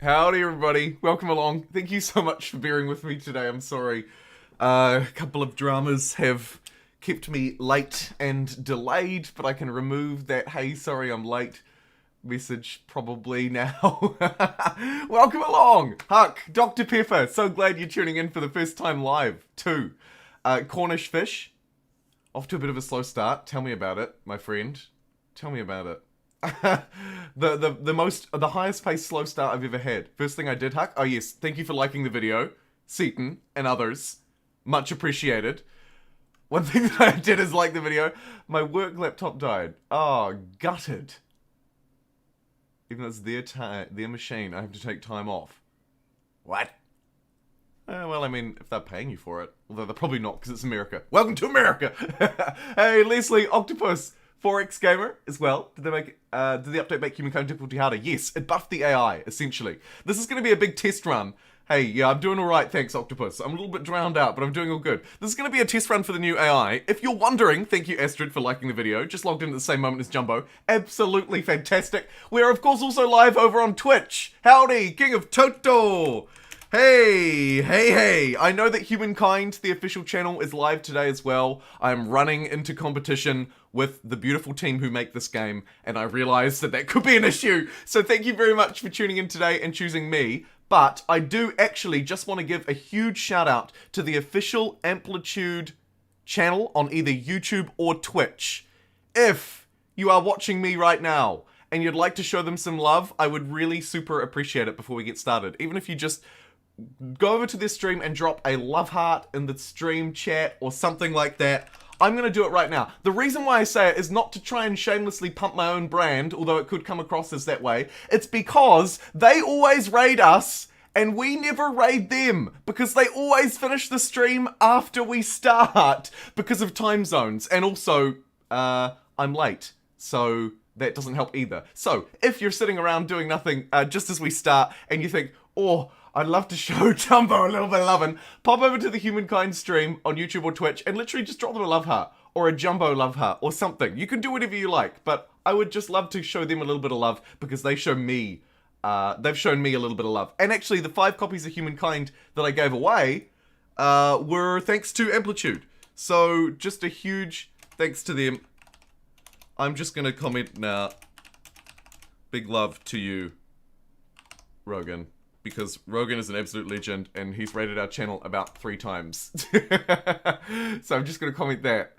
Howdy, everybody. Welcome along. Thank you so much for bearing with me today. I'm sorry. A couple of dramas have kept me late and delayed, but I can remove that "hey, sorry, I'm late" message probably now. Welcome along. Huck, Dr. Pepper, so glad you're tuning in for the first time live, too. Cornish Fish, off to a bit of a slow start. Tell me about it, my friend. Tell me about it. The highest paced slow start I've ever had. First thing I did, Huck. Oh yes, thank you for liking the video, Seaton and others. Much appreciated. One thing that I did is like the video. My work laptop died. Oh, gutted. Even though it's their machine, I have to take time off. What? Well, I mean, if they're paying you for it. Although they're probably not, because it's America. Welcome to America! Hey, Leslie, Octopus, Forex Gamer as well. Did the update make Humankind difficulty harder? Yes, it buffed the AI, essentially. This is going to be a big test run. Hey, yeah, I'm doing alright, thanks, Octopus. I'm a little bit drowned out, but I'm doing all good. This is going to be a test run for the new AI. If you're wondering, thank you, Astrid, for liking the video. Just logged in at the same moment as Jumbo. Absolutely fantastic. We're, of course, also live over on Twitch. Howdy, King of Toto! Hey. I know that Humankind, the official channel, is live today as well. I'm running into competition with the beautiful team who make this game, and I realized that that could be an issue. So thank you very much for tuning in today and choosing me. But I do actually just want to give a huge shout out to the official Amplitude channel on either YouTube or Twitch. If you are watching me right now and you'd like to show them some love, I would really super appreciate it before we get started. Even if you just go over to this stream and drop a love heart in the stream chat or something like that. I'm going to do it right now. The reason why I say it is not to try and shamelessly pump my own brand, although it could come across as that way. It's because they always raid us and we never raid them because they always finish the stream after we start because of time zones. And also, I'm late, so that doesn't help either. So, if you're sitting around doing nothing just as we start and you think, oh, I'd love to show Jumbo a little bit of lovin', pop over to the Humankind stream on YouTube or Twitch and literally just drop them a love heart or a Jumbo love heart or something. You can do whatever you like, but I would just love to show them a little bit of love because they show me, they've shown me a little bit of love. And actually, the 5 copies of Humankind that I gave away were thanks to Amplitude. So, just a huge thanks to them. I'm just gonna comment now. Big love to you, Rogan. Because Rogan is an absolute legend, and he's rated our channel about 3 times. So I'm just going to comment that,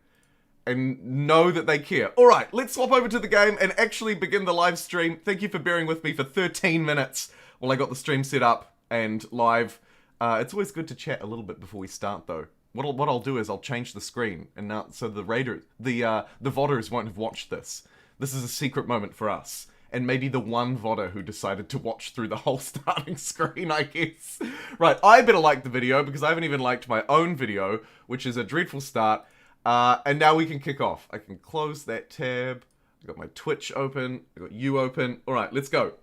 and know that they care. Alright, let's swap over to the game and actually begin the live stream. Thank you for bearing with me for 13 minutes while I got the stream set up and live. It's always good to chat a little bit before we start, though. What I'll do is I'll change the screen, and now so the VODers won't have watched this. This is a secret moment for us. And maybe the one VODer who decided to watch through the whole starting screen, I guess. Right, I better like the video because I haven't even liked my own video, which is a dreadful start. And now we can kick off. I can close that tab. I've got my Twitch open. I've got you open. All right, let's go.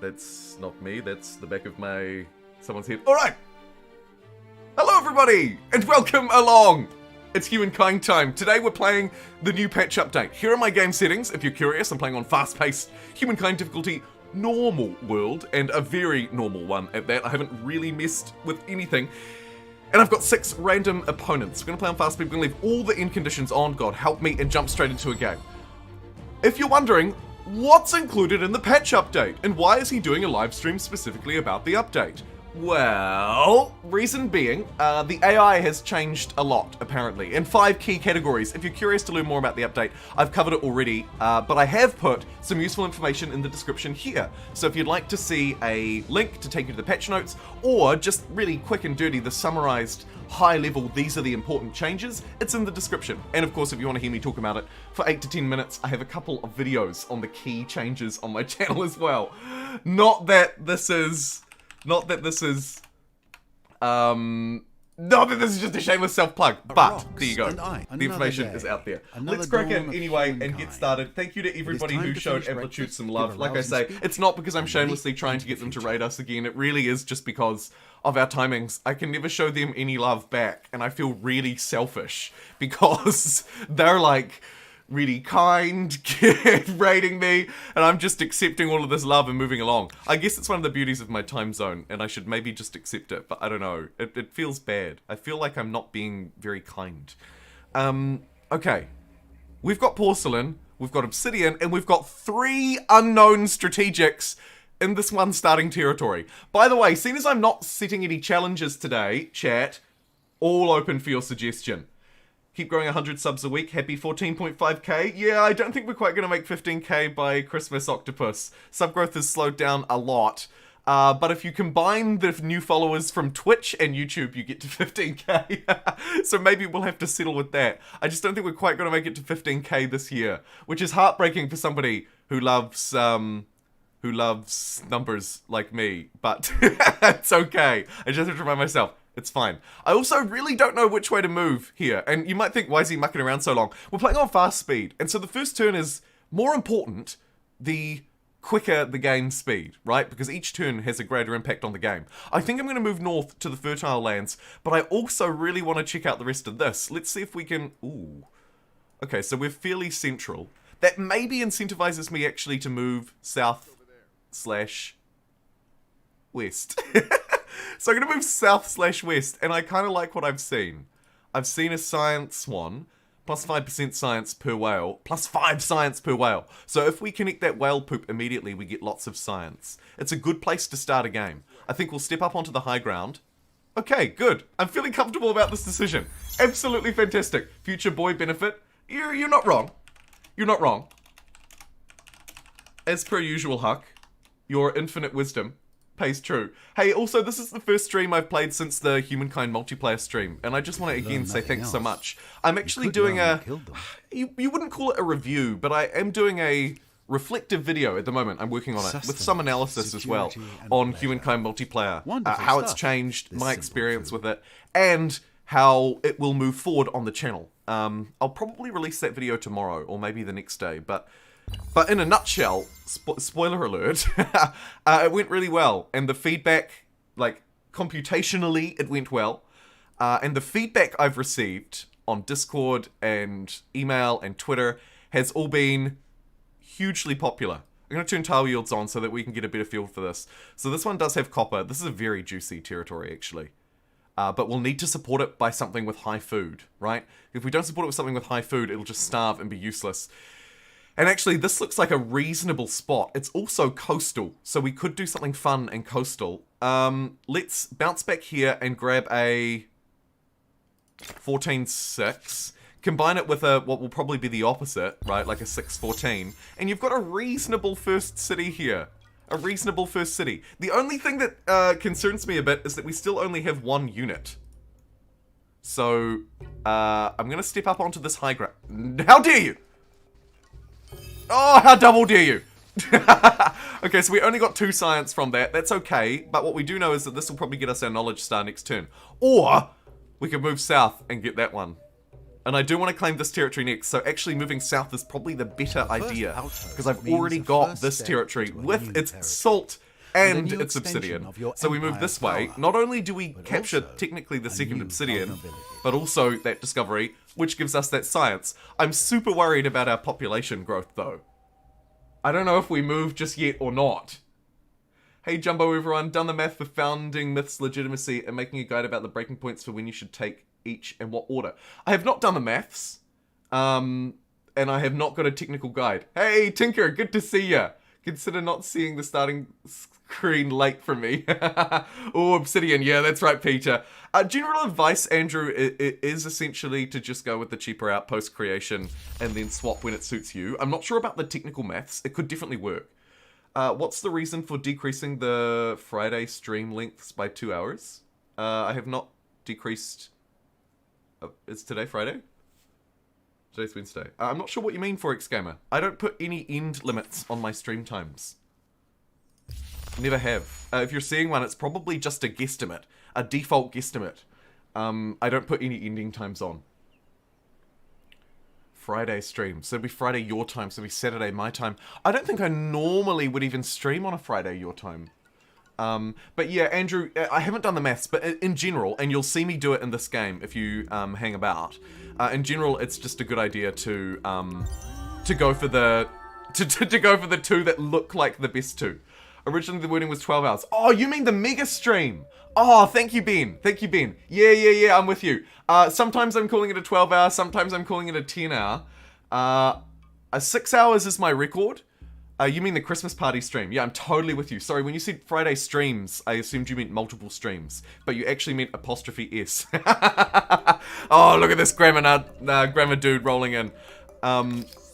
That's not me. That's the back of someone's head. All right. Hello, everybody, and welcome along. It's Humankind time. Today we're playing the new patch update. Here are my game settings. If you're curious, I'm playing on fast-paced Humankind difficulty normal world, and a very normal one at that. I haven't really messed with anything. And I've got 6 random opponents. We're going to play on fast speed. We're going to leave all the end conditions on, God help me, and jump straight into a game. If you're wondering, what's included in the patch update? And why is he doing a live stream specifically about the update? Well, reason being, the AI has changed a lot, apparently, in 5 key categories. If you're curious to learn more about the update, I've covered it already, but I have put some useful information in the description here. So if you'd like to see a link to take you to the patch notes, or just really quick and dirty, the summarized high level, these are the important changes, it's in the description. And of course, if you want to hear me talk about it for 8 to 10 minutes, I have a couple of videos on the key changes on my channel as well. Not that this is just a shameless self-plug, but there you go. The information is out there. Let's crack in anyway and get started. Thank you to everybody who showed Amplitude some love. Like I say, it's not because I'm shamelessly trying to get them to raid us again. It really is just because of our timings. I can never show them any love back, and I feel really selfish because they're like really kind, rating me, and I'm just accepting all of this love and moving along. I guess it's one of the beauties of my time zone, and I should maybe just accept it, but I don't know. It feels bad. I feel like I'm not being very kind. Okay. We've got porcelain, we've got obsidian, and we've got 3 unknown strategics in this one starting territory. By the way, seeing as I'm not setting any challenges today, chat, all open for your suggestion. Keep growing 100 subs a week. Happy 14.5k. Yeah, I don't think we're quite going to make 15k by Christmas, Octopus. Sub growth has slowed down a lot. But if you combine the new followers from Twitch and YouTube, you get to 15k. So maybe we'll have to settle with that. I just don't think we're quite going to make it to 15k this year, which is heartbreaking for somebody who loves numbers like me. But it's okay. I just have to remind myself, it's fine. I also really don't know which way to move here. And you might think, why is he mucking around so long? We're playing on fast speed. And so the first turn is more important the quicker the game speed, right? Because each turn has a greater impact on the game. I think I'm going to move north to the fertile lands, but I also really want to check out the rest of this. Let's see if we can... Ooh. Okay, so we're fairly central. That maybe incentivizes me actually to move south/west. So I'm going to move south/west, and I kind of like what I've seen. I've seen a science one, plus 5% science per whale, plus 5 science per whale. So if we connect that whale poop immediately, we get lots of science. It's a good place to start a game. I think we'll step up onto the high ground. Okay, good. I'm feeling comfortable about this decision. Absolutely fantastic. Future boy benefit. You're not wrong. You're not wrong. As per usual, Huck, your infinite wisdom pays true. Hey, also, this is the first stream I've played since the Humankind multiplayer stream, and I just want to again say thanks so much. I'm actually doing a... You wouldn't call it a review, but I am doing a reflective video at the moment. I'm working on it, with some analysis as well, on Humankind multiplayer, how it's changed, my experience with it, and how it will move forward on the channel. I'll probably release that video tomorrow, or maybe the next day, but in a nutshell, spoiler alert, it went really well. And the feedback, like, computationally, it went well. And the feedback I've received on Discord and email and Twitter has all been hugely popular. I'm going to turn tile yields on so that we can get a better feel for this. So this one does have copper. This is a very juicy territory, actually. But we'll need to support it by something with high food, right? If we don't support it with something with high food, it'll just starve and be useless. And actually, this looks like a reasonable spot. It's also coastal, so we could do something fun and coastal. Let's bounce back here and grab a 14-6. Combine it with a what will probably be the opposite, right? Like a 6-14. And you've got a reasonable first city here. A reasonable first city. The only thing that concerns me a bit is that we still only have 1 unit. So, I'm going to step up onto this high ground. How dare you! Oh, how double dare you! Okay, so we only got 2 science from that. That's okay, but what we do know is that this will probably get us our knowledge star next turn. Or, we could move south and get that one. And I do want to claim this territory next, so actually moving south is probably the better idea. Because I've already got this territory with its salt and its obsidian. So we move this way. Not only do we capture technically the second obsidian, but also that discovery, which gives us that science. I'm super worried about our population growth, though. I don't know if we move just yet or not. Hey Jumbo everyone, done the math for founding myths legitimacy and making a guide about the breaking points for when you should take each and what order. I have not done the maths, and I have not got a technical guide. Hey Tinker, good to see ya. Consider not seeing the starting screen late for me. Oh, Obsidian, yeah, that's right, Peter. General advice, Andrew, is essentially to just go with the cheaper outpost creation and then swap when it suits you. I'm not sure about the technical maths. It could definitely work. What's the reason for decreasing the Friday stream lengths by 2 hours? I have not decreased... is today Friday? Today's Wednesday. I'm not sure what you mean, Forex Gamer. I don't put any end limits on my stream times. Never have. If you're seeing one, it's probably just a guesstimate. A default guesstimate. I don't put any ending times on. Friday stream. So it'll be Friday your time, so it'll be Saturday my time. I don't think I normally would even stream on a Friday your time. But yeah, Andrew, I haven't done the maths, but in general, and you'll see me do it in this game if you hang about. In general, it's just a good idea to go for the to go for the 2 that look like the best 2. Originally, the wording was 12 hours. Oh, you mean the mega stream? Oh, thank you, Ben. Thank you, Ben. Yeah, I'm with you. Sometimes I'm calling it a 12 hour, sometimes I'm calling it a 10 hour. A 6 hours is my record. You mean the Christmas party stream? Yeah, I'm totally with you. Sorry, when you said Friday streams, I assumed you meant multiple streams, but you actually meant apostrophe S. Oh, look at this grammar dude rolling in.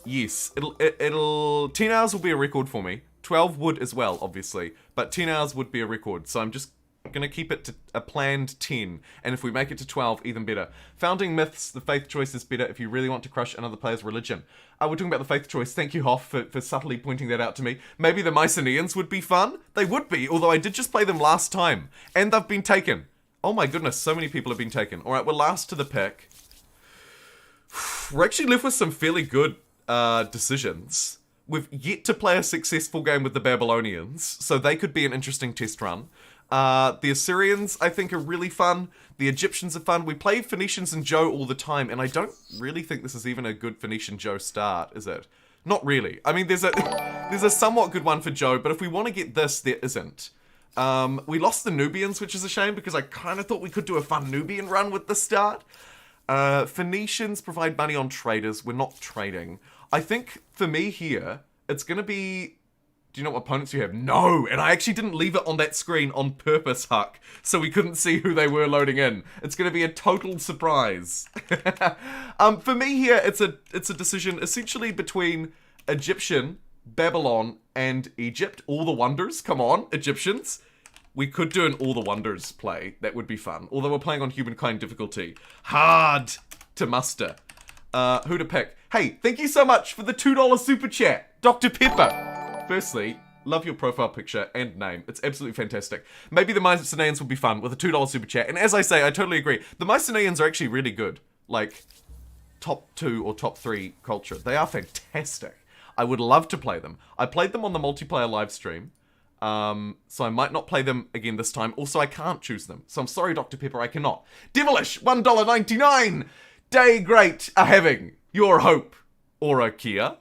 Yes, it'll 10 hours will be a record for me. 12 would as well, obviously. But 10 hours would be a record, so I'm just gonna keep it to a planned 10. And if we make it to 12, even better. Founding myths, the faith choice is better if you really want to crush another player's religion. We're talking about the faith choice. Thank you, Hoff, for subtly pointing that out to me. Maybe the Mycenaeans would be fun? They would be, although I did just play them last time. And they've been taken. Oh my goodness, so many people have been taken. Alright, we're last to the pick. We're actually left with some fairly good decisions. We've yet to play a successful game with the Babylonians, so they could be an interesting test run. The Assyrians, I think, are really fun. The Egyptians are fun. We play Phoenicians and Joe all the time, and I don't really think this is even a good Phoenician Joe start, is it? Not really. I mean, there's a somewhat good one for Joe, but if we want to get this, there isn't. We lost the Nubians, which is a shame, because I kind of thought we could do a fun Nubian run with the start. Phoenicians provide money on traders. We're not trading. I think, for me here, it's going to be... Do you know what opponents you have? No! And I actually didn't leave it on that screen on purpose, Huck, so we couldn't see who they were loading in. It's going to be a total surprise. For me here, it's a decision essentially between Egyptian, Babylon, and Egypt. All the Wonders. Come on, Egyptians. We could do an All the Wonders play. That would be fun. Although we're playing on Humankind difficulty. Hard to muster. Who to pick? Hey, thank you so much for the $2 super chat, Dr. Pepper. Firstly, love your profile picture and name. It's absolutely fantastic. Maybe the Mycenaeans would be fun with a $2 super chat. And as I say, I totally agree. The Mycenaeans are actually really good. Like, top 2 or top 3 culture. They are fantastic. I would love to play them. I played them on the multiplayer live stream. So I might not play them again this time. Also, I can't choose them. So I'm sorry, Dr. Pepper, I cannot. Devilish, $1.99. Day great a having your hope or a Kia.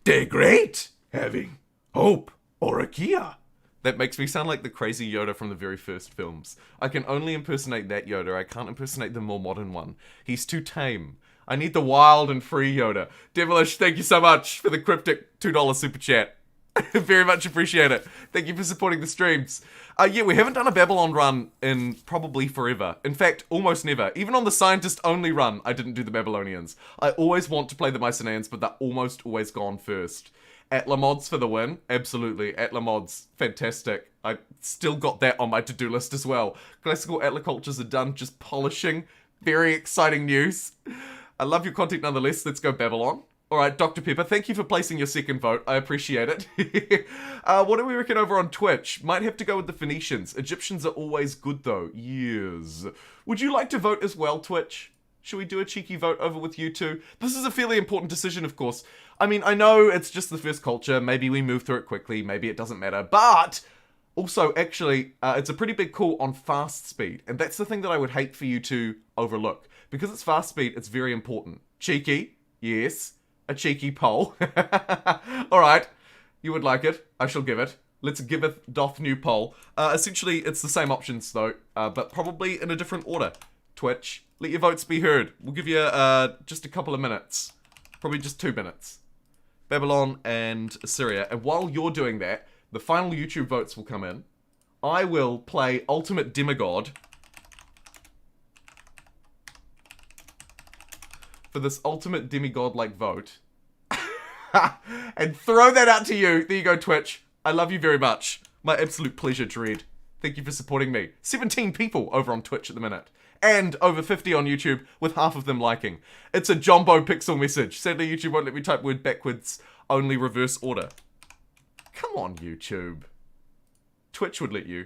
Day great having hope or a Kia. That makes me sound like the crazy Yoda from the very first films. I can only impersonate that Yoda. I can't impersonate the more modern one. He's too tame. I need the wild and free Yoda. Devilish, thank you so much for the cryptic $2 super chat. Very much appreciate it. Thank you for supporting the streams. Yeah, we haven't done a Babylon run in probably forever. In fact, almost never. Even on the scientist only run, I didn't do the Babylonians. I always want to play the Mycenaeans, but they're almost always gone first. Atla mods for the win. Absolutely. Atla mods. Fantastic. I still got that on my to-do list as well. Classical Atla cultures are done, just polishing. Very exciting news. I love your content nonetheless. Let's go Babylon. Alright, Dr. Pepper, thank you for placing your second vote. I appreciate it. What do we reckon over on Twitch? Might have to go with the Phoenicians. Egyptians are always good, though. Yes. Would you like to vote as well, Twitch? Should we do a cheeky vote over with you two? This is a fairly important decision, of course. I mean, I know it's just the first culture. Maybe we move through it quickly. Maybe it doesn't matter. But also, actually, it's a pretty big call on fast speed. And that's the thing that I would hate for you to overlook. Because it's fast speed, it's very important. Cheeky, yes. A cheeky poll. Alright, you would like it. I shall give it. Let's give it doth new poll. Essentially, it's the same options though, but probably in a different order. Twitch, let your votes be heard. We'll give you just a couple of minutes. Probably just 2 minutes. Babylon and Assyria. And while you're doing that, the final YouTube votes will come in. I will play Ultimate Demigod for this ultimate demigod-like vote. And throw that out to you. There you go, Twitch. I love you very much. My absolute pleasure, Dread. Thank you for supporting me. 17 people over on Twitch at the minute. And over 50 on YouTube, with half of them liking. It's a JumboPixel message. Sadly, YouTube won't let me type word backwards, only reverse order. Come on, YouTube. Twitch would let you.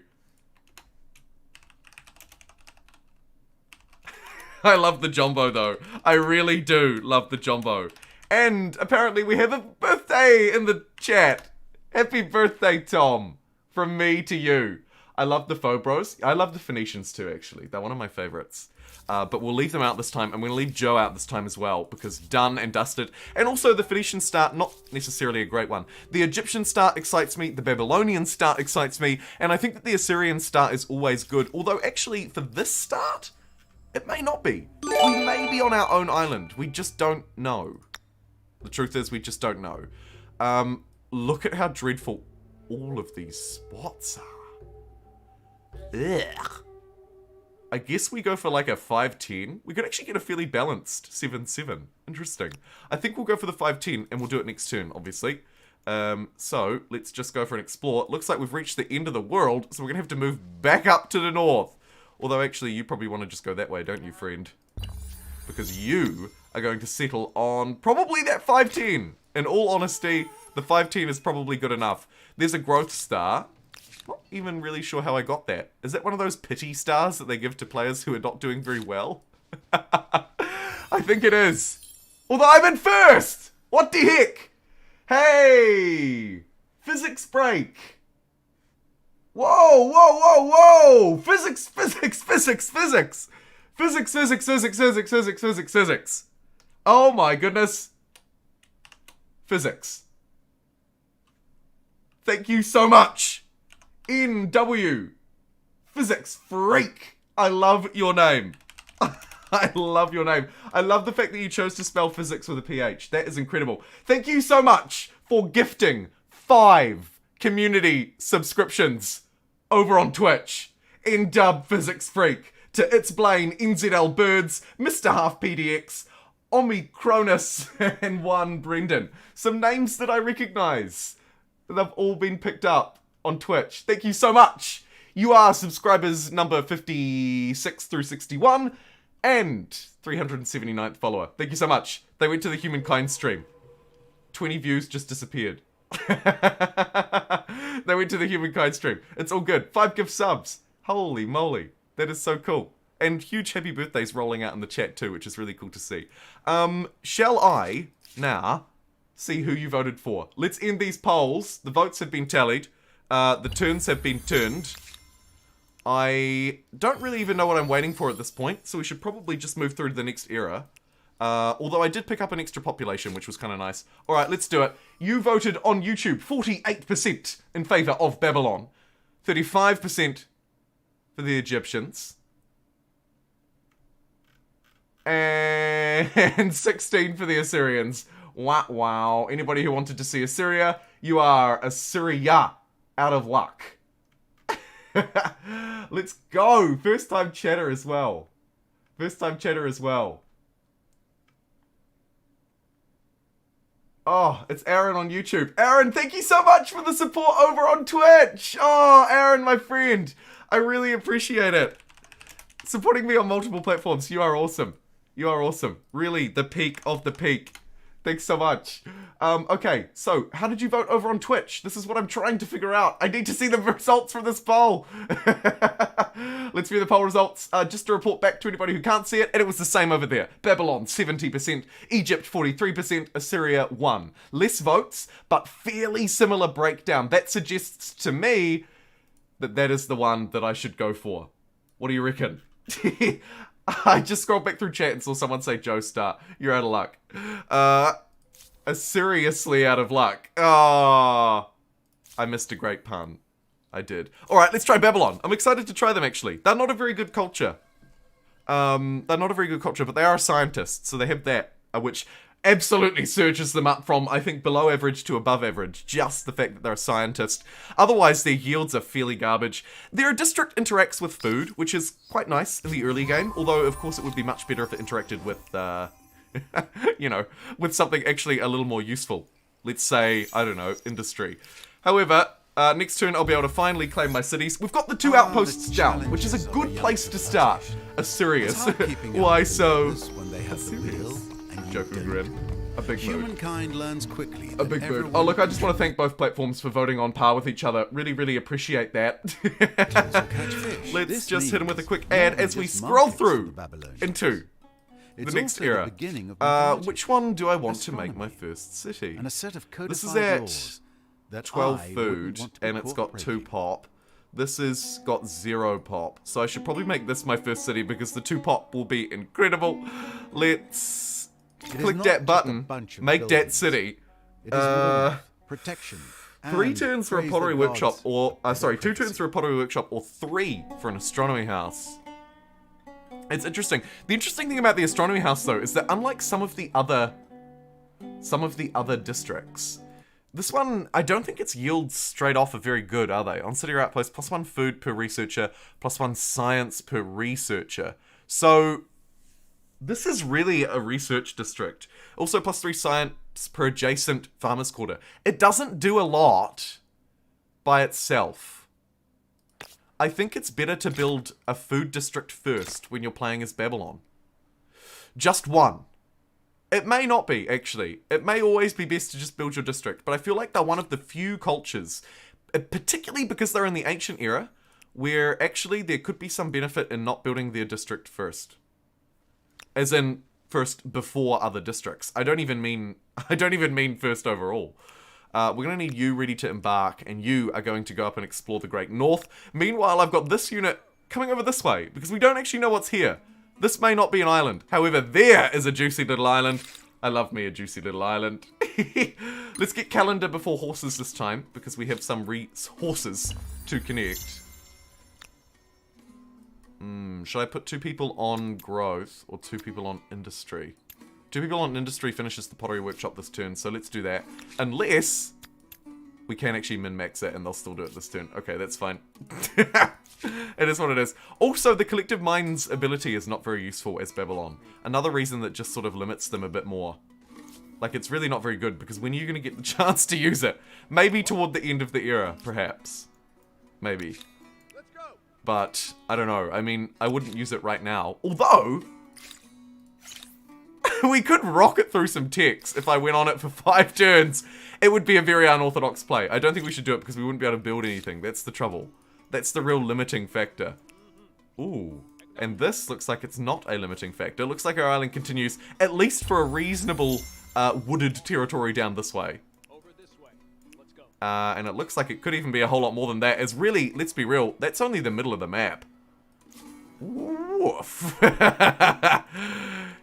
I love the Jumbo, though. I really do love the Jumbo. And apparently we have a birthday in the chat. Happy birthday, Tom. From me to you. I love the Phobros. I love the Phoenicians too, actually. They're one of my favorites. But we'll leave them out this time. I'm going to leave Joe out this time as well, because done and dusted. And also the Phoenician start, not necessarily a great one. The Egyptian start excites me. The Babylonian start excites me. And I think that the Assyrian start is always good. Although, actually, for this start, it may not be. We may be on our own island. We just don't know. The truth is, we just don't know. Look at how dreadful all of these spots are. Ugh. I guess we go for like a 5-10. We could actually get a fairly balanced 7-7. Interesting. I think we'll go for the 5-10 and we'll do it next turn, obviously. So let's just go for an explore. Looks like we've reached the end of the world, so we're gonna have to move back up to the north. Although actually you probably want to just go that way, don't you, friend? Because you are going to settle on probably that 510. In all honesty, the 510 is probably good enough. There's a growth star. Not even really sure how I got that. Is that one of those pity stars that they give to players who are not doing very well? I think it is. Although I'm in first! What the heck? Hey! Physics break! Whoa, whoa, whoa, whoa! Physics, physics, physics, physics! Physics, physics, physics, physics, physics, physics, physics. Oh my goodness. Physics. Thank you so much. NW. Physics freak. I love your name. I love your name. I love the fact that you chose to spell physics with a PH. That is incredible. Thank you so much for gifting 5 community subscriptions over on Twitch. NW Physics Freak. To It's Blaine, NZL Birds, Mr. Half PDX, Omicronus, and one Brendan. Some names that I recognise. They've all been picked up on Twitch. Thank you so much. You are subscribers number 56 through 61 and 379th follower. Thank you so much. They went to the Humankind stream. 20 views just disappeared. They went to the Humankind stream. It's all good. 5 gift subs. Holy moly. That is so cool. And huge happy birthdays rolling out in the chat too, which is really cool to see. Shall I now see who you voted for? Let's end these polls. The votes have been tallied. The turns have been turned. I don't really even know what I'm waiting for at this point, so we should probably just move through to the next era. Although I did pick up an extra population, which was kind of nice. Alright, let's do it. You voted on YouTube 48% in favour of Babylon. 35% for the Egyptians. And 16 for the Assyrians. Wow, wow. Anybody who wanted to see Assyria, you are Assyria out of luck. Let's go. First time chatter as well. First time chatter as well. Oh, it's Aaron on YouTube. Aaron, thank you so much for the support over on Twitch. Oh, Aaron, my friend. I really appreciate it. Supporting me on multiple platforms. You are awesome. You are awesome. Really, the peak of the peak. Thanks so much. Okay, so how did you vote over on Twitch? This is what I'm trying to figure out. I need to see the results from this poll. Let's view the poll results. Just to report back to anybody who can't see it, and it was the same over there. Babylon, 70%. Egypt, 43%. Assyria, 1%. Less votes, but fairly similar breakdown. That suggests to me that that is the one that I should go for. What do you reckon? I just scrolled back through chat and saw someone say Joe Star. You're out of luck. Seriously out of luck. Oh, I missed a great pun. I did. Alright, let's try Babylon. I'm excited to try them, actually. They're not a very good culture. They're not a very good culture, but they are scientists, so they have that, which absolutely surges them up from, I think, below average to above average. Just the fact that they're a scientist. Otherwise, their yields are fairly garbage. Their district interacts with food, which is quite nice in the early game. Although, of course, it would be much better if it interacted with, you know, with something actually a little more useful. Let's say, I don't know, industry. However, next turn I'll be able to finally claim my cities. We've got the 2 outposts down, which is a good place to start. Assyrius. Why so? Assyrius. Joking grin. A big mood. Humankind learns quickly. A big mood. Oh look, I just want to thank both platforms for voting on par with each other. Really, really appreciate that. Let's just hit him with a quick ad as we scroll through into the next era. Which one do I want to make my first city? This is at 12 food, and it's got 2 pop. This has got 0 pop. So I should probably make this my first city because the 2 pop will be incredible. Let's click that button, make that city. Protection. 3 turns for a pottery workshop, or, sorry, 2 turns for a pottery workshop, or 3 for an astronomy house. It's interesting. The interesting thing about the astronomy house, though, is that unlike some of the other districts, this one, I don't think its yields straight off are very good, are they? On city or outpost, +1 food per researcher, +1 science per researcher. So this is really a research district. Also +3 tooltips per adjacent farmer's quarter. It doesn't do a lot by itself. I think it's better to build a food district first when you're playing as Babylon. Just one. It may not be, actually. It may always be best to just build your district, but I feel like they're one of the few cultures, particularly because they're in the ancient era, where actually there could be some benefit in not building their district first. As in, first before other districts. I don't even mean first overall. We're going to need you ready to embark, and you are going to go up and explore the Great North. Meanwhile, I've got this unit coming over this way, because we don't actually know what's here. This may not be an island. However, there is a juicy little island. I love me a juicy little island. Let's get calendar before horses this time, because we have some horses to connect. Should I put 2 people on growth, or 2 people on industry? 2 people on industry finishes the pottery workshop this turn, so let's do that. Unless we can actually min-max it and they'll still do it this turn. Okay, that's fine. It is what it is. Also, the collective mind's ability is not very useful as Babylon. Another reason that just sort of limits them a bit more. Like, it's really not very good, because when are you going to get the chance to use it? Maybe toward the end of the era, perhaps. Maybe. But, I don't know. I mean, I wouldn't use it right now. Although, we could rocket through some techs if I went on it for 5 turns. It would be a very unorthodox play. I don't think we should do it because we wouldn't be able to build anything. That's the trouble. That's the real limiting factor. Ooh. And this looks like it's not a limiting factor. It looks like our island continues, at least for a reasonable wooded territory down this way. And it looks like it could even be a whole lot more than that. As really, let's be real, that's only the middle of the map. Woof.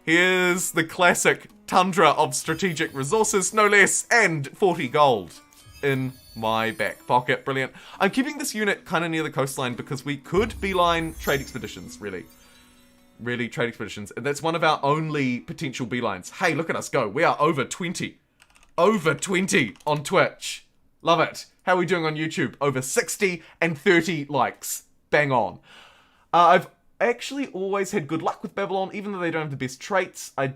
Here's the classic tundra of strategic resources, no less, and 40 gold in my back pocket. Brilliant. I'm keeping this unit kind of near the coastline because we could beeline trade expeditions, really. Really, trade expeditions. And that's one of our only potential beelines. Hey, look at us go. We are over 20. Over 20 on Twitch. Love it. How are we doing on YouTube? Over 60 and 30 likes. Bang on. I've actually always had good luck with Babylon, even though they don't have the best traits. I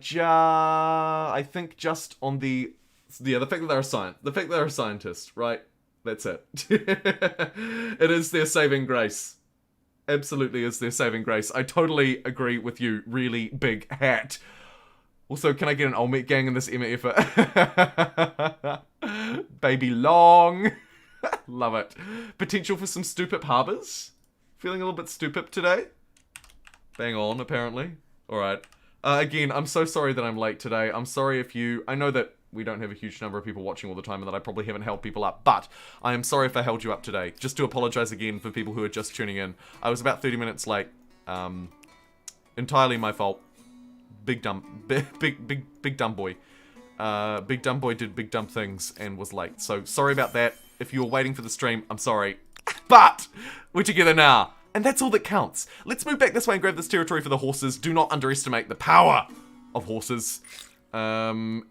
think just on the fact that they're the fact that they're a scientist, right? That's it. It is their saving grace. Absolutely is their saving grace. I totally agree with you. Really big hat. Also, can I get an old meat gang in this Emma effort? Baby long. Love it. Potential for some stupid harbors. Feeling a little bit stupid today. Bang on, apparently. Alright. Again, I'm so sorry that I'm late today. I'm sorry if I know that we don't have a huge number of people watching all the time and that I probably haven't held people up, but I am sorry if I held you up today. Just to apologize again for people who are just tuning in. I was about 30 minutes late. Entirely my fault. Big dumb boy. Big dumb boy did big dumb things and was late. So sorry about that. If you were waiting for the stream, I'm sorry. But we're together now. And that's all that counts. Let's move back this way and grab this territory for the horses. Do not underestimate the power of horses. And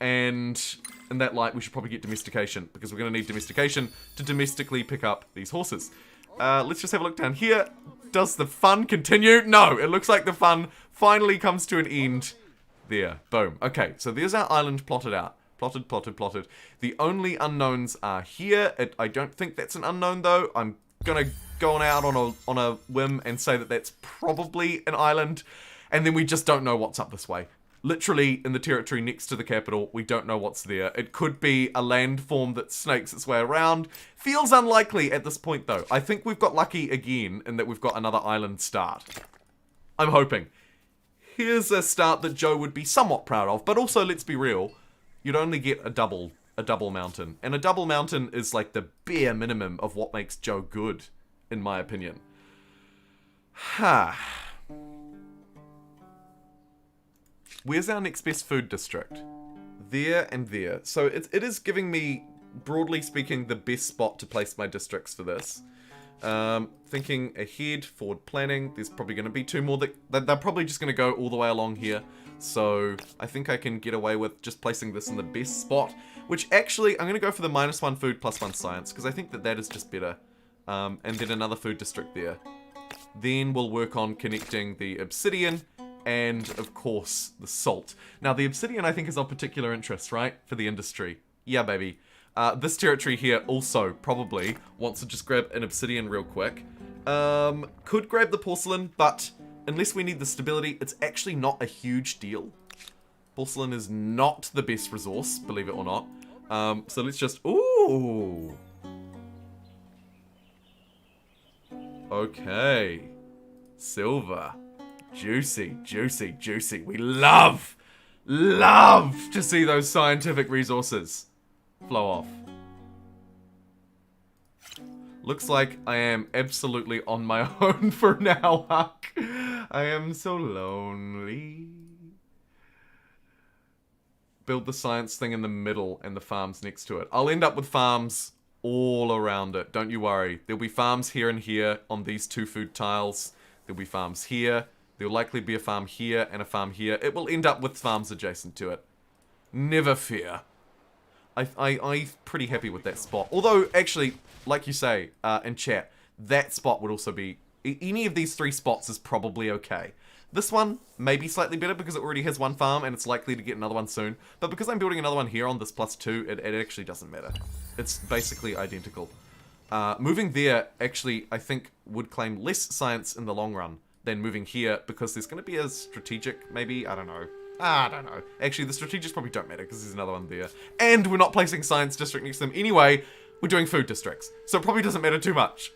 in that light, we should probably get domestication, because we're going to need domestication to domestically pick up these horses. Let's just have a look down here. Does the fun continue? No, it looks like the fun finally comes to an end. There, boom. Okay, so there's our island plotted out. Plotted. The only unknowns are here. I don't think that's an unknown, though. I'm gonna go out on a whim and say that that's probably an island, and then we just don't know what's up this way. Literally, in the territory next to the capital, we don't know what's there. It could be a landform that snakes its way around. Feels unlikely at this point, though. I think we've got lucky again in that we've got another island start. I'm hoping. Here's a start that Joe would be somewhat proud of, but also, let's be real, you'd only get a double mountain. And a double mountain is like the bare minimum of what makes Joe good, in my opinion. Where's our next best food district? There and there. So it is giving me, broadly speaking, the best spot to place my districts for this. Thinking ahead, forward planning, there's probably going to be 2 more that they're probably just going to go all the way along here. So I think I can get away with just placing this in the best spot, which actually I'm going to go for the -1 food +1 science, because I think that is just better. And then another food district there. Then we'll work on connecting the obsidian and, of course, the salt. Now, the obsidian, I think, is of particular interest, right? For the industry. Yeah, baby. This territory here also probably wants to just grab an obsidian real quick. Could grab the porcelain, but unless we need the stability, it's actually not a huge deal. Porcelain is not the best resource, believe it or not. So let's just... Ooh! Okay. Silver. Juicy, juicy, juicy. We love to see those scientific resources flow off. Looks like I am absolutely on my own for now, Huck. I am so lonely. Build the science thing in the middle and the farms next to it. I'll end up with farms all around it. Don't you worry. There'll be farms here and here on these 2 food tiles. There'll be farms here. There'll likely be a farm here and a farm here. It will end up with farms adjacent to it. Never fear. I'm pretty happy with that spot. Although, actually, like you say in chat, that spot would also be... Any of these 3 spots is probably okay. This one may be slightly better because it already has 1 farm and it's likely to get another one soon. But because I'm building another one here on this +2, it actually doesn't matter. It's basically identical. Moving there, actually, I think would claim less science in the long run than moving here because there's going to be a strategic, maybe? I don't know. Actually, the strategics probably don't matter because there's another one there. And we're not placing science district next to them anyway. We're doing food districts, so it probably doesn't matter too much.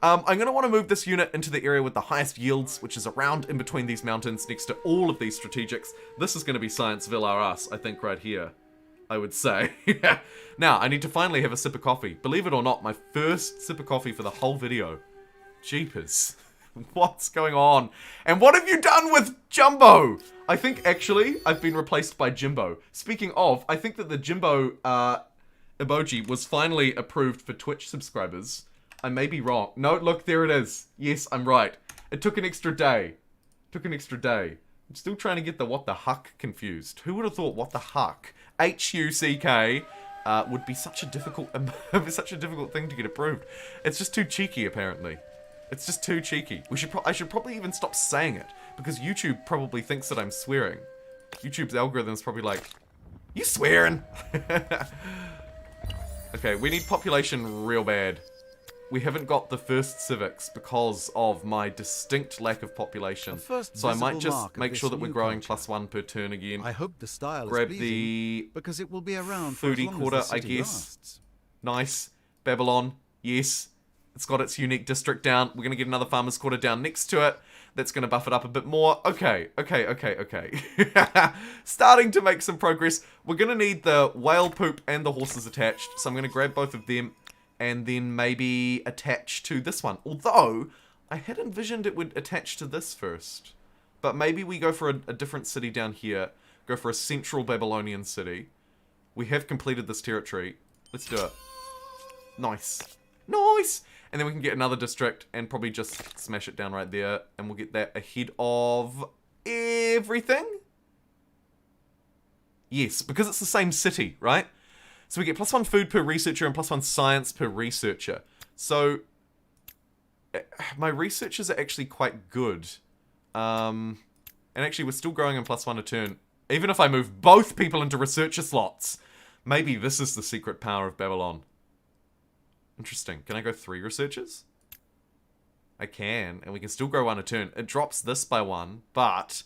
I'm going to want to move this unit into the area with the highest yields, which is around in between these mountains next to all of these strategics. This is going to be Scienceville R Us, I think, right here, I would say. Now, I need to finally have a sip of coffee. Believe it or not, my first sip of coffee for the whole video. Jeepers. What's going on? And what have you done with Jumbo? I think, actually, I've been replaced by Jimbo. Speaking of, I think that the Jimbo, emoji was finally approved for Twitch subscribers. I may be wrong. No, look, there it is. Yes, I'm right. It took an extra day. I'm still trying to get the what the huck confused. Who would have thought what the huck, H-U-C-K, would be such a difficult thing to get approved. It's just too cheeky, apparently. It's just too cheeky. I should probably even stop saying it because YouTube probably thinks that I'm swearing. YouTube's algorithm's probably like, you swearing? Okay, we need population real bad. We haven't got the first civics because of my distinct lack of population. So I might just make sure that we're growing +1 per turn again. I hope the style Grab is the because it will be around for as foodie long quarter, as the I city guess. lasts. Nice. Babylon, yes. It's got its unique district down. We're going to get another farmer's quarter down next to it. That's going to buff it up a bit more. Okay. Starting to make some progress. We're going to need the whale poop and the horses attached. So I'm going to grab both of them and then maybe attach to this one. Although, I had envisioned it would attach to this first. But maybe we go for a different city down here. Go for a central Babylonian city. We have completed this territory. Let's do it. Nice. Nice! And then we can get another district and probably just smash it down right there. And we'll get that ahead of everything. Yes, because it's the same city, right? So we get +1 food per researcher and +1 science per researcher. So my researchers are actually quite good. And actually we're still growing in +1 a turn. Even if I move both people into researcher slots. Maybe this is the secret power of Babylon. Interesting. Can I go 3 researchers? I can, and we can still grow 1 a turn. It drops this by 1, but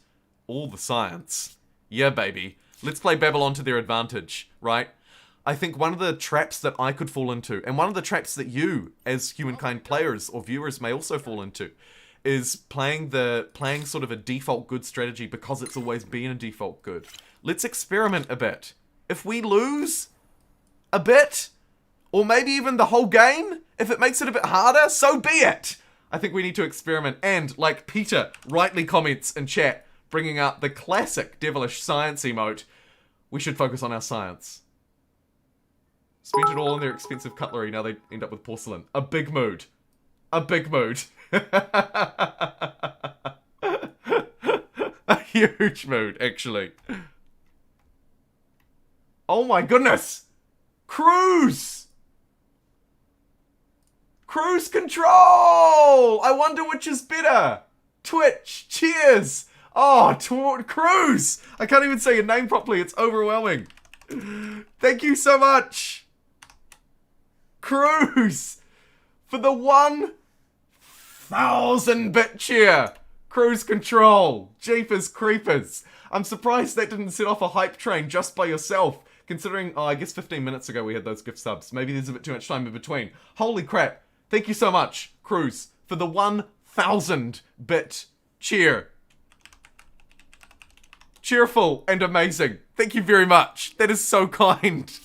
all the science. Yeah, baby. Let's play Babylon to their advantage, right? I think one of the traps that I could fall into, and one of the traps that you, as Humankind players or viewers, may also fall into, is playing sort of a default good strategy because it's always been a default good. Let's experiment a bit. If we lose a bit, or maybe even the whole game, if it makes it a bit harder, so be it. I think we need to experiment. And, like Peter rightly comments in chat, bringing out the classic devilish science emote, we should focus on our science. Spent it all on their expensive cutlery, now they end up with porcelain. A big mood. A big mood. A huge mood, actually. Oh my goodness! Cruise! Cruise control! I wonder which is better. Twitch, cheers! Oh, Cruz! I can't even say your name properly. It's overwhelming. Thank you so much. Cruz! For the 1,000-bit cheer. Cruise control. Jeepers creepers. I'm surprised that didn't set off a hype train just by yourself. Considering, I guess 15 minutes ago we had those gift subs. Maybe there's a bit too much time in between. Holy crap. Thank you so much, Cruz, for the 1,000-bit cheer. Cheerful and amazing. Thank you very much. That is so kind.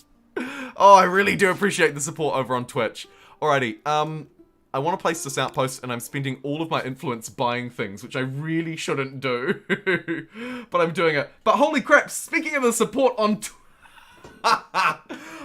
Oh, I really do appreciate the support over on Twitch. Alrighty, I want to place this outpost and I'm spending all of my influence buying things, which I really shouldn't do. But I'm doing it. But holy crap, speaking of the support on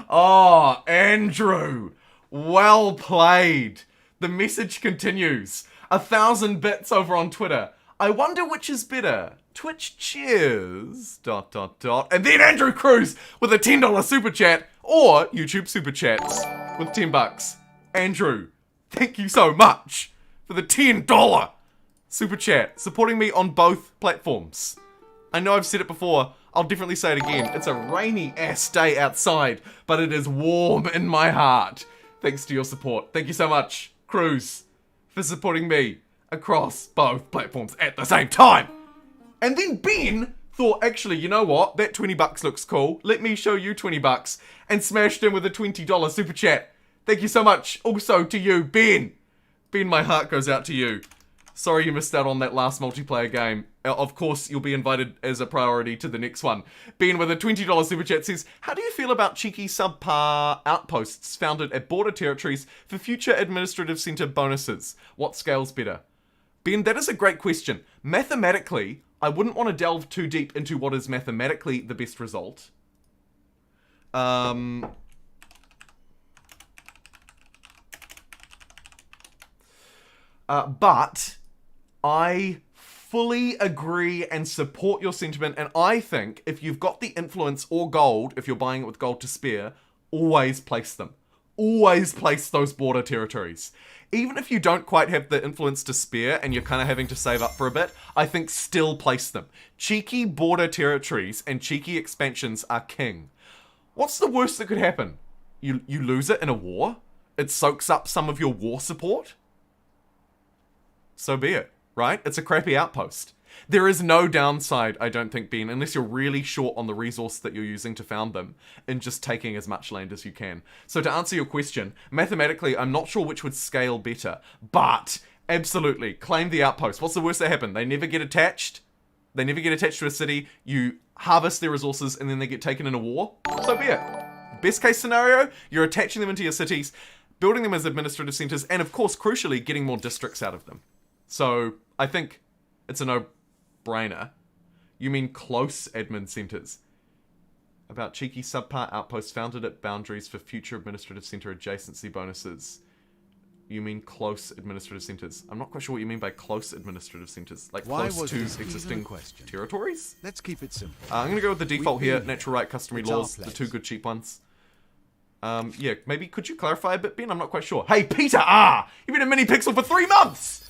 oh, Andrew. Well played. The message continues. 1,000 bits over on Twitter. I wonder which is better. Twitch cheers, ... And then Andrew Cruz with a $10 super chat, or YouTube super chats with $10. Andrew, thank you so much for the $10 super chat, supporting me on both platforms. I know I've said it before, I'll definitely say it again. It's a rainy ass day outside, but it is warm in my heart. Thanks to your support. Thank you so much, Cruz, for supporting me across both platforms at the same time. And then Ben thought, actually, you know what? That $20 looks cool. Let me show you $20. And smashed in with a $20 super chat. Thank you so much. Also to you, Ben. Ben, my heart goes out to you. Sorry you missed out on that last multiplayer game. Of course, you'll be invited as a priority to the next one. Ben with a $20 super chat says, how do you feel about cheeky subpar outposts founded at border territories for future administrative centre bonuses? What scales better? Ben, that is a great question. Mathematically, I wouldn't want to delve too deep into what is mathematically the best result. But I fully agree and support your sentiment, and I think if you've got the influence or gold, if you're buying it with gold to spare, always place them. Always place those border territories. Even if you don't quite have the influence to spare and you're kind of having to save up for a bit, I think still place them. Cheeky border territories and cheeky expansions are king. What's the worst that could happen? You lose it in a war? It soaks up some of your war support? So be it, right? It's a crappy outpost. There is no downside, I don't think, Ben, unless you're really short on the resource that you're using to found them, in just taking as much land as you can. So to answer your question, mathematically, I'm not sure which would scale better, but absolutely, claim the outpost. What's the worst that happen? They never get attached. They never get attached to a city. You harvest their resources and then they get taken in a war. So be it. Best case scenario, you're attaching them into your cities, building them as administrative centers, and of course, crucially, getting more districts out of them. So I think it's a no-brainer. You mean close admin centers? About cheeky subpar outposts founded at boundaries for future administrative center adjacency bonuses. You mean close administrative centers? I'm not quite sure what you mean by close administrative centers. Like close to existing territories? Let's keep it simple. I'm going to go with the default here. Natural right, customary laws. The two good cheap ones. Yeah, maybe could you clarify a bit, Ben? I'm not quite sure. Hey, Peter R! You've been a mini pixel for 3 months!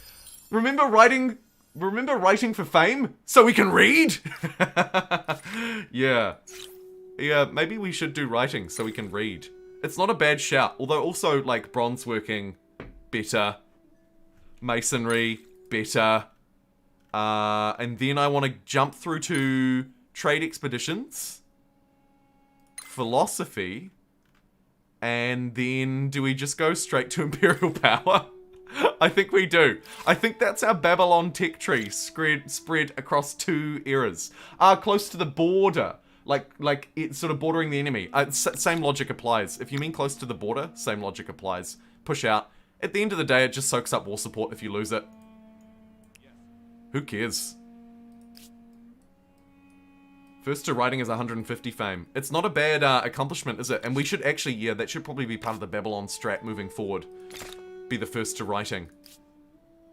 Remember writing for fame? So we can read? Yeah. Yeah, maybe we should do writing so we can read. It's not a bad shout. Although also, like, bronze working, better. Masonry, better. And then I want to jump through to trade expeditions. Philosophy. And then do we just go straight to imperial power? I think we do. I think that's our Babylon tech tree spread across 2 eras. Close to the border. Like it's sort of bordering the enemy. Same logic applies. If you mean close to the border, same logic applies. Push out. At the end of the day, it just soaks up war support if you lose it. Who cares? First to writing is 150 fame. It's not a bad accomplishment, is it? And we should actually, yeah, that should probably be part of the Babylon strat moving forward. Be the first to writing.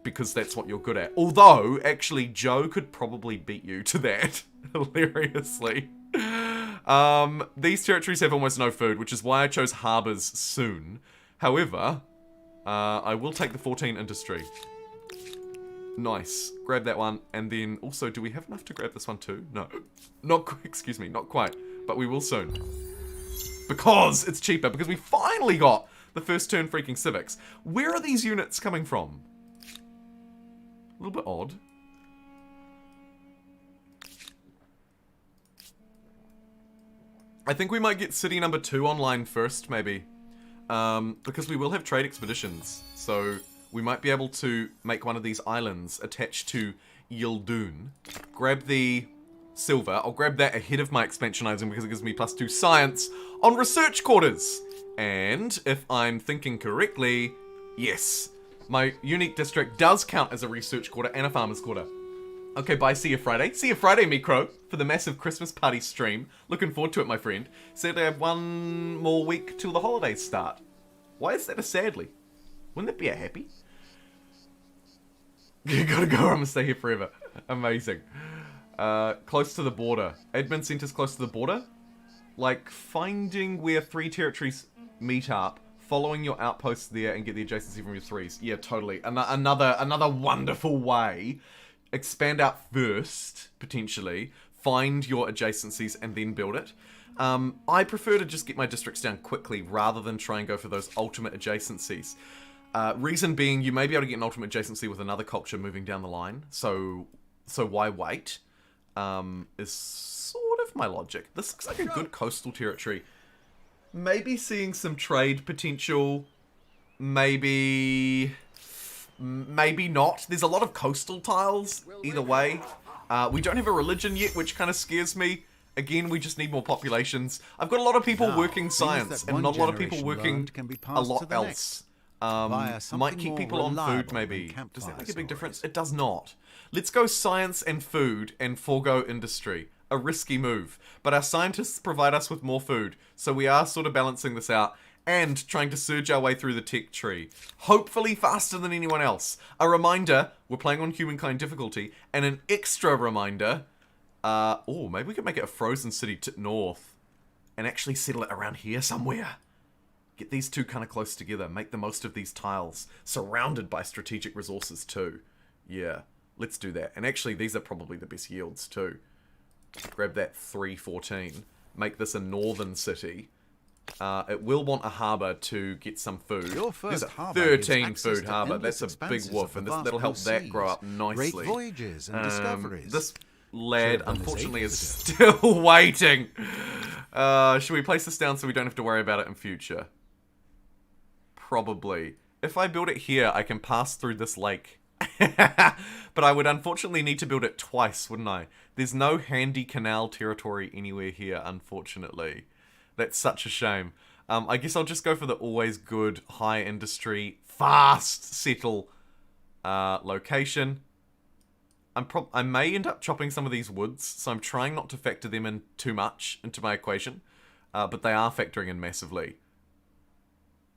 Because that's what you're good at. Although, actually, Joe could probably beat you to that. Hilariously. These territories have almost no food, which is why I chose harbors soon. However, I will take the 14 industry. Nice. Grab that one. And then also, do we have enough to grab this one too? No. Not excuse me, not quite. But we will soon. Because it's cheaper. Because we finally got the first turn freaking civics. Where are these units coming from? A little bit odd. I think we might get city number 2 online first, maybe. Because we will have trade expeditions. So we might be able to make one of these islands attached to Yildoon. Grab the silver. I'll grab that ahead of my expansionizing because it gives me +2 science on research quarters. And if I'm thinking correctly, yes, my unique district does count as a research quarter and a farmer's quarter. Okay, bye, see you Friday. See you Friday, Micro, for the massive Christmas party stream. Looking forward to it, my friend. Sadly, I have 1 more week till the holidays start. Why is that a sadly? Wouldn't that be a happy? You gotta go, I'm gonna stay here forever. Amazing. Close to the border. Admin centers close to the border? Like, finding where 3 territories meet up, following your outposts there and get the adjacency from your 3s. Yeah, totally. Another wonderful way. Expand out first, potentially. Find your adjacencies and then build it. I prefer to just get my districts down quickly rather than try and go for those ultimate adjacencies. Reason being, you may be able to get an ultimate adjacency with another culture moving down the line. So why wait? Is sort of my logic. This looks like a good coastal territory. Maybe seeing some trade potential. Maybe not. There's a lot of coastal tiles, either way. We don't have a religion yet, which kind of scares me. Again, we just need more populations. I've got a lot of people working science, and not a lot of people working a lot else. Might keep people on food, maybe. Does that make a big difference? It does not. Let's go science and food and forego industry. A risky move. But our scientists provide us with more food, so we are sort of balancing this out. And trying to surge our way through the tech tree. Hopefully faster than anyone else. A reminder, we're playing on Humankind difficulty. And an extra reminder, maybe we could make it a frozen city to north. And actually settle it around here somewhere. Get these two kind of close together. Make the most of these tiles. Surrounded by strategic resources too. Yeah, let's do that. And actually, these are probably the best yields too. Grab that 314. Make this a northern city. It will want a harbour to get some food. There's a 13 food harbour. That's a big woof, and that'll help that grow up nicely. Great voyages and discoveries. This lad, unfortunately, is still waiting. Should we place this down so we don't have to worry about it in future? Probably. If I build it here, I can pass through this lake. But I would unfortunately need to build it twice, wouldn't I? There's no handy canal territory anywhere here, unfortunately. That's such a shame. I guess I'll just go for the always good, high industry, fast settle location. I may end up chopping some of these woods, so I'm trying not to factor them in too much into my equation. But they are factoring in massively.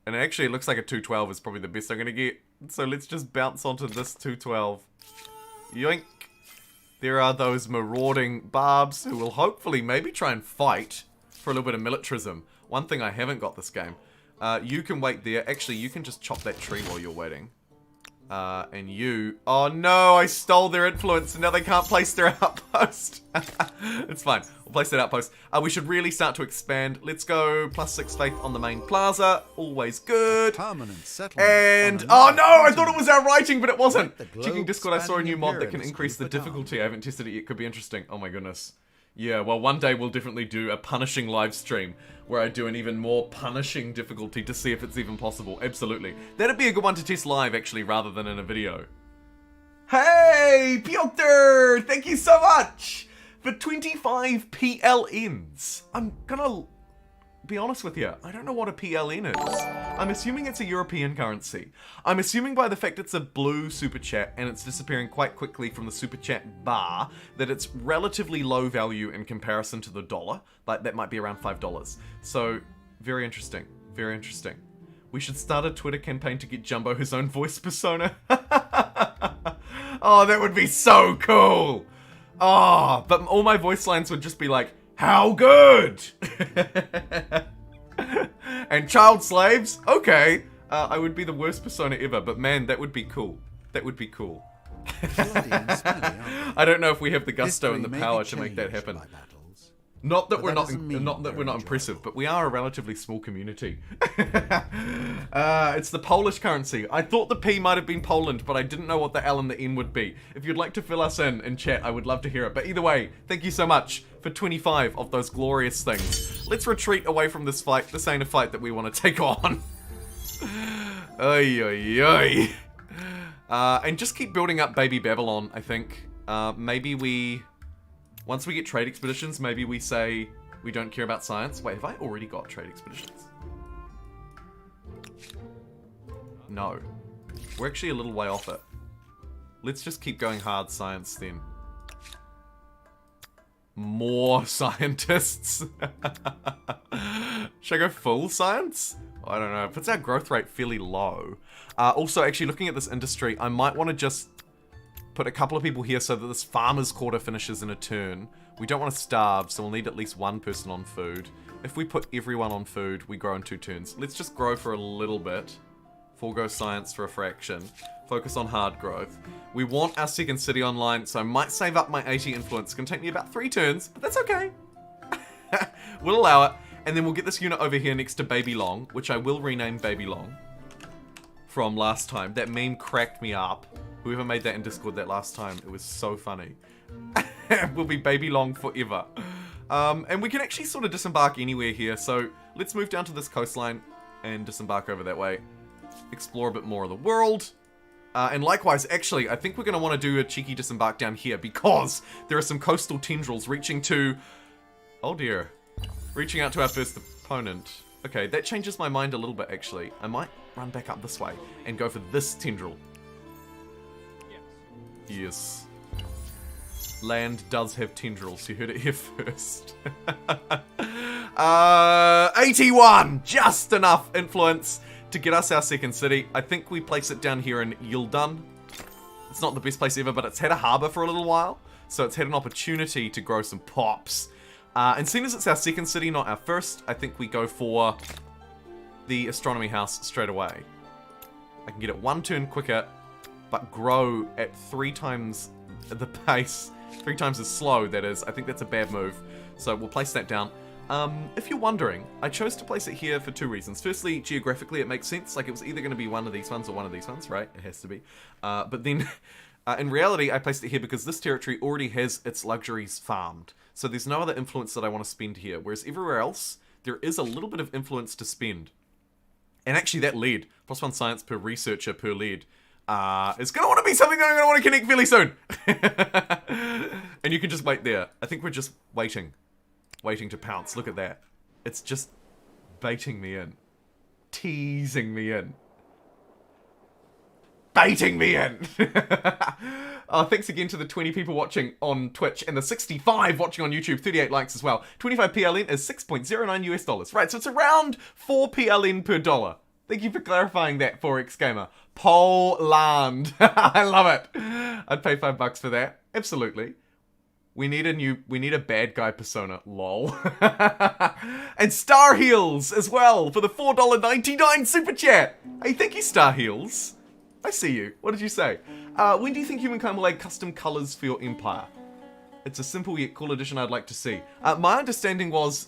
And actually, it looks like a 212 is probably the best I'm going to get. So let's just bounce onto this 212. Yoink. There are those marauding barbs who will hopefully maybe try and fight for a little bit of militarism. One thing I haven't got this game. You can wait there. Actually, you can just chop that tree while you're waiting. And you... Oh no, I stole their influence and now they can't place their outpost. It's fine. We'll place that outpost. We should really start to expand. Let's go +6 faith on the main plaza. Always good. Permanent settlement. And... Oh no, I thought it was our writing, but it wasn't. Checking Discord, I saw a new mod that can increase the difficulty. I haven't tested it yet. Could be interesting. Oh my goodness. Yeah, well, one day we'll definitely do a punishing live stream where I do an even more punishing difficulty to see if it's even possible. Absolutely. That'd be a good one to test live, actually, rather than in a video. Hey, Piotr! Thank you so much for 25 PLNs. I'm gonna be honest with you. I don't know what a PLN is. I'm assuming it's a European currency. I'm assuming by the fact it's a blue super chat and it's disappearing quite quickly from the super chat bar that it's relatively low value in comparison to the dollar. Like that might be around $5. So very interesting. Very interesting. We should start a Twitter campaign to get Jumbo his own voice persona. Oh, that would be so cool. Oh, but all my voice lines would just be like, how good? And child slaves? Okay. I would be the worst persona ever, but man, that would be cool. That would be cool. Bloody and smelly, aren't they? I don't know if we have the gusto History and the may be power to make that changed happen. by battles, Not that but we're that not, doesn't mean not that they're we're not enjoyable. impressive, but we are a relatively small community. It's the Polish currency. I thought the P might have been Poland, but I didn't know what the L and the N would be. If you'd like to fill us in chat, I would love to hear it. But either way, thank you so much for 25 of those glorious things. Let's retreat away from this fight. This ain't a fight that we want to take on. Oy, oy, oy. And just keep building up baby Babylon, I think. Maybe we... Once we get trade expeditions, maybe we say we don't care about science. Wait, have I already got trade expeditions? No. We're actually a little way off it. Let's just keep going hard science then. More scientists. Should I go full science? I don't know. It puts our growth rate fairly low. Also, actually looking at this industry, I might want to just put a couple of people here so that this farmer's quarter finishes in a turn. We don't want to starve, so we'll need at least one person on food. If we put everyone on food, we grow in 2 turns. Let's just grow for a little bit. Forego science for a fraction. Focus on hard growth. We want our second city online, so I might save up my 80 influence. It's going to take me about 3 turns, but that's okay. We'll allow it. And then we'll get this unit over here next to Baby Long, which I will rename Baby Long from last time. That meme cracked me up. Whoever made that in Discord that last time, it was so funny. We'll be Baby Long forever. And we can actually sort of disembark anywhere here, so let's move down to this coastline and disembark over that way. Explore a bit more of the world. And likewise, actually, I think we're going to want to do a cheeky disembark down here because there are some coastal tendrils reaching to... Oh dear. Reaching out to our first opponent. Okay, that changes my mind a little bit, actually. I might run back up this way and go for this tendril. Yes. Land does have tendrils. You heard it here first. 81! Just enough influence to get us our second city. I think we place it down here in Yildan. It's not the best place ever, but it's had a harbour for a little while. So it's had an opportunity to grow some pops. And seeing as it's our second city, not our first, I think we go for the astronomy house straight away. I can get it 1 turn quicker, but grow at 3 times the pace. 3 times as slow, that is. I think that's a bad move. So we'll place that down. If you're wondering, I chose to place it here for 2 reasons. Firstly, geographically, it makes sense. Like, it was either going to be one of these ones or one of these ones, right? It has to be. But then, in reality, I placed it here because this territory already has its luxuries farmed. So there's no other influence that I want to spend here. Whereas everywhere else, there is a little bit of influence to spend. And actually, that lead, +1 science per researcher per lead, is going to want to be something that I'm going to want to connect fairly soon. And you can just wait there. I think we're just waiting. Waiting to pounce. Look at that. It's just baiting me in. Teasing me in. Baiting me in. Thanks again to the 20 people watching on Twitch and the 65 watching on YouTube. 38 likes as well. 25 PLN is $6.09 US. Right, so it's around 4 PLN per dollar. Thank you for clarifying that, Forex Gamer. Poland. I love it. I'd pay $5 for that. Absolutely. We need a bad guy persona. Lol. And Star Heels as well for the $4.99 super chat. Hey, thank you, Star Heels. I see you. What did you say? When do you think Humankind will add custom colors for your empire? It's a simple yet cool addition I'd like to see. My understanding was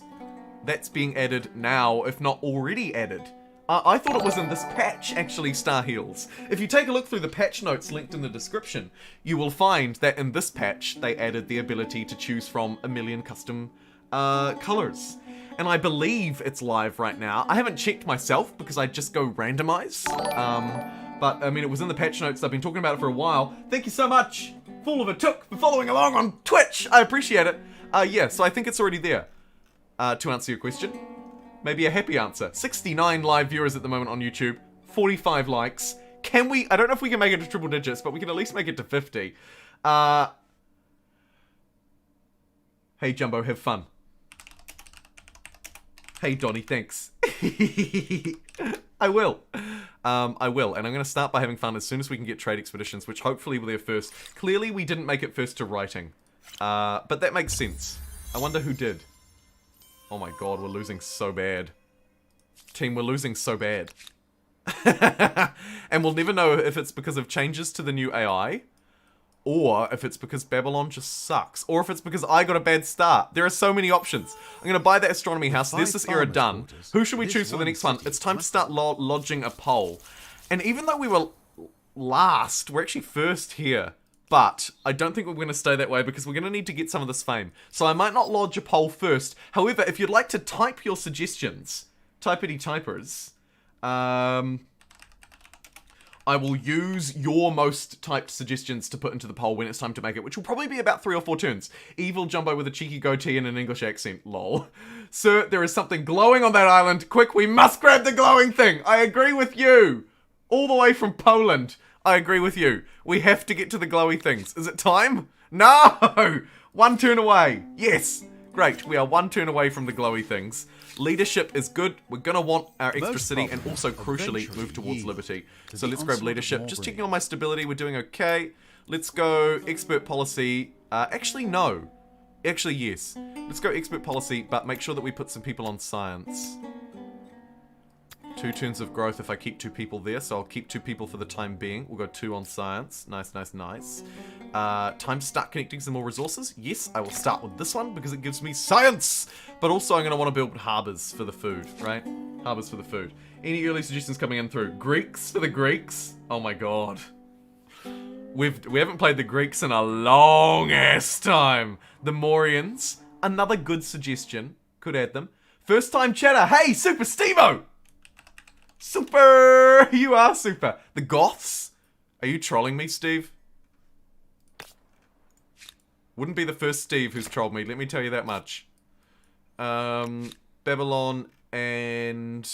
that's being added now, if not already added. I thought it was in this patch, actually, Star Heels. If you take a look through the patch notes linked in the description, you will find that in this patch, they added the ability to choose from 1 million custom colors. And I believe it's live right now. I haven't checked myself because I just go randomize. But, I mean, it was in the patch notes. I've been talking about it for a while. Thank you so much, Fool of a Took, for following along on Twitch. I appreciate it. Yeah, so I think it's already there. To answer your question. Maybe a happy answer. 69 live viewers at the moment on YouTube. 45 likes. Can we... I don't know if we can make it to triple digits, but we can at least make it to 50. Hey, Jumbo, have fun. Hey, Donnie, thanks. I will. I will. And I'm going to start by having fun as soon as we can get trade expeditions, which hopefully were there first. Clearly, we didn't make it first to writing. But that makes sense. I wonder who did. Oh my god, we're losing so bad. Team, we're losing so bad. And we'll never know if it's because of changes to the new AI, or if it's because Babylon just sucks, or if it's because I got a bad start. There are so many options. I'm going to buy that astronomy house. There's this era done. Who should we choose for the next one? It's time to start lodging a poll. And even though we were last, we're actually first here. But I don't think we're going to stay that way because we're going to need to get some of this fame. So I might not lodge a poll first. However, if you'd like to type your suggestions, typity typers, I will use your most typed suggestions to put into the poll when it's time to make it, which will probably be about 3 or 4 turns. Evil Jumbo with a cheeky goatee and an English accent. Lol. Sir, there is something glowing on that island. Quick, we must grab the glowing thing. I agree with you. All the way from Poland. I agree with you. We have to get to the glowy things. Is it time? No! 1 turn away. Yes. Great. We are 1 turn away from the glowy things. Leadership is good. We're going to want our extra city and also, crucially, move towards liberty. So let's grab leadership. Just checking on my stability. We're doing okay. Let's go expert policy. Actually, no. Actually, yes. Let's go expert policy, but make sure that we put some people on science. 2 turns of growth if I keep 2 people there, so I'll keep 2 people for the time being. We'll go 2 on science. Nice, nice, nice. Time to start connecting some more resources. Yes, I will start with this one because it gives me science! But also I'm going to want to build harbours for the food, right? Harbours for the food. Any early suggestions coming in through? Greeks for the Greeks? Oh my god. We haven't played the Greeks in a long ass time. The Mauryans, another good suggestion. Could add them. First time chatter. Hey, Super Steve-O! Super! You are super. The Goths? Are you trolling me, Steve? Wouldn't be the first Steve who's trolled me, let me tell you that much. Babylon and...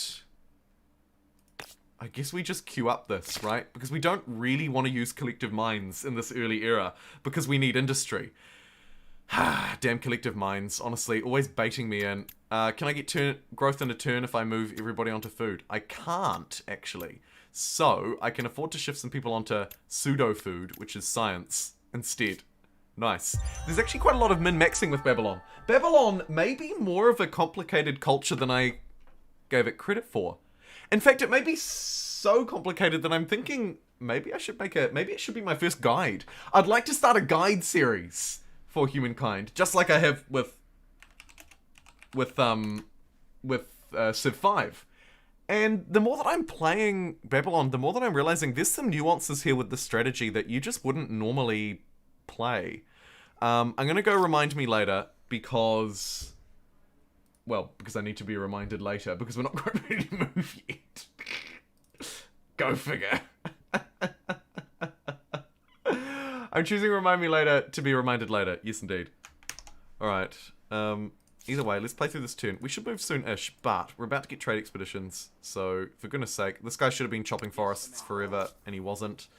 I guess we just queue up this, right? Because we don't really want to use collective minds in this early era, because we need industry. Damn collective minds, honestly, always baiting me in. Can I get growth in a turn if I move everybody onto food? I can't, actually. So, I can afford to shift some people onto pseudo-food, which is science, instead. Nice. There's actually quite a lot of min-maxing with Babylon. Babylon may be more of a complicated culture than I gave it credit for. In fact, it may be so complicated that I'm thinking maybe I should maybe it should be my first guide. I'd like to start a guide series for Humankind, just like I have with Civ 5. And the more that I'm playing Babylon, the more that I'm realizing there's some nuances here with the strategy that you just wouldn't normally play. I'm gonna go remind me later because... Well, because I need to be reminded later, because we're not quite ready to move yet. Go figure. I'm choosing remind me later to be reminded later. Yes, indeed. Alright. Either way, let's play through this turn. We should move soon-ish, but we're about to get trade expeditions. So, for goodness sake, this guy should have been chopping forests forever, and he wasn't.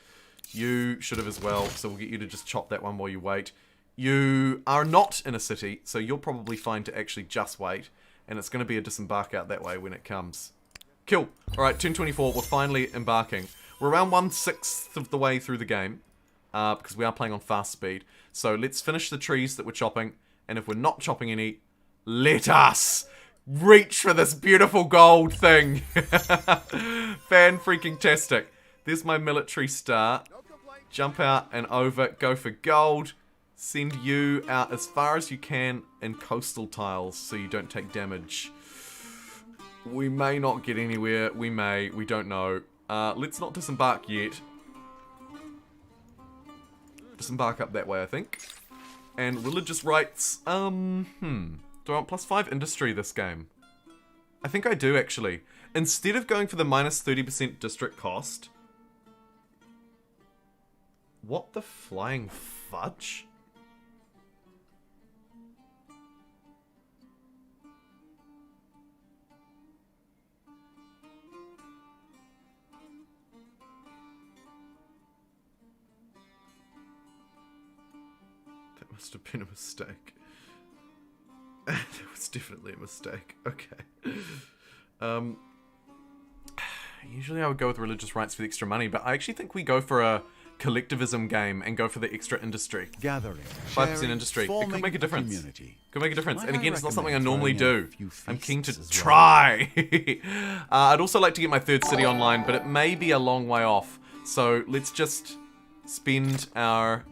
You should have as well, so we'll get you to just chop that one while you wait. You are not in a city, so you're probably fine to actually just wait. And it's going to be a disembark out that way when it comes. Cool. Alright, turn 24, we're finally embarking. We're around 1/6 of the way through the game. Because we are playing on fast speed. So let's finish the trees that we're chopping. And if we're not chopping any, let us reach for this beautiful gold thing. Fan-freaking-tastic. There's my military star. Jump out and over, go for gold. Send you out as far as you can in coastal tiles so you don't take damage. We may not get anywhere. We may. We don't know. Let's not disembark yet. Disembark up that way, I think. And religious rights. Do I want +5 industry this game? I think I do, actually. Instead of going for the -30% district cost. What the flying fudge? Must have been a mistake. That was definitely a mistake. Okay. Usually I would go with religious rights for the extra money, but I actually think we go for a collectivism game and go for the extra industry. Gathering, 5% industry. It could make a difference. Could make a difference. And again, it's not something I normally do. I'm keen to try. I'd also like to get my 3rd city online, but it may be a long way off. So let's just spend our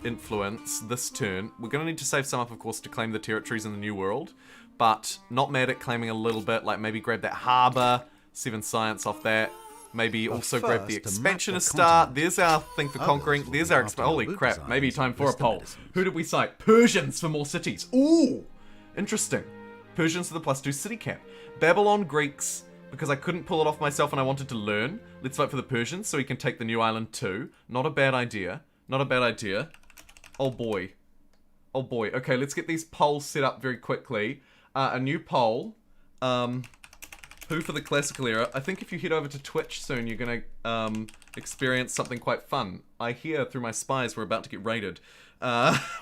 influence this turn. We're going to need to save some up, of course, to claim the territories in the New World. But not mad at claiming a little bit. Like, maybe grab that harbour. 7 science off that. Maybe also grab the expansionist star. There's our thing for conquering. There's our holy crap. Maybe time for a poll. Who did we cite? Persians for more cities. Ooh! Interesting. Persians for the +2 city cap. Babylon, Greeks, because I couldn't pull it off myself and I wanted to learn. Let's vote for the Persians so we can take the new island too. Not a bad idea. Not a bad idea. Oh boy. Oh boy. Okay, let's get these polls set up very quickly. A new poll. Who for the classical era? I think if you head over to Twitch soon, you're going to experience something quite fun. I hear through my spies we're about to get raided,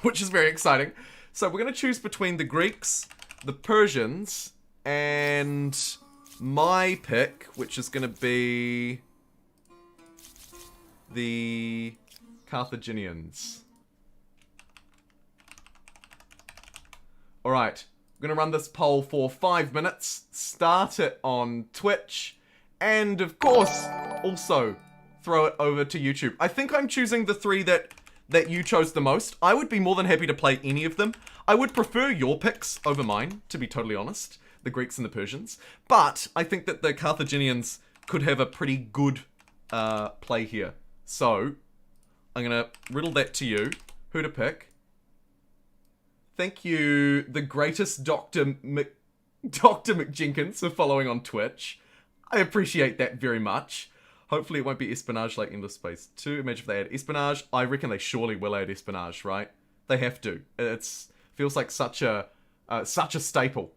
which is very exciting. So we're going to choose between the Greeks, the Persians, and my pick, which is going to be the Carthaginians. Alright. I'm going to run this poll for 5 minutes, start it on Twitch, and of course, also throw it over to YouTube. I think I'm choosing the 3 that you chose the most. I would be more than happy to play any of them. I would prefer your picks over mine, to be totally honest, the Greeks and the Persians. But I think that the Carthaginians could have a pretty good play here. So, I'm going to riddle that to you. Who to pick? Thank you, the greatest Dr. McJenkins, for following on Twitch. I appreciate that very much. Hopefully it won't be espionage like Endless Space 2. Imagine if they had espionage. I reckon they surely will add espionage, right? They have to. It's feels like such a staple.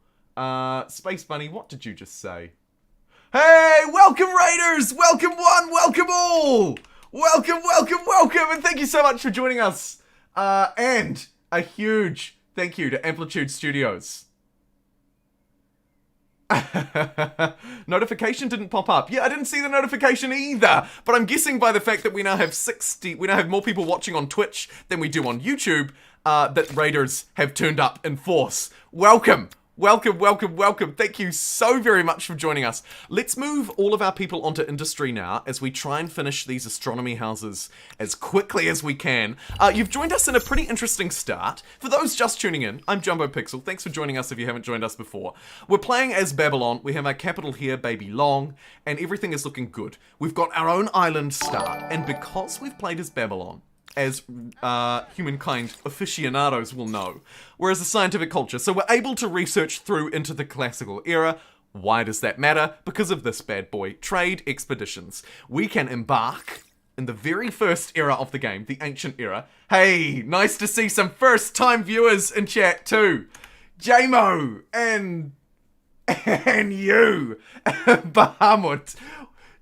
Space Bunny, what did you just say? Hey, welcome Raiders! Welcome one, welcome all! Welcome, welcome, welcome! And thank you so much for joining us. And a huge thank you to Amplitude Studios. Notification didn't pop up. Yeah, I didn't see the notification either. But I'm guessing by the fact that we now have more people watching on Twitch than we do on YouTube, that Raiders have turned up in force. Welcome. Welcome, welcome, welcome. Thank you so very much for joining us. Let's move all of our people onto industry now as we try and finish these astronomy houses as quickly as we can. You've joined us in a pretty interesting start. For those just tuning in, I'm JumboPixel. Thanks for joining us if you haven't joined us before. We're playing as Babylon. We have our capital here, Baby Long, and everything is looking good. We've got our own island star, and because we've played as Babylon, as Humankind aficionados will know, whereas a scientific culture, so we're able to research through into the classical era. Why does that matter? Because of this bad boy, trade expeditions. We can embark in the very first era of the game, the ancient era. Hey, nice to see some first-time viewers in chat too. JMO and you, Bahamut.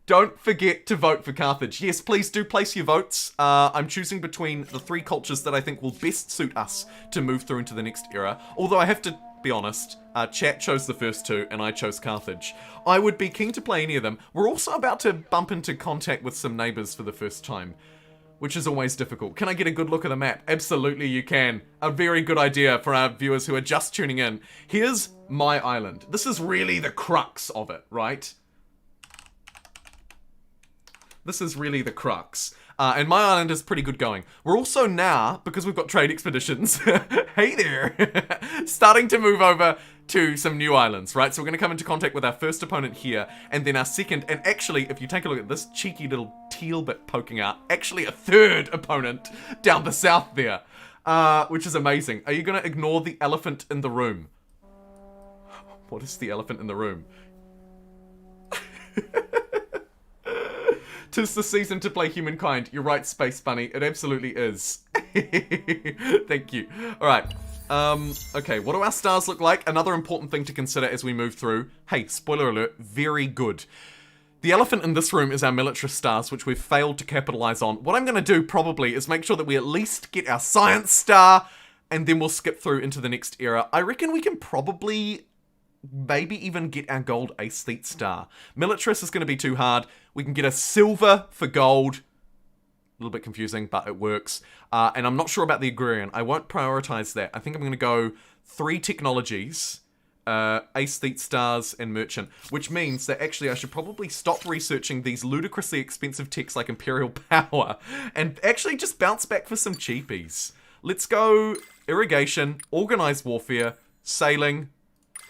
Don't forget to vote for Carthage. Yes, please do place your votes. I'm choosing between the 3 cultures that I think will best suit us to move through into the next era. Although I have to be honest, chat chose the first 2 and I chose Carthage. I would be keen to play any of them. We're also about to bump into contact with some neighbours for the first time, which is always difficult. Can I get a good look at the map? Absolutely you can. A very good idea for our viewers who are just tuning in. Here's my island. This is really the crux of it, right? This is really the crux. And my island is pretty good going. We're also now, because we've got trade expeditions, hey there, starting to move over to some new islands, right? So we're going to come into contact with our first opponent here, and then our second, and actually, if you take a look at this cheeky little teal bit poking out, actually a third opponent down the south there, which is amazing. Are you going to ignore the elephant in the room? What is the elephant in the room? 'Tis the season to play Humankind. You're right, Space Bunny. It absolutely is. Thank you. Alright. Okay, what do our stars look like? Another important thing to consider as we move through. Hey, spoiler alert, very good. The elephant in this room is our militarist stars, which we've failed to capitalize on. What I'm going to do, probably, is make sure that we at least get our science star, and then we'll skip through into the next era. I reckon we can probably maybe even get our gold aesthete star. Militarist is going to be too hard. We can get a silver for gold. A little bit confusing, but it works. And I'm not sure about the agrarian. I won't prioritize that. I think I'm going to go 3 technologies. aesthete stars, and merchant, which means that actually I should probably stop researching these ludicrously expensive techs like Imperial Power and actually just bounce back for some cheapies. Let's go irrigation, organized warfare, sailing,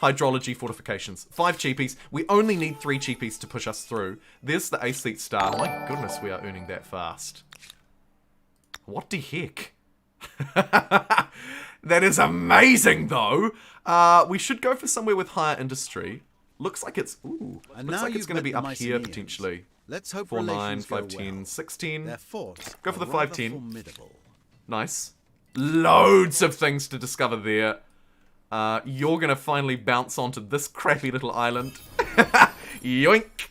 hydrology, fortifications. 5 cheapies. We only need 3 cheapies to push us through. There's the aesthete star. My goodness, we are earning that fast. What the heck? That is amazing, though. We should go for somewhere with higher industry. Looks like it's And looks now like it's you've going to met be the up here Mycenaeans. potentially. Let's hope 4, 9, relations 5, go 10, well. 16. Their forts Go for the are 5, rather 10. formidable. Nice. Loads of things to discover there. You're going to finally bounce onto this crappy little island. Yoink.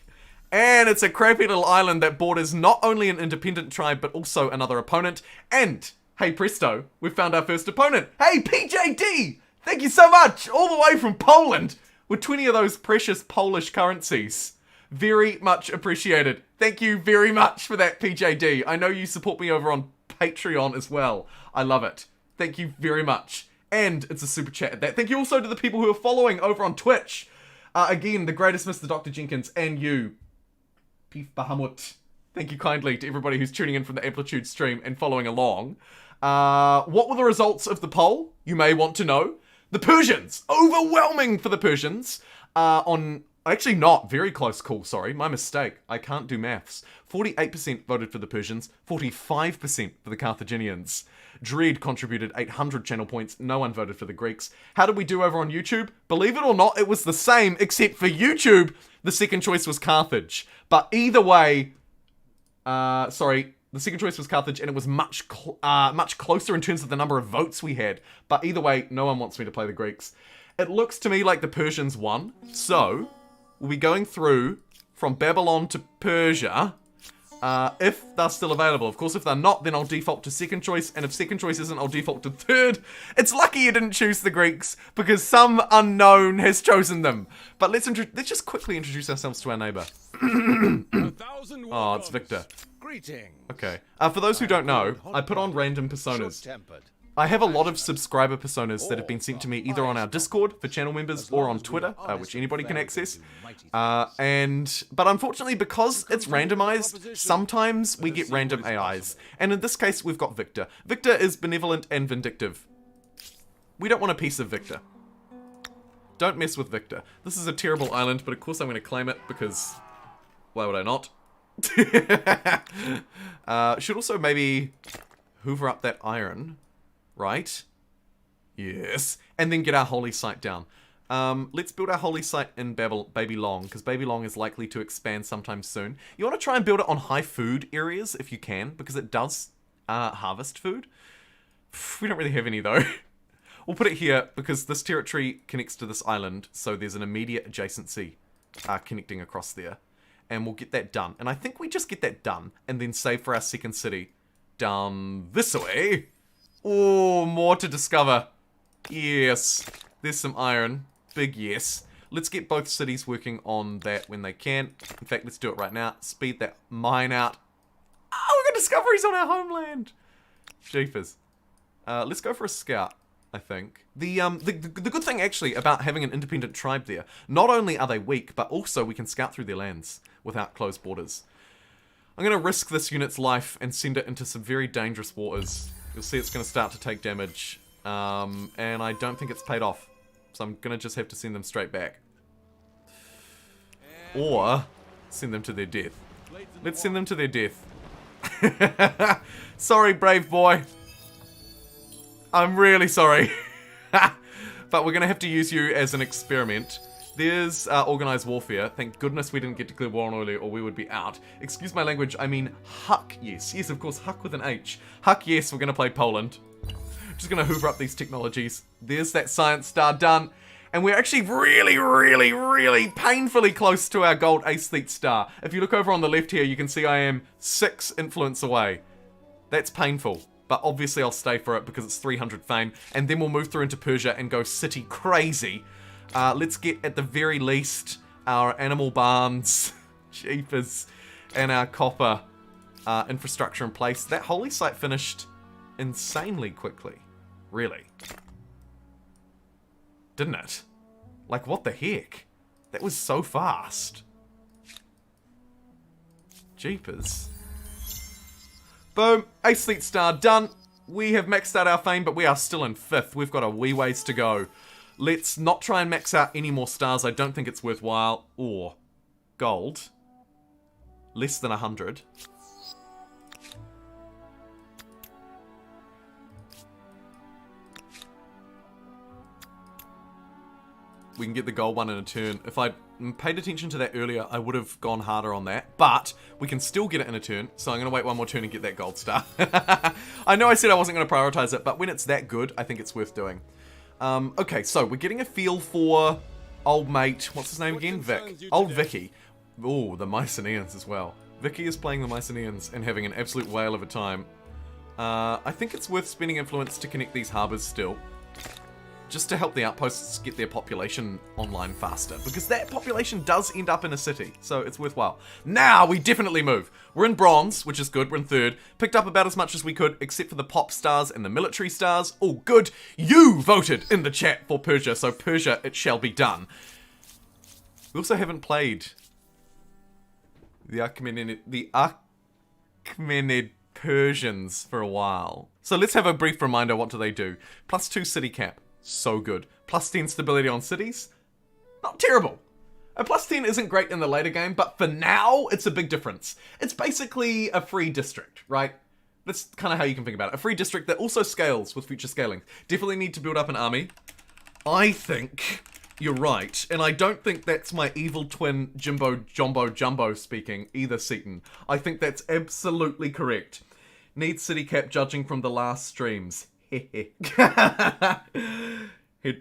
And it's a crappy little island that borders not only an independent tribe, but also another opponent. And, hey presto, we've found our first opponent. Hey, PJD! Thank you so much! All the way from Poland! With 20 of those precious Polish currencies. Very much appreciated. Thank you very much for that, PJD. I know you support me over on Patreon as well. I love it. Thank you very much. And it's a super chat at that. Thank you also to the people who are following over on Twitch. Again, the greatest Mr. Dr. Jenkins and you, Pif Bahamut. Thank you kindly to everybody who's tuning in from the Amplitude stream and following along. What were the results of the poll? You may want to know. The Persians, overwhelming for the Persians, actually not, very close call, sorry, my mistake, I can't do maths. 48% voted for the Persians, 45% for the Carthaginians. Dread contributed 800 channel points, no one voted for the Greeks. How did we do over on YouTube? Believe it or not, it was the same, except for YouTube, the second choice was Carthage. But either way, the second choice was Carthage, and it was much closer in terms of the number of votes we had. But either way, no one wants me to play the Greeks. It looks to me like the Persians won. So, we'll be going through from Babylon to Persia, if they're still available. Of course, if they're not, then I'll default to second choice, and if second choice isn't, I'll default to third. It's lucky you didn't choose the Greeks, because some unknown has chosen them. But let's just quickly introduce ourselves to our neighbour. Oh, it's Victor. Greeting. Okay. For those who don't know, I put on random personas. I have a lot of subscriber personas that have been sent to me either on our Discord for channel members or on Twitter, which anybody can access. But unfortunately, because it's randomized, sometimes we get random AIs. And in this case, we've got Victor. Victor is benevolent and vindictive. We don't want a piece of Victor. Don't mess with Victor. This is a terrible island, but of course I'm going to claim it because why would I not? Should also maybe hoover up that iron, right? Yes. And then get our holy site down. Let's build our holy site in Babylon, because Babylon is likely to expand sometime soon. You want to try and build it on high food areas if you can, because it does harvest food. We don't really have any though. We'll put it here because this territory connects to this island, so there's an immediate adjacency connecting across there. And we'll get that done. And I think we just get that done and then save for our second city down this way. Oh, more to discover. Yes. There's some iron. Big yes. Let's get both cities working on that when they can. In fact, let's do it right now. Speed that mine out. Oh, we got discoveries on our homeland. Jeepers. Let's go for a scout, I think. The good thing, actually, about having an independent tribe there, not only are they weak, but also we can scout through their lands without closed borders. I'm going to risk this unit's life and send it into some very dangerous waters. You'll see it's going to start to take damage, and I don't think it's paid off. So I'm going to just have to send them straight back. Or send them to their death. Let's send them to their death. Sorry, brave boy. I'm really sorry. But we're going to have to use you as an experiment. There's organized warfare. Thank goodness we didn't get declared war on earlier or we would be out. Excuse my language, I mean Huck, yes. Yes, of course, Huck with an H. Huck, yes, we're going to play Poland. Just going to hoover up these technologies. There's that science star done. And we're actually really painfully close to our gold aesthete star. If you look over on the left here, you can see I am 6 influence away. That's painful. But obviously I'll stay for it because it's 300 fame. And then we'll move through into Persia and go city crazy. Let's get, at the very least, our animal barns, jeepers, and our copper infrastructure in place. That holy site finished insanely quickly. Really. Didn't it? Like, what the heck? That was so fast. Jeepers. Boom. Ace Elite Star done. We have maxed out our fame, but we are still in 5th. We've got a wee ways to go. Let's not try and max out any more stars. I don't think it's worthwhile. Or gold. Less than 100. We can get the gold one in a turn. If I'd paid attention to that earlier, I would have gone harder on that. But we can still get it in a turn, so I'm going to wait one more turn and get that gold star. I know I said I wasn't going to prioritize it, but when it's that good, I think it's worth doing. Okay, so we're getting a feel for old mate. What's his name again? Vic. Old Vicky. Oh, the Mycenaeans as well. Vicky is playing the Mycenaeans and having an absolute whale of a time. I think it's worth spending influence to connect these harbours still. Just to help the outposts get their population online faster. Because that population does end up in a city. So it's worthwhile. Now we definitely move. We're in bronze, which is good. We're in 3rd. Picked up about as much as we could, except for the pop stars and the military stars. Oh, good. You voted in the chat for Persia. So Persia, it shall be done. We also haven't played the Achaemenid Persians for a while. So let's have a brief reminder. What do they do? +2 city cap. So good. +10 stability on cities. Not terrible. A +10 isn't great in the later game, but for now, it's a big difference. It's basically a free district, right? That's kind of how you can think about it. A free district that also scales with future scaling. Definitely need to build up an army. I think you're right, and I don't think that's my evil twin Jumbo speaking either, Seaton. I think that's absolutely correct. Needs city cap judging from the last streams. He'd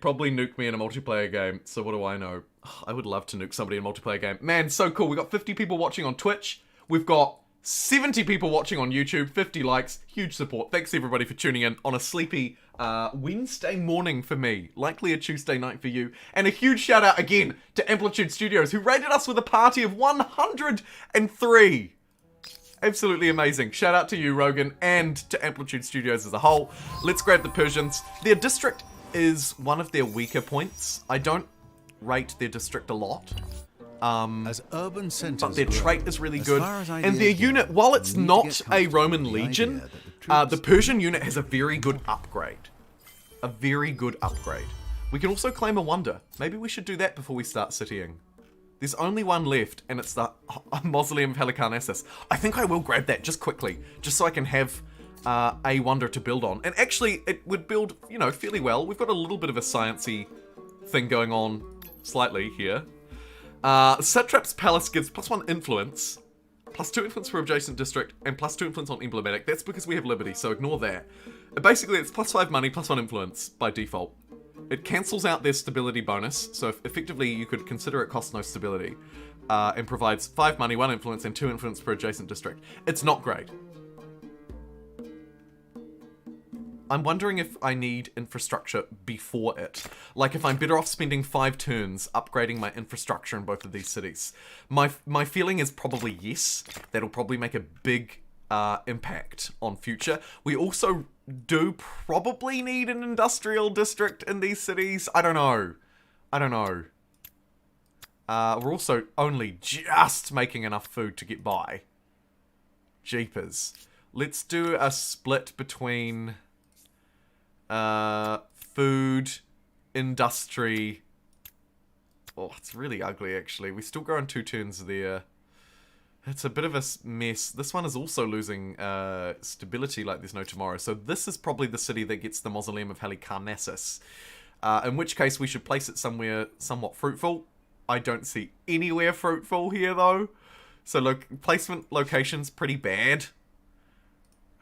probably nuke me in a multiplayer game, so what do I know? I would love to nuke somebody in a multiplayer game. Man, so cool. We've got 50 people watching on Twitch. We've got 70 people watching on YouTube. 50 likes. Huge support. Thanks everybody for tuning in on a sleepy Wednesday morning for me. Likely a Tuesday night for you. And a huge shout out again to Amplitude Studios, who rated us with a party of 103. Absolutely amazing. Shout out to you, Rogan, and to Amplitude Studios as a whole. Let's grab the Persians. Their district is one of their weaker points. I don't rate their district a lot. As urban centers, but their trait is really good. And their unit, while it's not a Roman legion, the Persian unit has a very good upgrade. A very good upgrade. We can also claim a wonder. Maybe we should do that before we start citying. There's only one left, and it's the Mausoleum of Halicarnassus. I think I will grab that just quickly, just so I can have a wonder to build on. And actually, it would build, you know, fairly well. We've got a little bit of a sciencey thing going on slightly here. Satrap's Palace gives +1 influence, +2 influence for adjacent district, and +2 influence on emblematic. That's because we have liberty, so ignore that. Basically, it's +5 money, +1 influence by default. It cancels out their stability bonus, so effectively you could consider it costs no stability, and provides 5 money, 1 influence, and 2 influence per adjacent district. It's not great. I'm wondering if I need infrastructure before it. Like if I'm better off spending 5 turns upgrading my infrastructure in both of these cities. My feeling is probably yes. That'll probably make a big impact on future. We also do probably need an industrial district in these cities. I don't know. We're also only just making enough food to get by. Jeepers. Let's do a split between food, industry. Oh, it's really ugly actually. We still go on 2 turns there. It's a bit of a mess. This one is also losing stability like there's no tomorrow. So this is probably the city that gets the Mausoleum of Halicarnassus. In which case we should place it somewhere somewhat fruitful. I don't see anywhere fruitful here though. So placement location's pretty bad.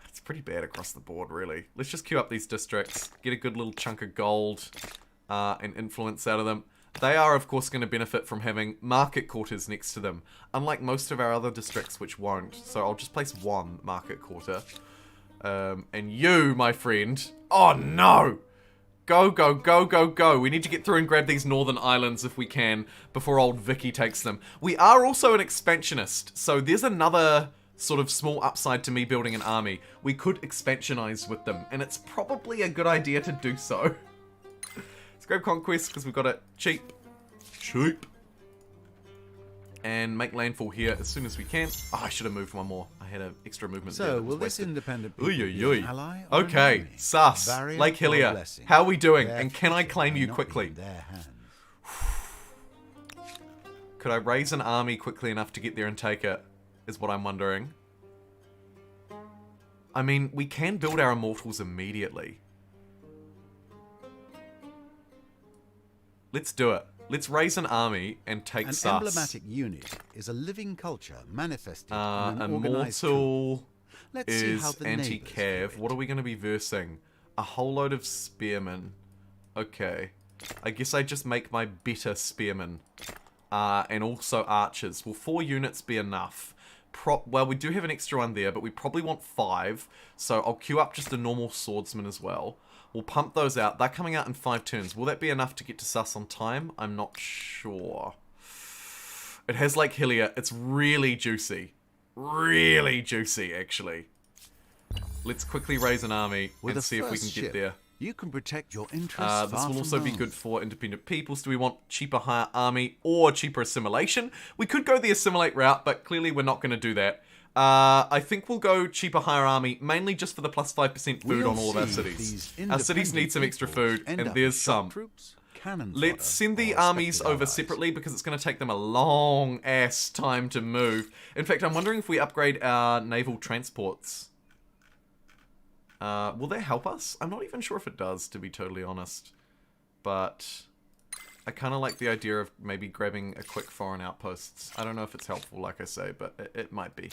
It's pretty bad across the board really. Let's just queue up these districts. Get a good little chunk of gold and influence out of them. They are, of course, going to benefit from having market quarters next to them, unlike most of our other districts which won't. So I'll just place 1 market quarter. And you, my friend... Oh, no! Go, go, go, go, go. We need to get through and grab these northern islands if we can, before old Vicky takes them. We are also an expansionist, so there's another sort of small upside to me building an army. We could expansionize with them, and it's probably a good idea to do so. Let's grab Conquest, because we've got it cheap. Cheap. And make landfall here as soon as we can. Oh, I should have moved one more. I had an extra movement there. So, will this independent people Oy, be oy, an oy. ally or an Okay, enemy? sus. Barrier Lake or Hillier. blessing? How are we doing? Their And can I future claim may you not quickly? be in their hands. Could I raise an army quickly enough to get there and take it? Is what I'm wondering. I mean, we can build our immortals immediately. Let's do it. Let's raise an army and take An sus. emblematic unit is a living culture manifested in an organized Immortal troop. Let's see how is the neighbors anti-cav. view What it. are we going to be versing? A whole load of spearmen. Okay. I guess I just make my better spearmen. And also archers. Will 4 units be enough? Well, we do have an extra one there, but we probably want 5. So I'll queue up just a normal swordsman as well. We'll pump those out. They're coming out in 5 turns. Will that be enough to get to sus on time? I'm not sure. It has Lake Hillier. It's really juicy. Really juicy, actually. Let's quickly raise an army With and a see if we can first get ship, there. You can protect your interests This far will from also be home. good for independent peoples. Do we want cheaper higher army or cheaper assimilation? We could go the assimilate route, but clearly we're not going to do that. I think we'll go cheaper higher army, mainly just for the plus 5% food We'll on all of our see cities. these Our cities need some independent extra peoples food, end and up there's as shock some. troops, cannon Let's fodder, send the or armies respected over allies. separately because it's going to take them a long ass time to move. In fact, I'm wondering if we upgrade our naval transports. Will that help us? I'm not even sure if it does, to be totally honest. But I kind of like the idea of maybe grabbing a quick foreign outposts. I don't know if it's helpful, like I say, but it might be.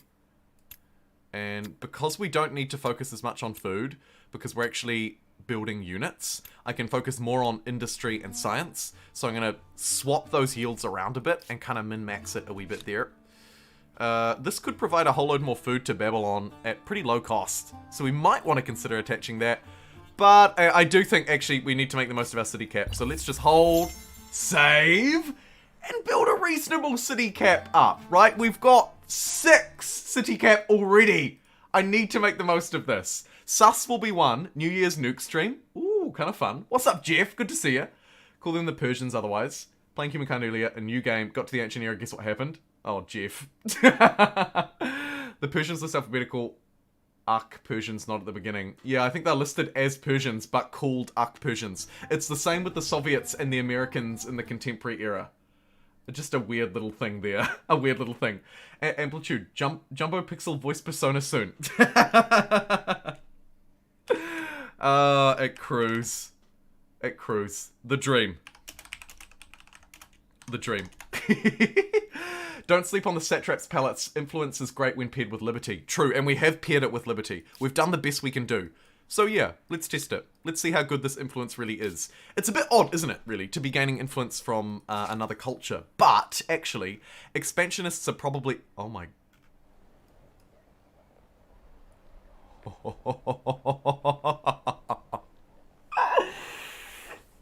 And because we don't need to focus as much on food, because we're actually building units, I can focus more on industry and science. So I'm going to swap those yields around a bit and kind of min-max it a wee bit there. This could provide a whole load more food to Babylon at pretty low cost. So we might want to consider attaching that. But I do think, actually, we need to make the most of our city cap. So let's just hold, save, and build a reasonable city cap up, right? We've got 6 city cap already. I need to make the most of this. Sus will be 1. New Year's nuke stream. Ooh, kind of fun. What's up, Jeff? Good to see you. Call them the Persians otherwise. Playing Humankind earlier, a new game. Got to the ancient era, guess what happened? Oh, Jeff. The Persians list alphabetical. Arc Persians not at the beginning. Yeah, I think they're listed as Persians, but called Arc Persians. It's the same with the Soviets and the Americans in the contemporary era. Just a weird little thing there. A weird little thing. Amplitude. JumboPixel voice persona soon. At Cruise. At Cruise. The dream. The dream. Don't sleep on the satrap's palettes. Influence is great when paired with liberty. True, and we have paired it with liberty. We've done the best we can do. So yeah, let's test it. Let's see how good this influence really is. It's a bit odd, isn't it, really, to be gaining influence from another culture. But, actually, expansionists are probably... Oh my...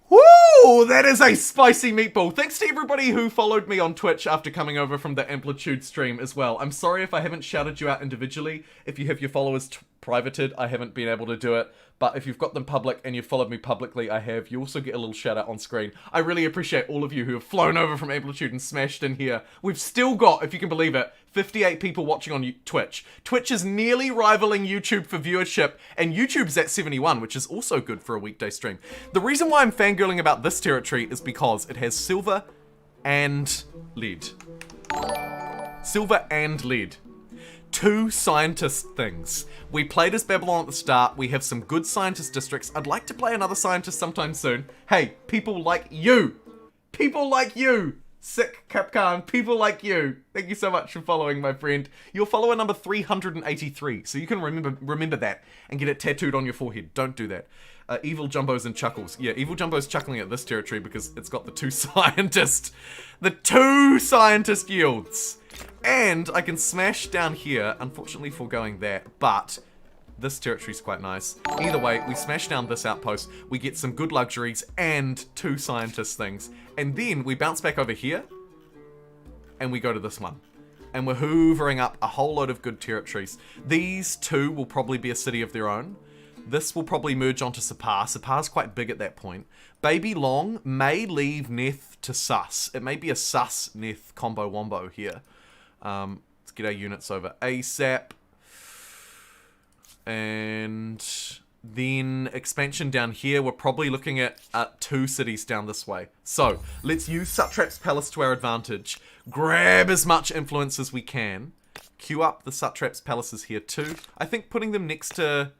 Woo! That is a spicy meatball. Thanks to everybody who followed me on Twitch after coming over from the Amplitude stream as well. I'm sorry if I haven't shouted you out individually. If you have your followers privated, I haven't been able to do it. But if you've got them public and you've followed me publicly, I have. You also get a little shout out on screen. I really appreciate all of you who have flown over from Amplitude and smashed in here. We've still got, if you can believe it, 58 people watching on Twitch. Twitch is nearly rivaling YouTube for viewership, and YouTube's at 71, which is also good for a weekday stream. The reason why I'm fangirling about this territory is because it has silver and lead. Silver and lead. 2 scientist things. We played as Babylon at the start. We have some good scientist districts. I'd like to play another scientist sometime soon. Hey, people like you. People like you. Sick Capcan, people like you. Thank you so much for following, my friend. You're follower number 383, so you can remember that and get it tattooed on your forehead. Don't do that. Evil Jumbos and Chuckles. Yeah, Evil Jumbo's chuckling at this territory because it's got the 2 scientists. The 2 scientist yields. And I can smash down here, unfortunately foregoing that, but this territory's quite nice. Either way, we smash down this outpost, we get some good luxuries and 2 scientist things. And then we bounce back over here, and we go to this one. And we're hoovering up a whole load of good territories. These 2 will probably be a city of their own. This will probably merge onto Sapar. Sapar's quite big at that point. Baby Long may leave Neth to Sus. It may be a Sus Neth combo wombo here. Let's get our units over ASAP. And then expansion down here. We're probably looking at 2 cities down this way. So let's use Satrap's Palace to our advantage. Grab as much influence as we can. Queue up the Satrap's Palaces here too. I think putting them next to,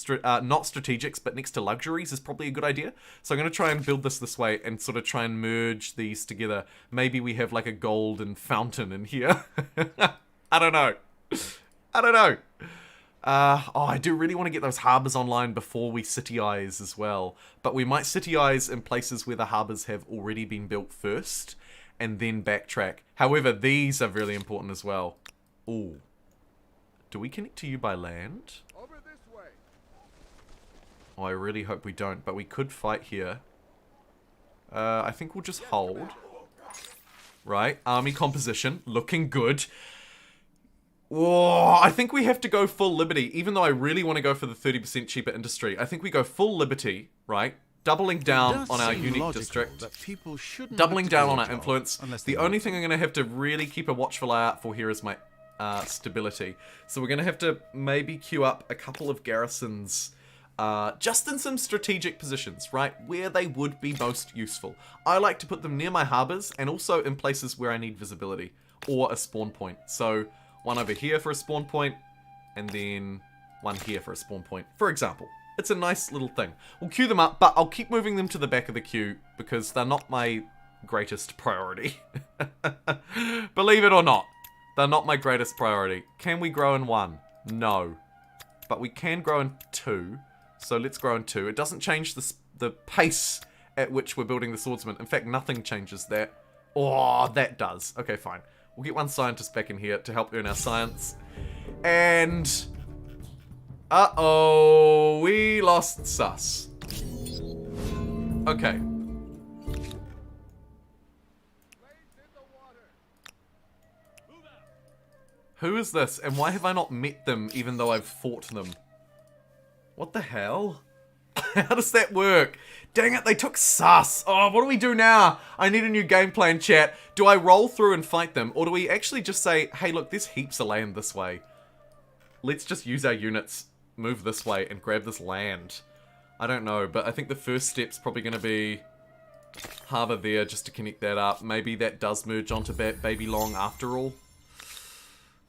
not strategics, but next to luxuries is probably a good idea. So I'm going to try and build this way and sort of try and merge these together. Maybe we have like a golden fountain in here. I don't know. I don't know. I do really want to get those harbours online before we cityize as well. But we might cityize in places where the harbours have already been built first, and then backtrack. However, these are really important as well. Ooh. Do we connect to you by land? Over this way. Oh, I really hope we don't, but we could fight here. I think we'll just hold. Right, army composition, looking good. Whoa, I think we have to go full liberty, even though I really want to go for the 30% cheaper industry. I think we go full liberty, right? Doubling down on our unique district. Doubling down on our influence. The only thing I'm going to have to really keep a watchful eye out for here is my stability. So we're going to have to maybe queue up a couple of garrisons just in some strategic positions, right? Where they would be most useful. I like to put them near my harbours and also in places where I need visibility or a spawn point. So one over here for a spawn point, and then one here for a spawn point, for example. It's a nice little thing. We'll queue them up, but I'll keep moving them to the back of the queue because they're not my greatest priority. Believe it or not, they're not my greatest priority. Can we grow in 1? No. But we can grow in 2, so let's grow in 2. It doesn't change the pace at which we're building the swordsman. In fact, nothing changes that. Oh, that does. Okay, fine. We'll get one scientist back in here to help earn our science. And... uh-oh, we lost sus. Okay. Who is this? And why have I not met them even though I've fought them? What the hell? How does that work? Dang it, they took sus. Oh, what do we do now? I need a new game plan, chat. Do I roll through and fight them? Or do we actually just say, hey, look, there's heaps of land this way. Let's just use our units, move this way, and grab this land. I don't know, but I think the first step's probably going to be harbour there just to connect that up. Maybe that does merge onto Baby Long after all.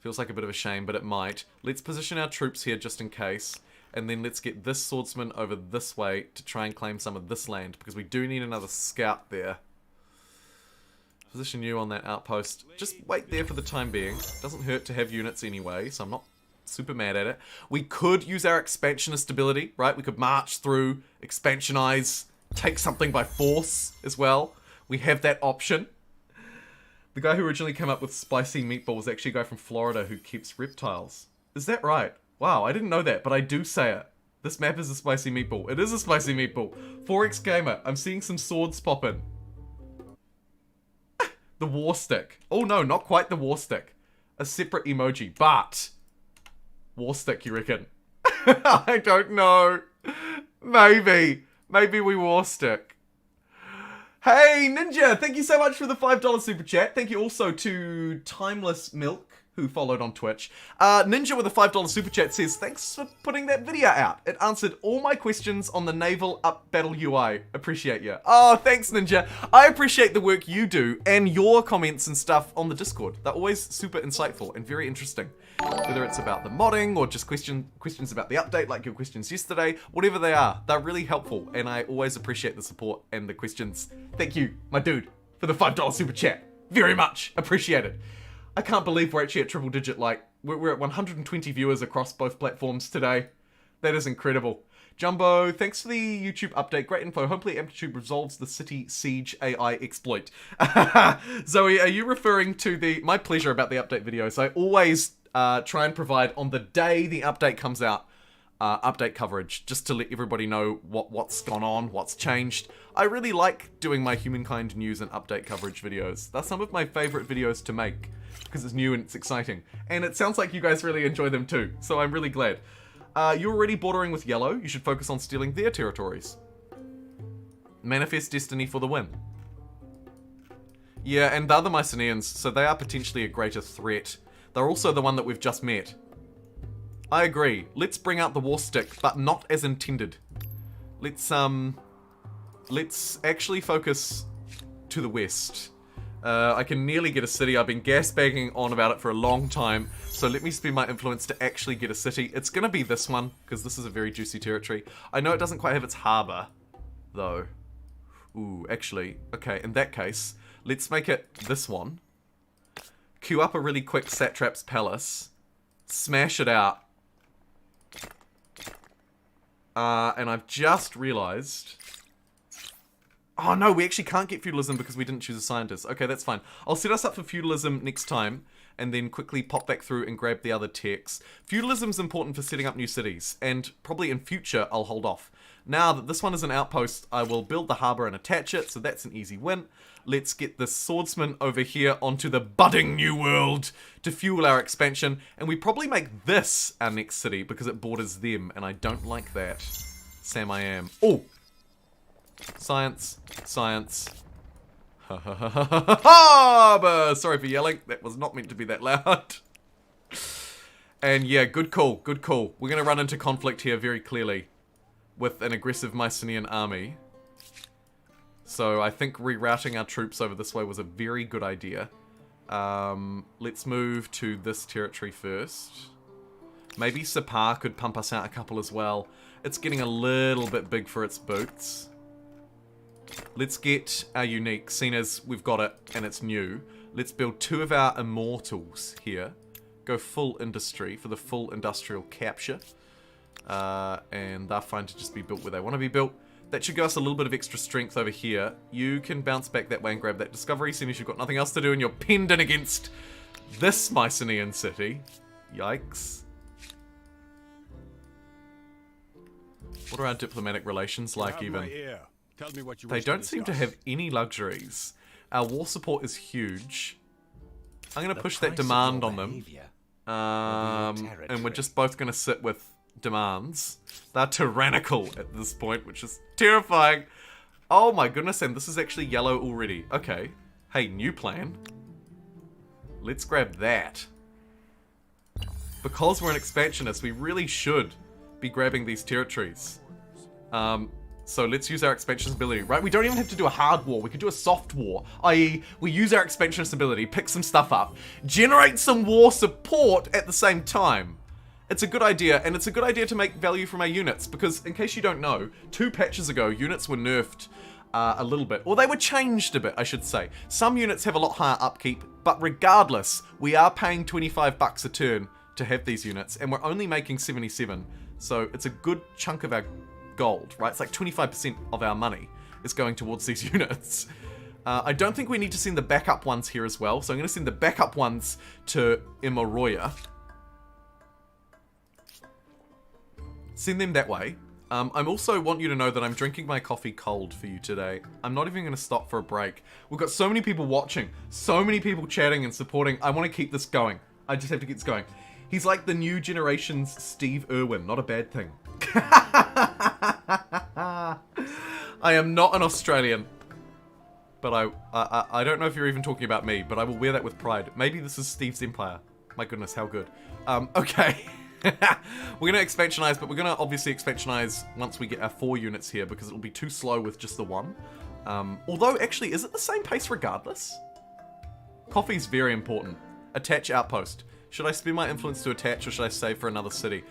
Feels like a bit of a shame, but it might. Let's position our troops here just in case. And then let's get this swordsman over this way to try and claim some of this land, because we do need another scout there. Position you on that outpost. Just wait there for the time being. Doesn't hurt to have units anyway, so I'm not super mad at it. We could use our expansionist ability, right? We could march through, expansionize, take something by force as well. We have that option. The guy who originally came up with spicy meatball was actually a guy from Florida who keeps reptiles. Is that right? Wow, I didn't know that, but I do say it. This map is a spicy meatball. It is a spicy meatball. 4X Gamer, I'm seeing some swords pop in. The war stick. Oh no, not quite the war stick. A separate emoji, but... war stick, you reckon? I don't know. Maybe. Maybe we war stick. Hey, Ninja, thank you so much for the $5 super chat. Thank you also to Timeless Milk, who followed on Twitch. Ninja with a $5 super chat says, thanks for putting that video out. It answered all my questions on the Naval Up Battle UI. Appreciate you. Oh, thanks, Ninja. I appreciate the work you do and your comments and stuff on the Discord. They're always super insightful and very interesting. Whether it's about the modding or just questions about the update, like your questions yesterday, whatever they are, they're really helpful, and I always appreciate the support and the questions. Thank you, my dude, for the $5 super chat. Very much appreciated. I can't believe we're actually at triple digit, like, we're at 120 viewers across both platforms today. That is incredible. Jumbo, thanks for the YouTube update. Great info. Hopefully Amplitude resolves the City Siege AI exploit. Zoe, are you referring to my pleasure about the update videos? I always try and provide on the day the update comes out, update coverage, just to let everybody know what's gone on, what's changed. I really like doing my Humankind news and update coverage videos. They're some of my favorite videos to make, because it's new and it's exciting. And it sounds like you guys really enjoy them too, so I'm really glad. You're already bordering with yellow. You should focus on stealing their territories. Manifest destiny for the win. Yeah, and the other Mycenaeans, so they are potentially a greater threat. They're also the one that we've just met. I agree. Let's bring out the war stick, but not as intended. Let's actually focus to the west. I can nearly get a city. I've been gas-bagging on about it for a long time. So let me spend my influence to actually get a city. It's going to be this one, because this is a very juicy territory. I know it doesn't quite have its harbour, though. Ooh, actually, okay, in that case, let's make it this one. Queue up a really quick satrap's palace. Smash it out. And I've just realised... Oh no, we actually can't get feudalism because we didn't choose a scientist. Okay, that's fine. I'll set us up for feudalism next time, and then quickly pop back through and grab the other techs. Feudalism's important for setting up new cities, and probably in future I'll hold off. Now that this one is an outpost, I will build the harbour and attach it, so that's an easy win. Let's get this swordsman over here onto the budding new world to fuel our expansion, and we probably make this our next city because it borders them, and I don't like that. Sam I am. Oh! Science. Science. Harbour! Sorry for yelling. That was not meant to be that loud. And yeah, good call. Good call. We're going to run into conflict here very clearly with an aggressive Mycenaean army. So I think rerouting our troops over this way was a very good idea. Let's move to this territory first. Maybe Sapar could pump us out a couple as well. It's getting a little bit big for its boots. Let's get our unique, seeing as we've got it and it's new. Let's build 2 of our immortals here. Go full industry for the full industrial capture. And they're fine to just be built where they want to be built. That should give us a little bit of extra strength over here. You can bounce back that way and grab that discovery, seeing as you've got nothing else to do and you're pinned in against this Mycenaean city. Yikes. What are our diplomatic relations like even? Tell me what you They don't seem to have any luxuries. Our war support is huge. I'm going to push that demand on them. And we're just both going to sit with demands. They're tyrannical at this point, which is terrifying. Oh my goodness, and this is actually yellow already. Okay. Hey, new plan. Let's grab that. Because we're an expansionist, we really should be grabbing these territories. So let's use our expansionist ability, right? We don't even have to do a hard war. We could do a soft war, i.e. we use our expansionist ability, pick some stuff up, generate some war support at the same time. It's a good idea, and it's a good idea to make value from our units, because in case you don't know, 2 patches ago, units were nerfed a little bit. Or they were changed a bit, I should say. Some units have a lot higher upkeep, but regardless, we are paying 25 bucks a turn to have these units, and we're only making 77. So it's a good chunk of our gold, right? It's like 25% of our money is going towards these units. I don't think we need to send the backup ones here as well, so I'm going to send the backup ones to Imoroya. Send them that way. I also want you to know that I'm drinking my coffee cold for you today. I'm not even going to stop for a break. We've got so many people watching, so many people chatting and supporting. I want to keep this going. I just have to keep this going. He's like the new generation's Steve Irwin, not a bad thing. I am not an Australian, but I don't know if you're even talking about me, but I will wear that with pride. Maybe this is Steve's empire. My goodness, how good. Okay. We're going to expansionize, but we're going to obviously expansionize once we get our 4 units here, because it'll be too slow with just the 1. Although, actually, is it the same pace regardless? Coffee's very important. Attach outpost. Should I spend my influence to attach, or should I save for another city?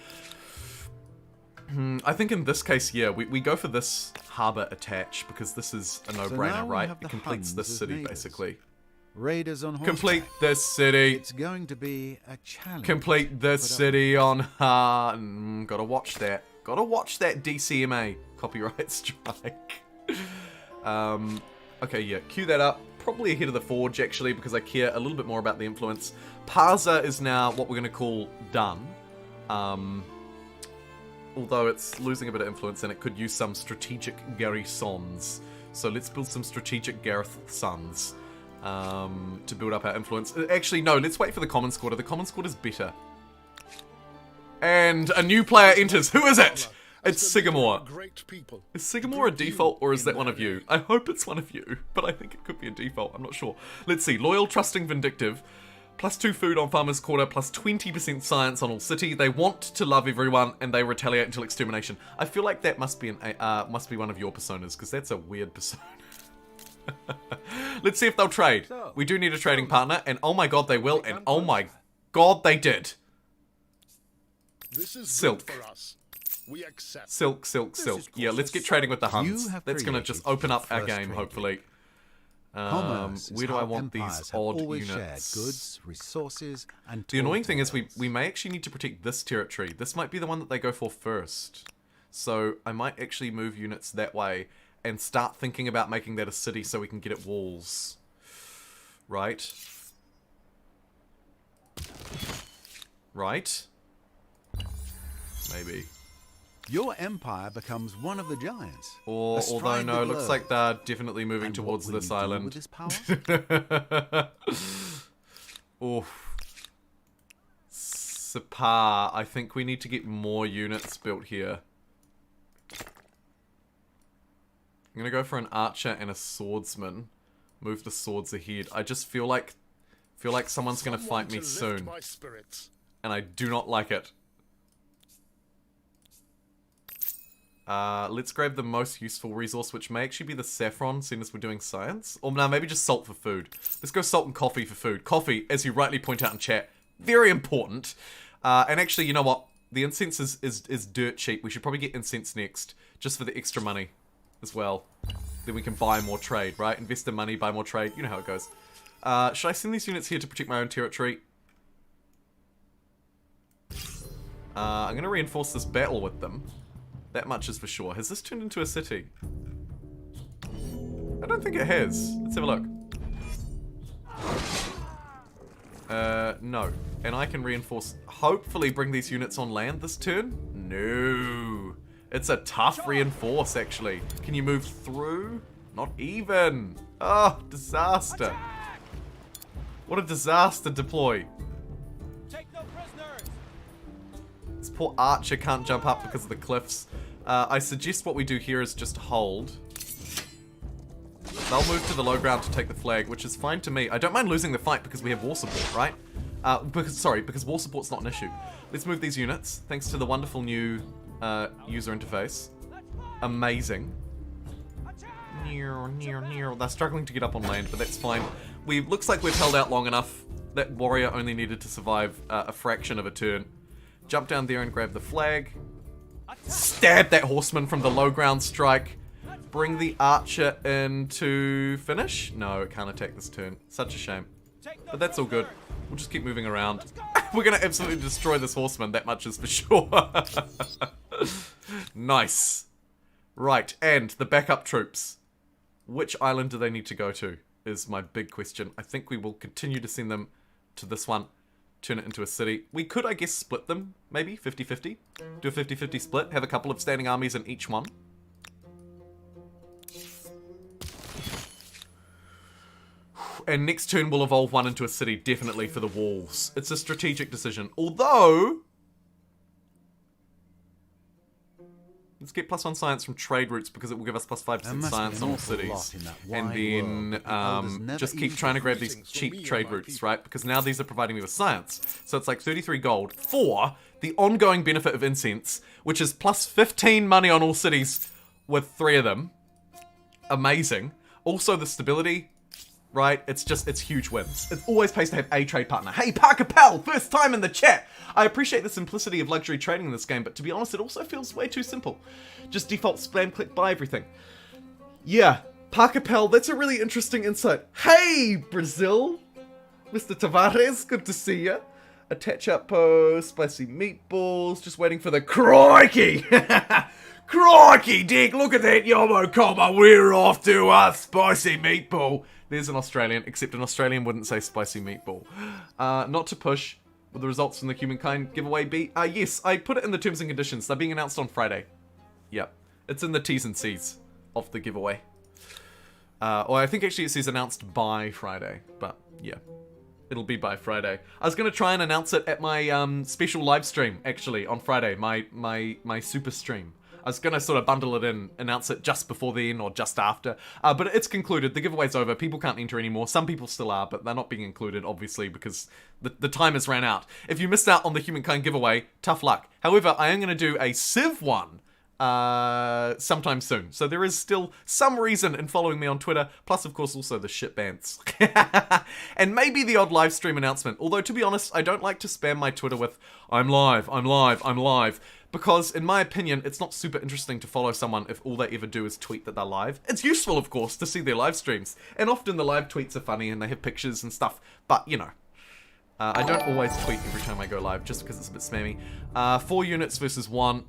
I think in this case, yeah, we go for this harbour attach, because this is a no-brainer, right? It completes this city, basically. Raiders on horseback. Complete this city. It's going to be a challenge. Complete this city on... gotta watch that. Gotta watch that DCMA copyright strike. Okay, yeah, cue that up. Probably ahead of the Forge, actually, because I care a little bit more about the influence. Parza is now what we're going to call done. Although it's losing a bit of influence and it could use some strategic garrisons. So let's build some strategic garrisons to build up our influence. Actually, no, let's wait for the common squatter. The common squatter is better. And a new player enters. Who is it? It's Sycamore. Great people. Is Sycamore a default or is that one of you? I hope it's one of you, but I think it could be a default. I'm not sure. Let's see. Loyal, trusting, vindictive. +2 food on Farmer's Quarter, +20% science on all city. They want to love everyone and they retaliate until extermination. I feel like that must be one of your personas because that's a weird persona. Let's see if they'll trade. We do need a trading partner, and oh my god, they will, and oh my god, they did. This is Silk. good for us. We accept. Silk. Yeah, let's get trading with the Huns. That's gonna just open up our game, hopefully. Where do I want these odd units? Goods, resources, and the annoying thing is we may actually need to protect this territory. This might be the one that they go for first. So I might actually move units that way and start thinking about making that a city so we can get it walls. Right? Right? Maybe. Your empire becomes one of the giants. Or, although no, looks like they're definitely moving And towards what will this you do island. with this power? Oof. Sapa, I think we need to get more units built here. I'm gonna go for an archer and a swordsman. Move the swords ahead. I just feel like someone's gonna fight me soon. And I do not like it. Let's grab the most useful resource, which may actually be the saffron, seeing as we're doing science. Or no, maybe just salt for food. Let's go salt and coffee for food. Coffee, as you rightly point out in chat, very important. And actually, you know what? The incense is dirt cheap. We should probably get incense next, just for the extra money as well. Then we can buy more trade, right? Invest in money, buy more trade. You know how it goes. Should I send these units here to protect my own territory? I'm going to reinforce this battle with them. That much is for sure. Has this turned into a city? I don't think it has. Let's have a look. No. And I can reinforce, hopefully bring these units on land this turn? No. It's a tough reinforce, actually. Can you move through? Not even. Oh, disaster. What a disaster deploy. Take no prisoners. This poor archer can't jump up because of the cliffs. I suggest what we do here is just hold. They'll move to the low ground to take the flag, which is fine to me. I don't mind losing the fight because we have war support, right? Because war support's not an issue. Let's move these units, thanks to the wonderful new user interface. Amazing. They're struggling to get up on land, but that's fine. Looks like we've held out long enough. That warrior only needed to survive a fraction of a turn. Jump down there and grab the flag. Stab that horseman from the low ground strike. Bring the archer in to finish. No, it can't attack this turn. Such a shame. But that's all good. We'll just keep moving around. We're going to absolutely destroy this horseman. That much is for sure. Nice. Right, and the backup troops. Which island do they need to go to? Is my big question. I think we will continue to send them to this one. Turn it into a city. We could, I guess, split them. Maybe 50-50. Do a 50-50 split. Have a couple of standing armies in each one. And next turn we'll evolve one into a city, definitely for the walls. It's a strategic decision. Although... let's get +1 science from trade routes because it will give us +5% science on all cities. And then just keep trying to grab these cheap trade routes, right? Because now these are providing me with science. So it's like 33 gold for the ongoing benefit of incense, which is +15 money on all cities with 3 of them. Amazing. Also the stability, right? It's huge wins. It always pays to have a trade partner. Hey, Parker Pell, first time in the chat. I appreciate the simplicity of luxury trading in this game, but to be honest, it also feels way too simple. Just default spam, click, buy everything. Yeah, Parker Pell, that's a really interesting insight. Hey, Brazil! Mr. Tavares, good to see ya. Attach up post, spicy meatballs, just waiting for the crikey! Crikey, Dick, look at that Yomo comma, we're off to a spicy meatball. There's an Australian, except an Australian wouldn't say spicy meatball. Not to push. Will the results from the Humankind giveaway be? Yes, I put it in the terms and conditions. They're being announced on Friday. Yep. It's in the T's and C's of the giveaway. Or I think actually it says announced by Friday, but yeah. It'll be by Friday. I was going to try and announce it at my special live stream, actually, on Friday. My super stream. I was going to sort of bundle it in, announce it just before then or just after. But it's concluded. The giveaway's over. People can't enter anymore. Some people still are, but they're not being included, obviously, because the time has ran out. If you missed out on the Humankind giveaway, tough luck. However, I am going to do a Civ one sometime soon. So there is still some reason in following me on Twitter, plus of course also the shit bans. And maybe the odd live stream announcement. Although to be honest, I don't like to spam my Twitter with I'm live, I'm live, I'm live. Because in my opinion, it's not super interesting to follow someone if all they ever do is tweet that they're live. It's useful of course to see their live streams. And often the live tweets are funny and they have pictures and stuff. But you know. I don't always tweet every time I go live just because it's a bit spammy. 4 units versus 1.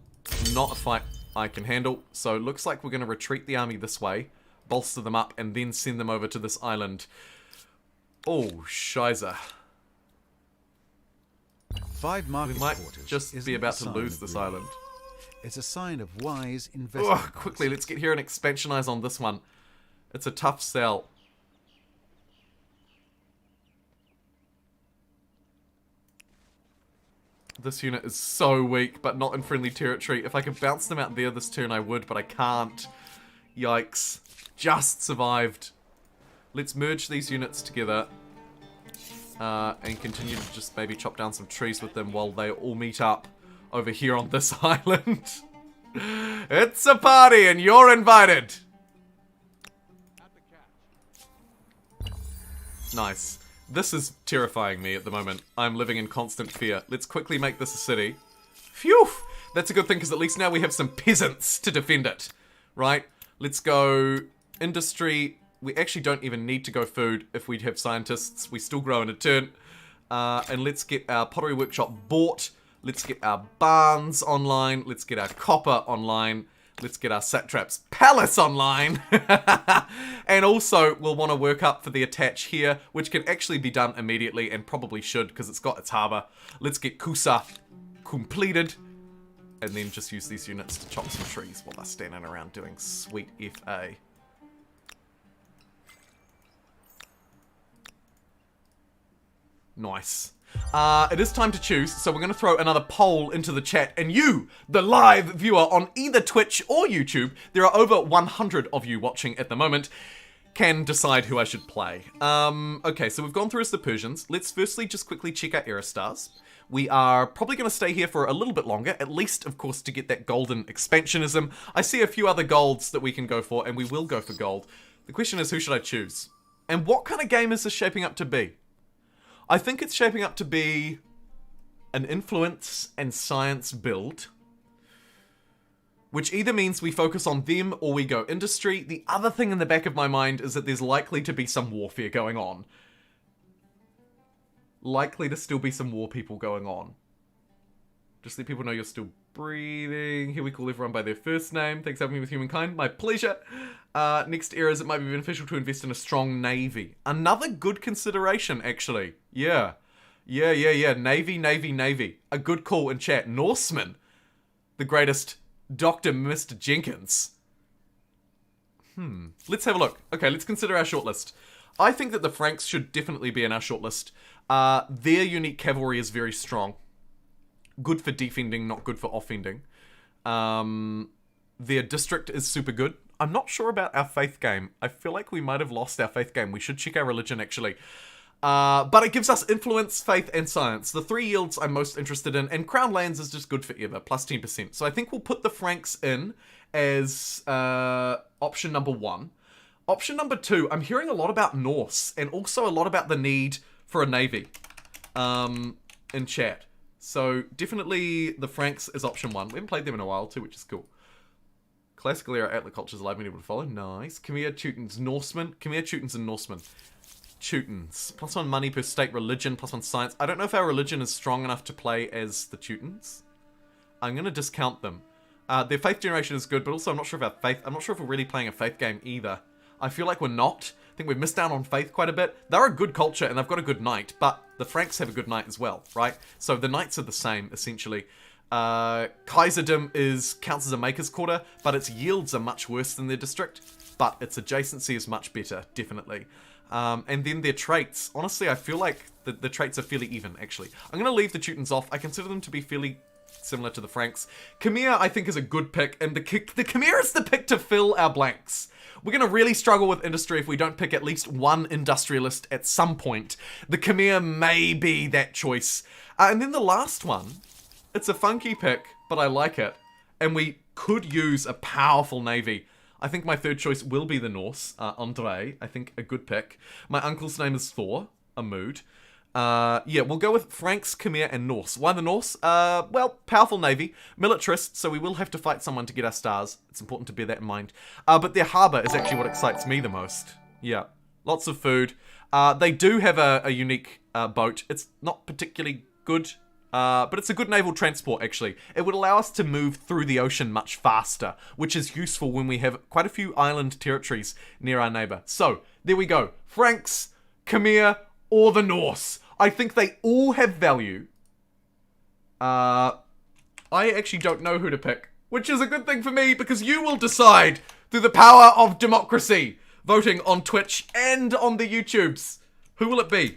Not a fight I can handle. So it looks like we're going to retreat the army this way, bolster them up, and then send them over to this island. Oh, shiza. 5 market We might quarters just isn't be about a to sign lose of this greed. island. It's a sign of wise investment. Ugh, quickly, let's get here and expansionize on this one. It's a tough sell. This unit is so weak, but not in friendly territory. If I could bounce them out there this turn, I would, but I can't. Yikes. Just survived. Let's merge these units together. And continue to just maybe chop down some trees with them while they all meet up over here on this island. It's a party and you're invited. Nice. This is terrifying me at the moment. I'm living in constant fear. Let's quickly make this a city. Phew! That's a good thing because at least now we have some peasants to defend it. Right? Let's go industry. We actually don't even need to go food if we have scientists. We still grow in a turn. And let's get our pottery workshop bought. Let's get our barns online. Let's get our copper online. Let's get our satrap's palace online. And also, we'll want to work up for the attach here, which can actually be done immediately and probably should because it's got its harbour. Let's get Kusa completed. And then just use these units to chop some trees while they're standing around doing sweet FA. Nice. It is time to choose, so we're going to throw another poll into the chat, and you, the live viewer on either Twitch or YouTube, there are over 100 of you watching at the moment, can decide who I should play. Okay, so we've gone through as the Persians. Let's firstly just quickly check our era stars. We are probably going to stay here for a little bit longer, at least, of course, to get that golden expansionism. I see a few other golds that we can go for, and we will go for gold. The question is, who should I choose? And what kind of game is this shaping up to be? I think it's shaping up to be an influence and science build, which either means we focus on them or we go industry. The other thing in the back of my mind is that there's likely to be some warfare going on. Likely to still be some war people going on. Just let people know you're still breathing. Here we call everyone by their first name. Thanks for having me with Humankind. My pleasure. Next era is it might be beneficial to invest in a strong navy. Another good consideration, actually. Yeah. Navy. A good call in chat. Norseman. The greatest Dr. Mr. Jenkins. Let's have a look. Okay, let's consider our shortlist. I think that the Franks should definitely be in our shortlist. Their unique cavalry is very strong. Good for defending, not good for offending. Their district is super good. I'm not sure about our faith game. I feel like we might have lost our faith game. We should check our religion, actually. But it gives us influence, faith, and science. The 3 yields I'm most interested in. And Crown Lands is just good forever, plus 10%. So I think we'll put the Franks in as option number 1. Option number 2, I'm hearing a lot about Norse. And also a lot about the need for a navy in chat. So definitely the Franks is option 1. We haven't played them in a while too, which is cool. Classical era Atlas cultures alive and able to follow. Nice. Khmer, Teutons, Norsemen. Khmer, Teutons, and Norsemen. Teutons. +1 money per state religion, +1 science. I don't know if our religion is strong enough to play as the Teutons. I'm going to discount them. Their faith generation is good, but also I'm not sure if our faith... I'm not sure if we're really playing a faith game either. I feel like we're not. I think we've missed out on faith quite a bit. They're a good culture and they've got a good knight, but the Franks have a good knight as well, right? So the knights are the same, essentially. Kaiserdom counts as a maker's quarter, but its yields are much worse than their district. But its adjacency is much better, definitely. And then their traits. Honestly, I feel like the traits are fairly even, actually. I'm going to leave the Teutons off. I consider them to be fairly similar to the Franks. Khmer, I think, is a good pick. And the Khmer is the pick to fill our blanks. We're going to really struggle with industry if we don't pick at least one industrialist at some point. The Khmer may be that choice. And then the last one. It's a funky pick, but I like it. And we could use a powerful navy. I think my third choice will be the Norse, André. I think a good pick. My uncle's name is Thor, a mood. Yeah, we'll go with Franks, Khmer, and Norse. Why the Norse? Well, powerful navy, militarist, so we will have to fight someone to get our stars. It's important to bear that in mind. But their harbour is actually what excites me the most. Yeah, lots of food. They do have a unique boat. It's not particularly good, but it's a good naval transport, actually. It would allow us to move through the ocean much faster, which is useful when we have quite a few island territories near our neighbour. So, there we go. Franks, Khmer, or the Norse. I think they all have value. I actually don't know who to pick, which is a good thing for me because you will decide through the power of democracy, voting on Twitch and on the YouTubes. Who will it be?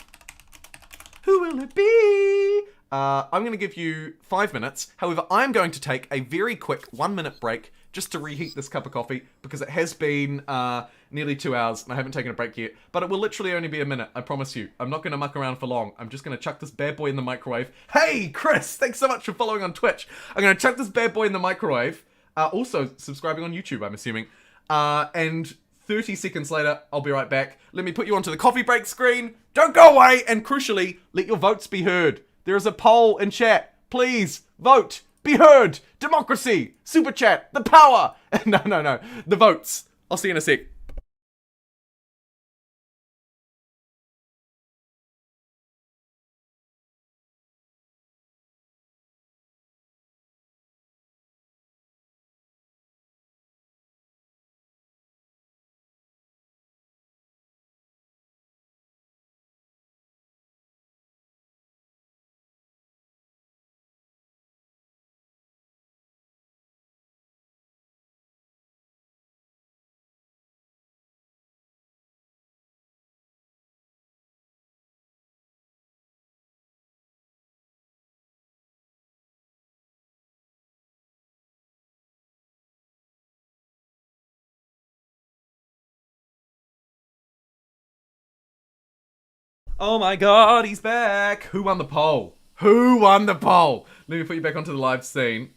Who will it be? I'm going to give you 5 minutes. However, I'm going to take a very quick 1-minute break just to reheat this cup of coffee because it has been nearly 2 hours and I haven't taken a break yet. But it will literally only be a minute, I promise you. I'm not going to muck around for long. I'm just going to chuck this bad boy in the microwave. Hey, Chris! Thanks so much for following on Twitch. I'm going to chuck this bad boy in the microwave. Also, subscribing on YouTube, I'm assuming. And 30 seconds later, I'll be right back. Let me put you onto the coffee break screen. Don't go away! And crucially, let your votes be heard. There is a poll in chat. Please, vote. Be heard. Democracy. Super chat. The power. No. The votes. I'll see you in a sec. Oh my god, he's back! Who won the poll? Who won the poll? Let me put you back onto the live scene.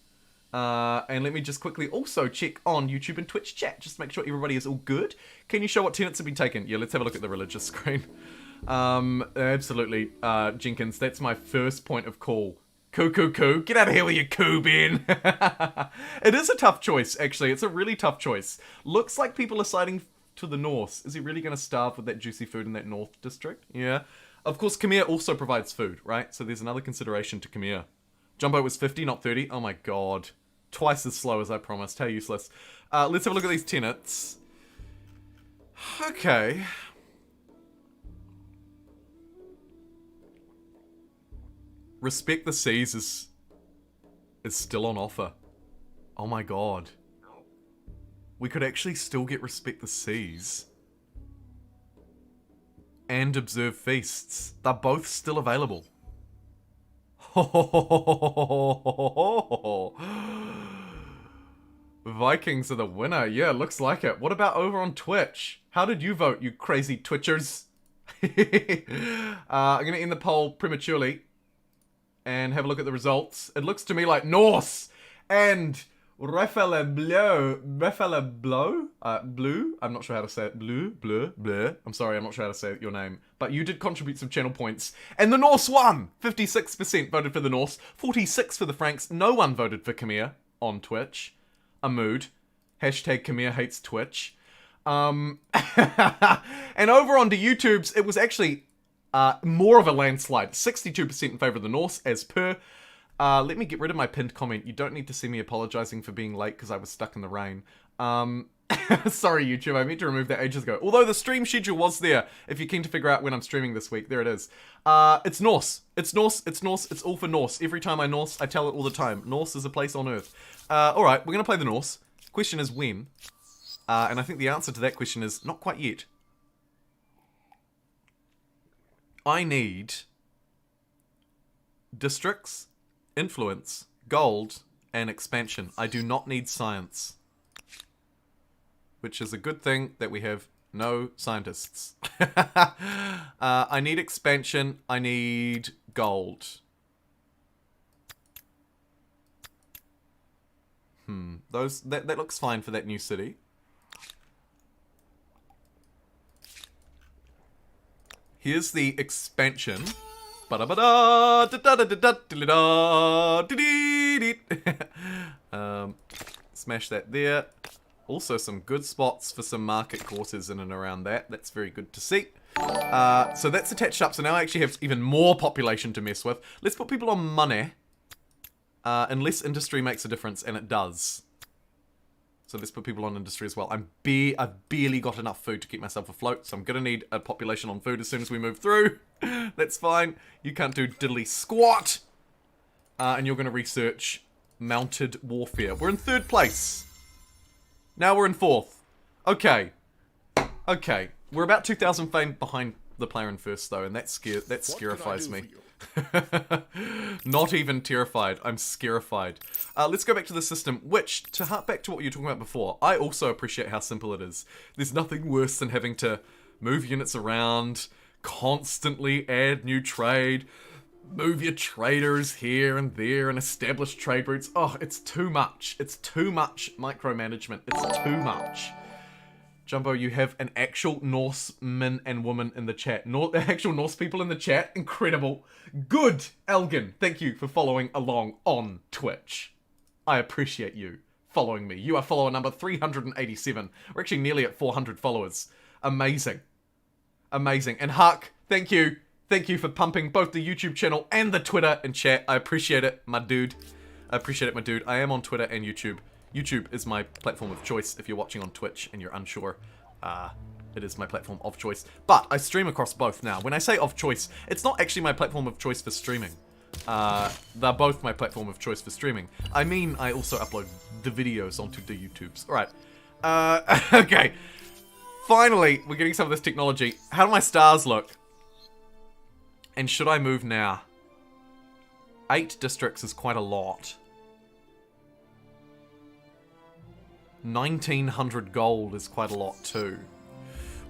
And let me just quickly also check on YouTube and Twitch chat, just to make sure everybody is all good. Can you show what tenants have been taken? Yeah, let's have a look at the religious screen. Absolutely, Jenkins, that's my first point of call. Coo. Get out of here with your coo, Ben. It is a tough choice, actually. It's a really tough choice. Looks like people are siding to the Norse. Is he really going to starve with that juicy food in that North district? Yeah. Of course, Khmer also provides food, right? So there's another consideration to Khmer. Jumbo was 50, not 30. Oh my god. Twice as slow as I promised. How useless. Let's have a look at these tenets. Okay. Respect the Seas is still on offer. Oh my god. We could actually still get Respect the Seas. And Observe Feasts. They're both still available. Vikings are the winner. Yeah, looks like it. What about over on Twitch? How did you vote, you crazy Twitchers? I'm going to end the poll prematurely. And have a look at the results. It looks to me like Norse and Bleu. I'm not sure how to say it. Bleu. I'm sorry, I'm not sure how to say your name. But you did contribute some channel points. And the Norse won! 56% voted for the Norse, 46% for the Franks. No one voted for Khmer on Twitch. A mood. Hashtag Khmer hates Twitch. And over onto YouTube's, it was actually more of a landslide. 62% in favour of the Norse, as per. Let me get rid of my pinned comment. You don't need to see me apologising for being late because I was stuck in the rain. Sorry, YouTube. I meant to remove that ages ago. Although the stream schedule was there. If you're keen to figure out when I'm streaming this week, there it is. It's Norse. It's Norse. It's Norse. It's all for Norse. Every time I Norse, I tell it all the time. Norse is a place on Earth. Alright, we're going to play the Norse. Question is when. And I think the answer to that question is not quite yet. I need districts, influence, gold, and expansion. I do not need science. Which is a good thing that we have no scientists. I need expansion. I need gold. That looks fine for that new city. Here's the expansion. Smash that there. Also some good spots for some market quarters in and around that. That's very good to see. So that's attached up. So now I actually have even more population to mess with. Let's put people on money. Unless industry makes a difference, and it does. So let's put people on industry as well. I've barely got enough food to keep myself afloat, so I'm going to need a population on food as soon as we move through. That's fine. You can't do diddly squat. And you're going to research mounted warfare. We're in 3rd place. Now we're in 4th. Okay. Okay. We're about 2,000 fame behind the player in 1st, though, and that scarifies me. Not even terrified. I'm scarified. Let's go back to the system, which, to harp back to what you were talking about before, I also appreciate how simple it is. There's nothing worse than having to move units around, constantly add new trade, move your traders here and there, and establish trade routes. Oh, it's too much. It's too much micromanagement. It's too much. Jumbo, you have an actual Norseman and woman in the chat. Actual Norse people in the chat. Incredible. Good, Elgin. Thank you for following along on Twitch. I appreciate you following me. You are follower number 387. We're actually nearly at 400 followers. Amazing. Amazing. And Huck, thank you. Thank you for pumping both the YouTube channel and the Twitter and chat. I appreciate it, my dude. I appreciate it, my dude. I am on Twitter and YouTube. YouTube is my platform of choice if you're watching on Twitch and you're unsure. It is my platform of choice. But I stream across both now. When I say of choice, it's not actually my platform of choice for streaming. They're both my platform of choice for streaming. I mean, I also upload the videos onto the YouTubes. Alright. Okay. Finally, we're getting some of this technology. How do my stars look? And should I move now? 8 districts is quite a lot. 1,900 gold is quite a lot too.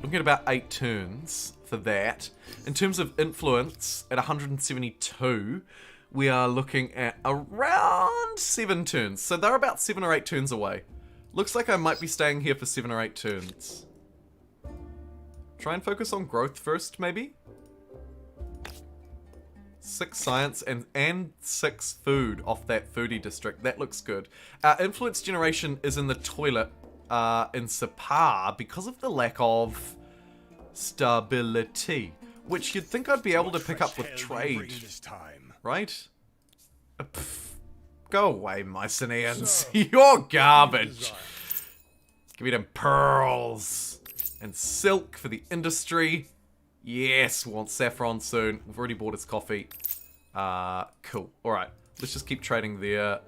Looking at about 8 turns for that. In terms of influence, at 172, we are looking at around 7 turns. So they're about 7 or 8 turns away. Looks like I might be staying here for 7 or 8 turns. Try and focus on growth first, maybe? 6 science and 6 food off that foodie district. That looks good. Our influence generation is in the toilet in Separ because of the lack of stability, which you'd think I'd be able to pick up with trade, right? Go away, Mycenaeans. You're garbage. Give me them pearls and silk for the industry. Yes, we want saffron soon. We've already bought his coffee. Cool. Alright, let's just keep trading there.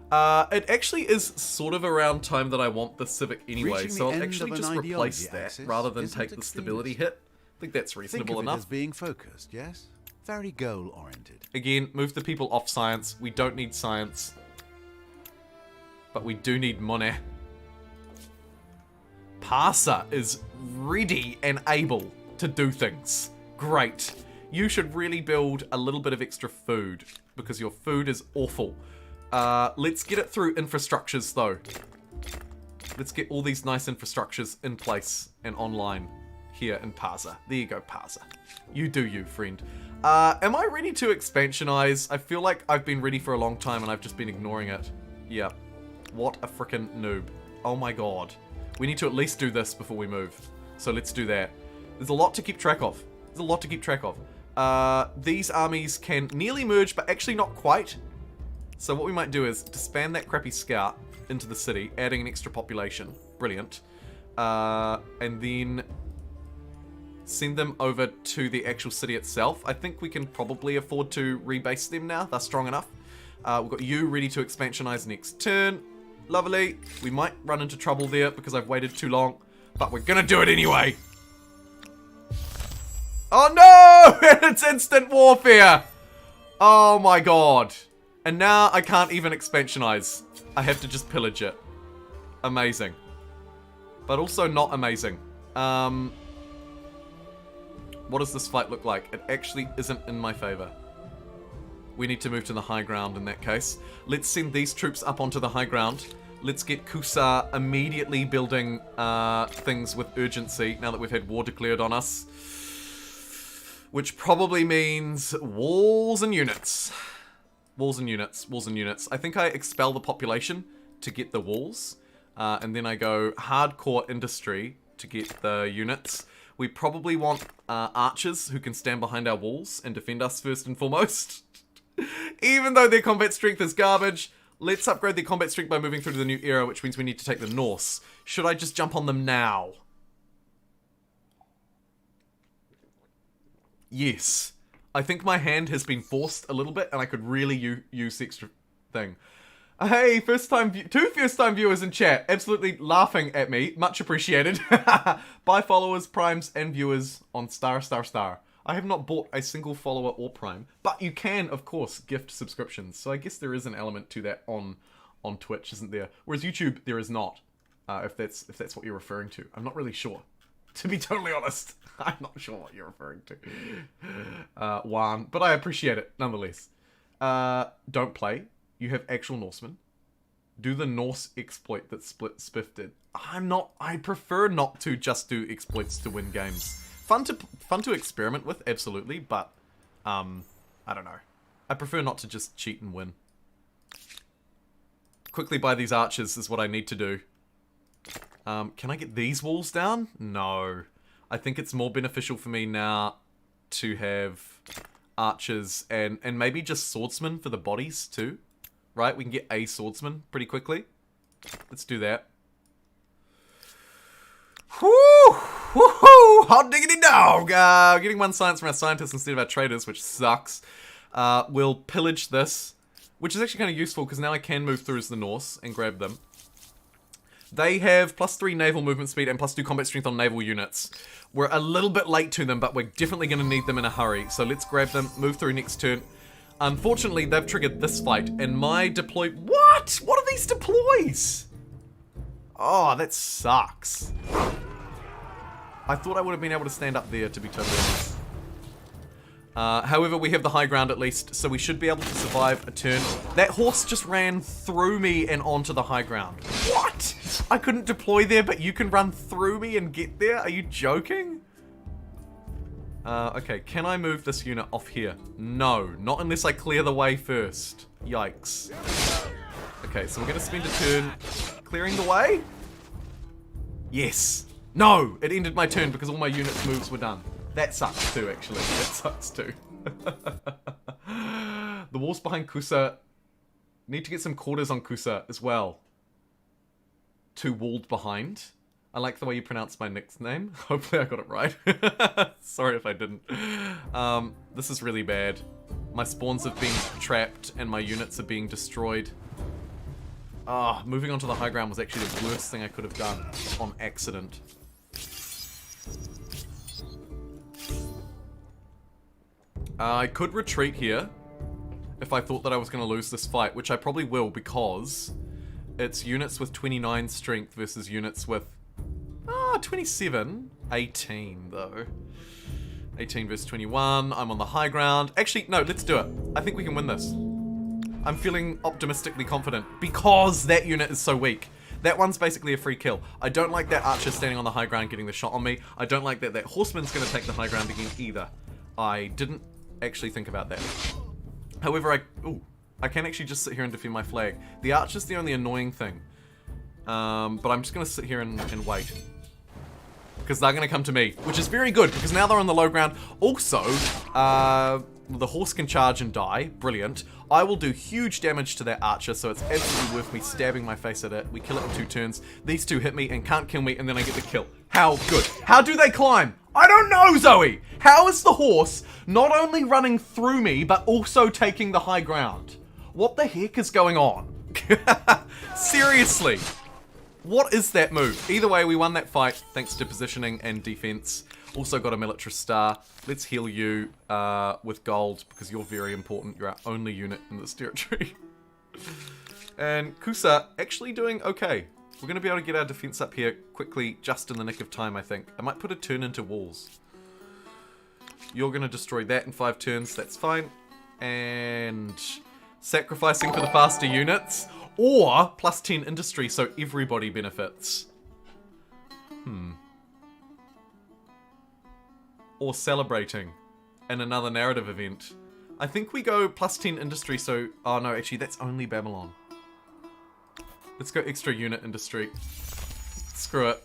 It actually is sort of around time that I want the civic anyway, so I'll actually just replace that rather than take the stability hit. I think that's reasonable enough. As being focused, yes? Very goal-oriented. Again, move the people off science. We don't need science. But we do need money. Parser is ready and able to do things. Great. You should really build a little bit of extra food because your food is awful. Let's get it through infrastructures though. Let's get all these nice infrastructures in place and online here in Parser. There you go, Parser. You do you, friend. Am I ready to expansionize? I feel like I've been ready for a long time and I've just been ignoring it. Yeah. What a frickin' noob. Oh my god. We need to at least do this before we move. So let's do that. There's a lot to keep track of. There's a lot to keep track of. These armies can nearly merge, but actually not quite. So what we might do is disband that crappy scout into the city, adding an extra population. Brilliant. And then send them over to the actual city itself. I think we can probably afford to rebase them now. They're strong enough. We've got you ready to expansionize next turn. Lovely. We might run into trouble there because I've waited too long, but we're gonna do it anyway. Oh no! It's instant warfare! Oh my god. And now I can't even expansionize. I have to just pillage it. Amazing. But also not amazing. What does this fight look like? It actually isn't in my favor. We need to move to the high ground in that case. Let's send these troops up onto the high ground. Let's get Kusa immediately building things with urgency now that we've had war declared on us. Which probably means walls and units. Walls and units, walls and units. I think I expel the population to get the walls. And then I go hardcore industry to get the units. We probably want archers who can stand behind our walls and defend us first and foremost. Even though their combat strength is garbage, let's upgrade their combat strength by moving through to the new era, which means we need to take the Norse. Should I just jump on them now? Yes. I think my hand has been forced a little bit and I could really use the extra thing. Hey, two first-time viewers in chat, absolutely laughing at me. Much appreciated. Bye followers, primes, and viewers on star. I have not bought a single follower or prime, but you can, of course, gift subscriptions. So I guess there is an element to that on Twitch, isn't there? Whereas YouTube, there is not. If that's what you're referring to, I'm not really sure. To be totally honest, I'm not sure what you're referring to. Juan, but I appreciate it nonetheless. Don't play. You have actual Norsemen. Do the Norse exploit that Spiff did. I prefer not to just do exploits to win games. Fun to experiment with, absolutely, but I don't know. I prefer not to just cheat and win. Quickly buy these archers is what I need to do. Can I get these walls down? No. I think it's more beneficial for me now to have archers and maybe just swordsmen for the bodies too. Right? We can get a swordsman pretty quickly. Let's do that. Whoo! Woohoo! Hot diggity dog! Getting 1 science from our scientists instead of our traders, which sucks. We'll pillage this, which is actually kind of useful because now I can move through as the Norse and grab them. They have +3 naval movement speed and +2 combat strength on naval units. We're a little bit late to them, but we're definitely going to need them in a hurry. So let's grab them, move through next turn. Unfortunately, they've triggered this fight, and my deploy... What? What are these deploys? Oh, that sucks. I thought I would have been able to stand up there, to be totally honest. However, we have the high ground at least, so we should be able to survive a turn. That horse just ran through me and onto the high ground. What? I couldn't deploy there, but you can run through me and get there? Are you joking? Okay, can I move this unit off here? No, not unless I clear the way first. Yikes. Okay, so we're gonna spend a turn clearing the way? Yes. No, it ended my turn because all my units' moves were done. That sucks too, actually. That sucks too. The walls behind Kusa. Need to get some quarters on Kusa as well. 2 walled behind. I like the way you pronounce my nickname. Hopefully I got it right. Sorry if I didn't. This is really bad. My spawns have been trapped and my units are being destroyed. Moving onto the high ground was actually the worst thing I could have done on accident. I could retreat here if I thought that I was going to lose this fight, which I probably will because it's units with 29 strength versus units with 27. 18 though. 18 versus 21. I'm on the high ground. Actually, no, let's do it. I think we can win this. I'm feeling optimistically confident because that unit is so weak. That one's basically a free kill. I don't like that archer standing on the high ground getting the shot on me. I don't like that horseman's going to take the high ground again either. I didn't actually think about that. However, I can actually just sit here and defend my flag. The archer's the only annoying thing. But I'm just going to sit here and wait. Because they're going to come to me, which is very good, because now they're on the low ground. Also, the horse can charge and die. Brilliant. I will do huge damage to that archer, so it's absolutely worth me stabbing my face at it. We kill it in 2 turns. These 2 hit me and can't kill me, and then I get the kill. How good? How do they climb? I don't know, Zoe! How is the horse not only running through me, but also taking the high ground? What the heck is going on? Seriously. What is that move? Either way, we won that fight thanks to positioning and defense. Also got a military star. Let's heal you with gold because you're very important. You're our only unit in this territory. And Kusa actually doing okay. We're going to be able to get our defense up here quickly, just in the nick of time, I think. I might put a turn into walls. You're going to destroy that in 5 turns. That's fine. And sacrificing for the faster units. Or plus 10 industry, so everybody benefits. Or celebrating in another narrative event. I think we go plus 10 industry, so... Oh no, actually that's only Babylon. Let's go extra unit industry. Screw it.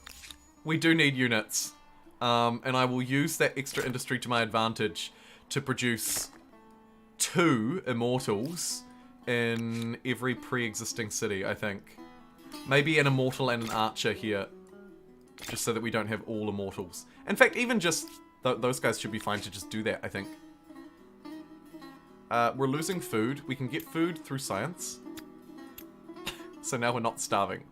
We do need units. And I will use that extra industry to my advantage to produce 2 immortals in every pre-existing city, I think. Maybe an immortal and an archer here. Just so that we don't have all immortals. In fact, even just... those guys should be fine to just do that, I think. We're losing food. We can get food through science. So now we're not starving.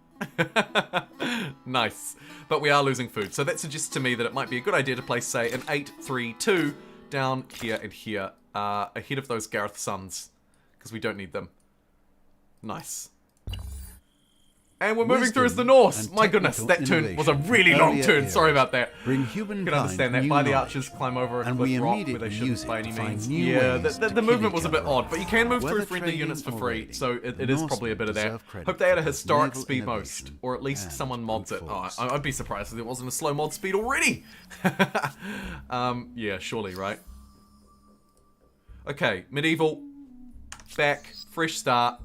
Nice. But we are losing food. So that suggests to me that it might be a good idea to place, say, an 8-3-2 down here and here. Ahead of those Gareth Suns. Because we don't need them. Nice. And we're moving through as the Norse. My goodness, that turn was a really long turn. Sorry about that. Bring You humankind can understand that. new By the knowledge, archers climb over a and cliff we rock where they immediately use shouldn't by it any to find means. new Yeah, ways to the kill movement each was a bit other. odd, but you can move through Whether friendly trading units for or free, raiding, so it the is Norse probably a bit of that. deserve credit Hope they had a for historic naval speed most, innovation or at least and someone mods it. brute Oh, force. I'd be surprised if there wasn't a slow mod speed already. Yeah, surely, right? Okay, medieval, back, fresh start,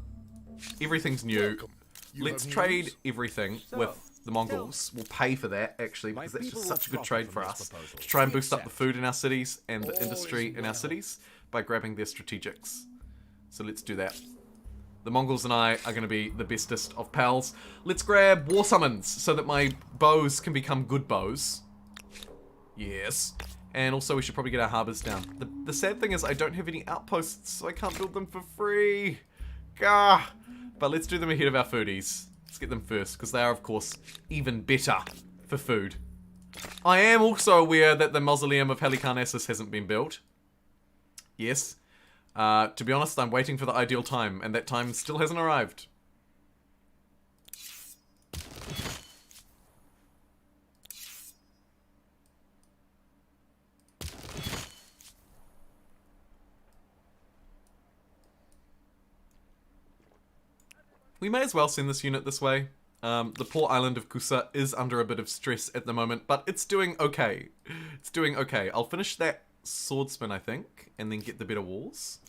everything's new. Welcome. You Let's have trade news? everything with the Mongols. We'll pay for that, actually, because that's people just will such a good profit trade from for this us. proposal. To try and We boost up the accept. food in our cities and the All industry is in our well. cities by grabbing their strategics. So let's do that. The Mongols and I are going to be the bestest of pals. Let's grab war summons so that my bows can become good bows. Yes. And also we should probably get our harbours down. The sad thing is I don't have any outposts, so I can't build them for free. Gah. But let's do them ahead of our foodies. Let's get them first, because they are, of course, even better for food. I am also aware that the Mausoleum of Humankind hasn't been built. Yes. To be honest, I'm waiting for the ideal time, and that time still hasn't arrived. We may as well send this unit this way. The poor island of Kusa is under a bit of stress at the moment, but it's doing okay. It's doing okay. I'll finish that swordsman, I think, and then get the better walls.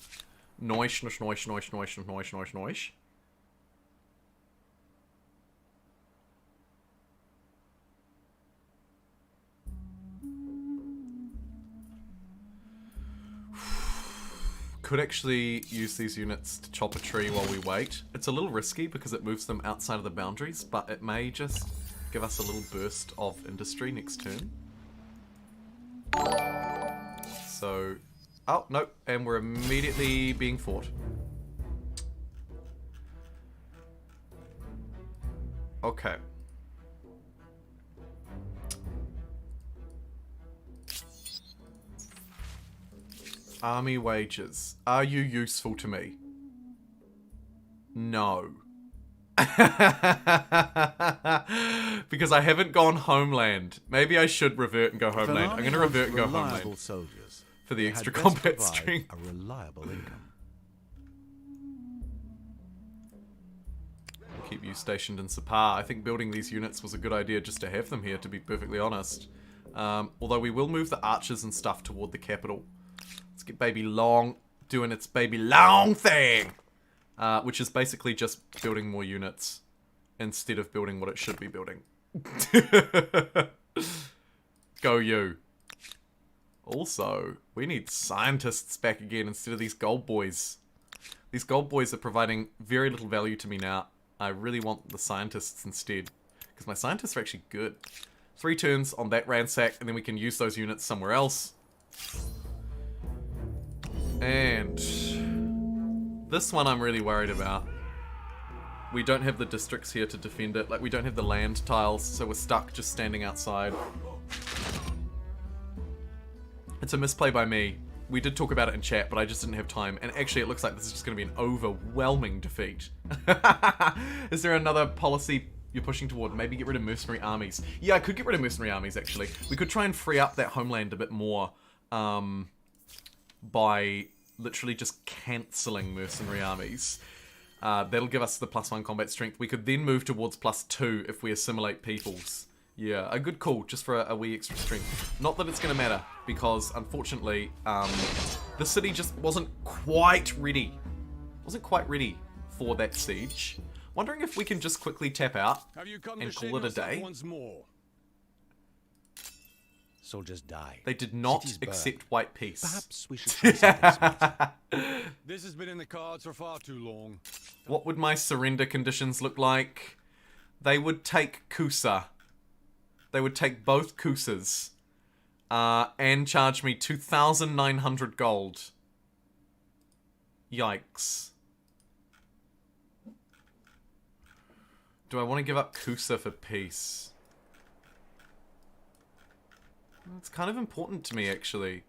Noish, noish, noish, noish, noish, noish, noish, noish. Could actually use these units to chop a tree while we wait. It's a little risky because it moves them outside of the boundaries, but it may just give us a little burst of industry next turn. So, oh, no, and we're immediately being fought. Okay. Army wages. Are you useful to me? No. Because I haven't gone homeland. Maybe I should revert and go homeland. I'm going to revert and go homeland. Soldiers, For the they extra had best combat provide string. A reliable income. Keep you stationed in Sapar. I think building these units was a good idea just to have them here, to be perfectly honest. Although we will move the archers and stuff toward the capital. Let's get Baby Long doing its Baby Long thing. Which is basically just building more units instead of building what it should be building. Go you. Also, we need scientists back again instead of these gold boys. These gold boys are providing very little value to me now. I really want the scientists instead. Because my scientists are actually good. 3 turns on that ransack, and then we can use those units somewhere else. And this one I'm really worried about. We don't have the districts here to defend it. Like, we don't have the land tiles, so we're stuck just standing outside. It's a misplay by me. We did talk about it in chat, but I just didn't have time. And actually, it looks like this is just going to be an overwhelming defeat. Is there another policy you're pushing toward? Maybe get rid of mercenary armies. Yeah, I could get rid of mercenary armies, actually. We could try and free up that homeland a bit more by literally just cancelling mercenary armies. That'll give us the +1 combat strength. We could then move towards +2 if we assimilate peoples. Yeah, a good call, just for a wee extra strength. Not that it's going to matter, because unfortunately, the city just wasn't quite ready. Wasn't quite ready for that siege. Wondering if we can just quickly tap out and call it a day. Once more. Soldiers die. They did not accept white peace. Perhaps we should try something smart. This has been in the cards for far too long. What would my surrender conditions look like? They would take Kusa. They would take both Kusas. And charge me 2,900 gold. Yikes. Do I want to give up Kusa for peace? It's kind of important to me, actually.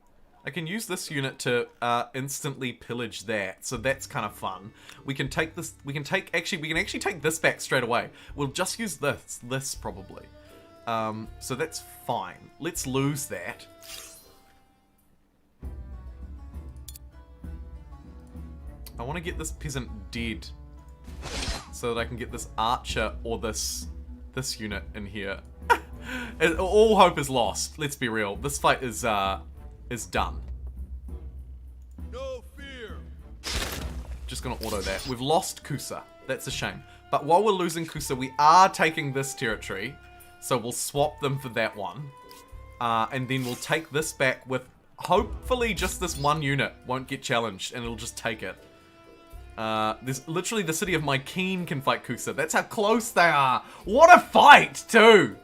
I can use this unit to instantly pillage that, so that's kind of fun. We can take this. We can actually take this back straight away. We'll just use this probably. So that's fine. Let's lose that. I want to get this peasant dead, so that I can get this archer or this unit in here. All hope is lost. Let's be real. This fight is done. No fear. Just gonna auto that. We've lost Kusa. That's a shame. But while we're losing Kusa, we are taking this territory. So we'll swap them for that one. And then we'll take this back with hopefully just this one unit won't get challenged and it'll just take it. There's literally the city of Mykeene can fight Kusa. That's how close they are. What a fight, too!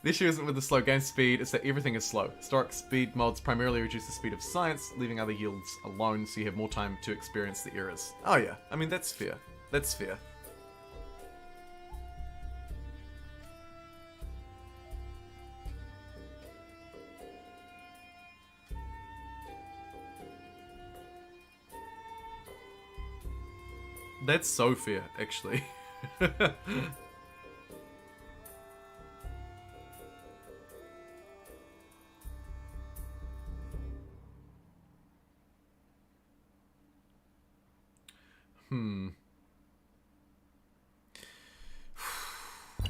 The issue isn't with the slow game speed, it's that everything is slow. Historic speed mods primarily reduce the speed of science, leaving other yields alone so you have more time to experience the errors. Oh yeah, I mean that's fair. That's fair. That's so fair, actually.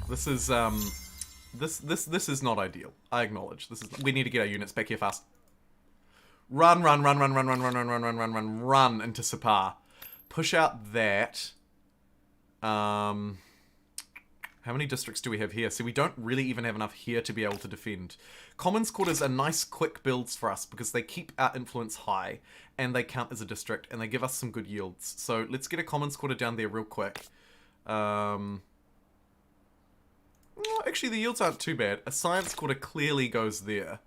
This is this is not ideal. I acknowledge. We need to get our units back here fast. Run into Sapar. Push out that. How many districts do we have here? See, we don't really even have enough here to be able to defend. Commons Quarters are nice quick builds for us because they keep our influence high and they count as a district and they give us some good yields. So let's get a Commons Quarter down there real quick. Actually, the yields aren't too bad. A Science Quarter clearly goes there.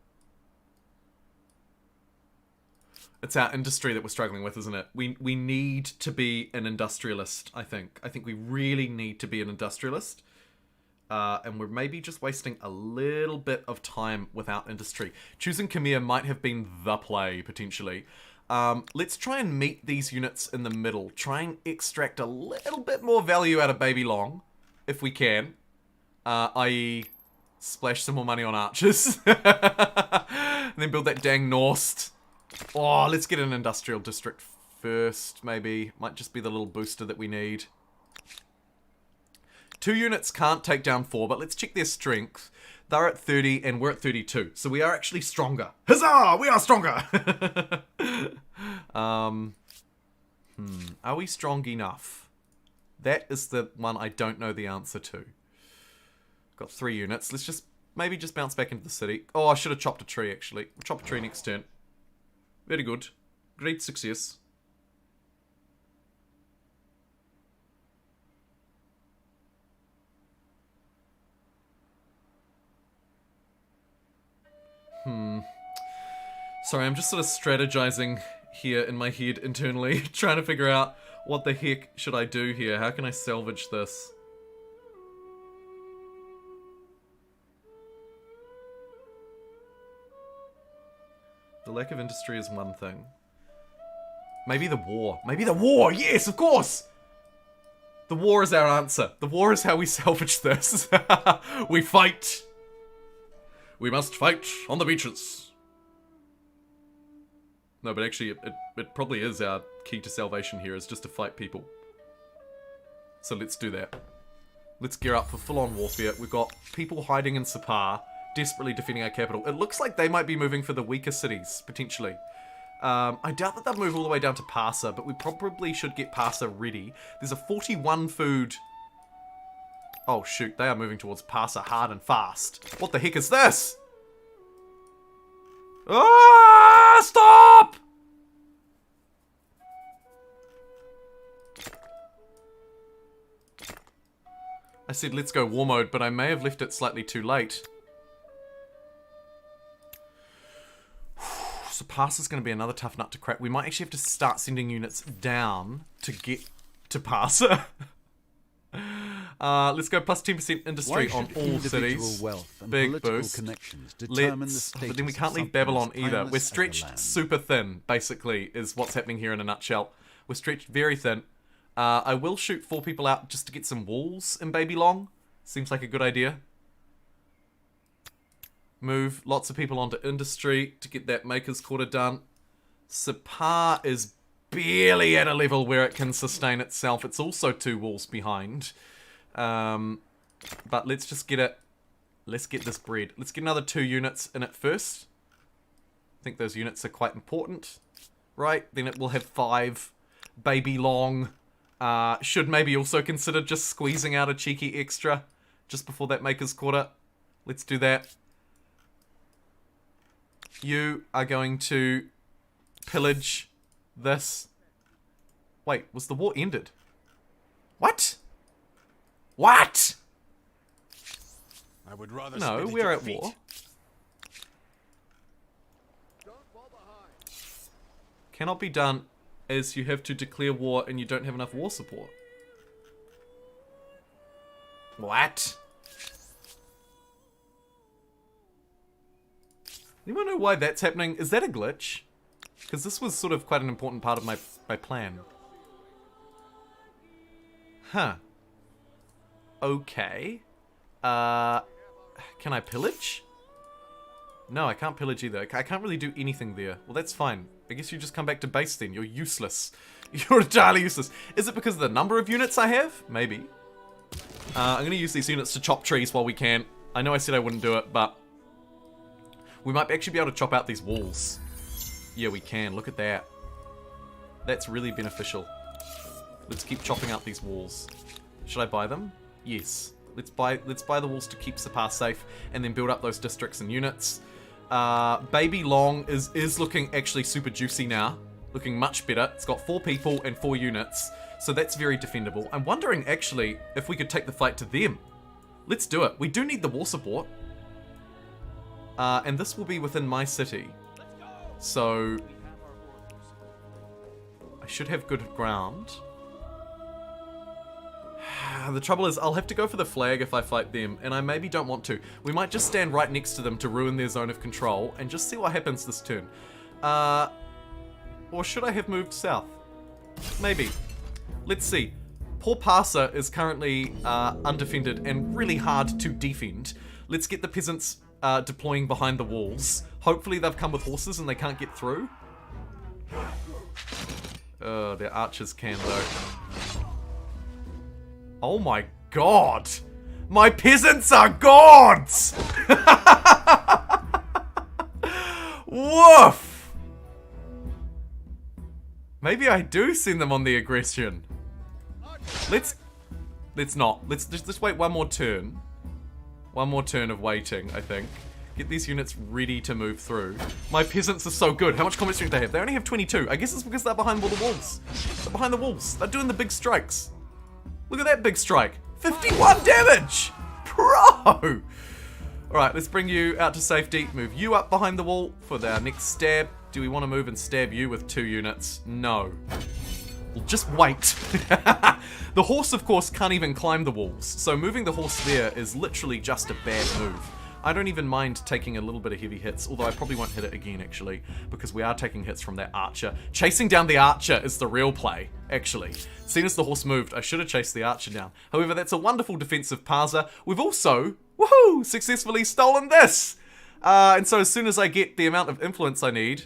It's our industry that we're struggling with, isn't it? We need to be an industrialist, I think. I think we really need to be an industrialist. And we're maybe just wasting a little bit of time without industry. Choosing Khmer might have been the play, potentially. Let's try and meet these units in the middle. Try and extract a little bit more value out of Baby Long, if we can. I.e. splash some more money on archers. And then build that dang Norst. Oh, let's get an industrial district first, maybe. Might just be the little booster that we need. 2 units can't take down 4, but let's check their strength. They're at 30 and we're at 32. So we are actually stronger. Huzzah! We are stronger! Are we strong enough? That is the one I don't know the answer to. Got 3 units. Let's just maybe just bounce back into the city. Oh, I should have chopped a tree, actually. We'll chop a tree next turn. Very good. Great success. Sorry, I'm just sort of strategizing here in my head internally, trying to figure out what the heck should I do here? How can I salvage this? The lack of industry is one thing. Maybe the war. Maybe the war! Yes, of course! The war is our answer. The war is how we salvage this. We fight. We must fight on the beaches. No, but actually, it probably is our key to salvation here, is just to fight people. So let's do that. Let's gear up for full-on warfare. We've got people hiding in Sapar, desperately defending our capital. It looks like they might be moving for the weaker cities, potentially. I doubt that they'll move all the way down to Parsa, but we probably should get Parsa ready. There's a 41 food... Oh shoot, they are moving towards Parsa hard and fast. What the heck is this? Ah! Stop! I said let's go war mode, but I may have left it slightly too late. So Parsa's going to be another tough nut to crack. We might actually have to start sending units down to get to Parsa. Let's go plus 10% industry on all cities. Wealth and Big political boost. connections determine the But status then we of can't leave something Babylon as either. timeless We're as the stretched land. super thin, basically, is what's happening here in a nutshell. We're stretched very thin. I will shoot 4 people out just to get some walls in Babylon. Seems like a good idea. Move lots of people onto industry to get that Maker's Quarter done. Sapar is barely at a level where it can sustain itself. It's also 2 walls behind. But let's just get it. Let's get this bread. Let's get another 2 units in it first. I think those units are quite important. Right, then it will have 5. Baby long. Should maybe also consider just squeezing out a cheeky extra just before that Maker's Quarter. Let's do that. You are going to pillage this. Wait, was the war ended? What? What? I would rather No, submit we're to at defeat. war. Cannot be done as you have to declare war and you don't have enough war support. What? Anyone know why that's happening? Is that a glitch? Because this was sort of quite an important part of my plan. Huh. Okay. Can I pillage? No, I can't pillage either. I can't really do anything there. Well, that's fine. I guess you just come back to base then. You're useless. You're entirely useless. Is it because of the number of units I have? Maybe. I'm going to use these units to chop trees while we can. I know I said I wouldn't do it, but... we might actually be able to chop out these walls. Yeah, we can. Look at that. That's really beneficial. Let's keep chopping out these walls. Should I buy them? Yes. Let's buy the walls to keep Sapar safe, and then build up those districts and units. Baby Long is looking actually super juicy now. Looking much better. It's got 4 people and 4 units, so that's very defendable. I'm wondering actually if we could take the fight to them. Let's do it. We do need the war support. And this will be within my city. So I should have good ground. The trouble is, I'll have to go for the flag if I fight them, and I maybe don't want to. We might just stand right next to them to ruin their zone of control, and just see what happens this turn. Or should I have moved south? Maybe. Let's see. Poor Parsa is currently undefended and really hard to defend. Let's get the peasants deploying behind the walls. Hopefully they've come with horses and they can't get through. Oh, their archers can though. Oh my god! My peasants are gods! Woof! Maybe I do send them on the aggression. Let's not. Let's just wait one more turn. One more turn of waiting, I think. Get these units ready to move through. My peasants are so good. How much combat strength do they have? They only have 22. I guess it's because they're behind all the walls. They're behind the walls. They're doing the big strikes. Look at that big strike. 51 damage! Pro! Alright, let's bring you out to safety. Move you up behind the wall for our next stab. Do we want to move and stab you with 2 units? No. We'll just wait. The horse, of course, can't even climb the walls. So moving the horse there is literally just a bad move. I don't even mind taking a little bit of heavy hits, although I probably won't hit it again, actually, because we are taking hits from that archer. Chasing down the archer is the real play, actually. As soon as the horse moved, I should have chased the archer down. However, that's a wonderful defensive parser. We've also, woohoo, successfully stolen this! And so as soon as I get the amount of influence I need...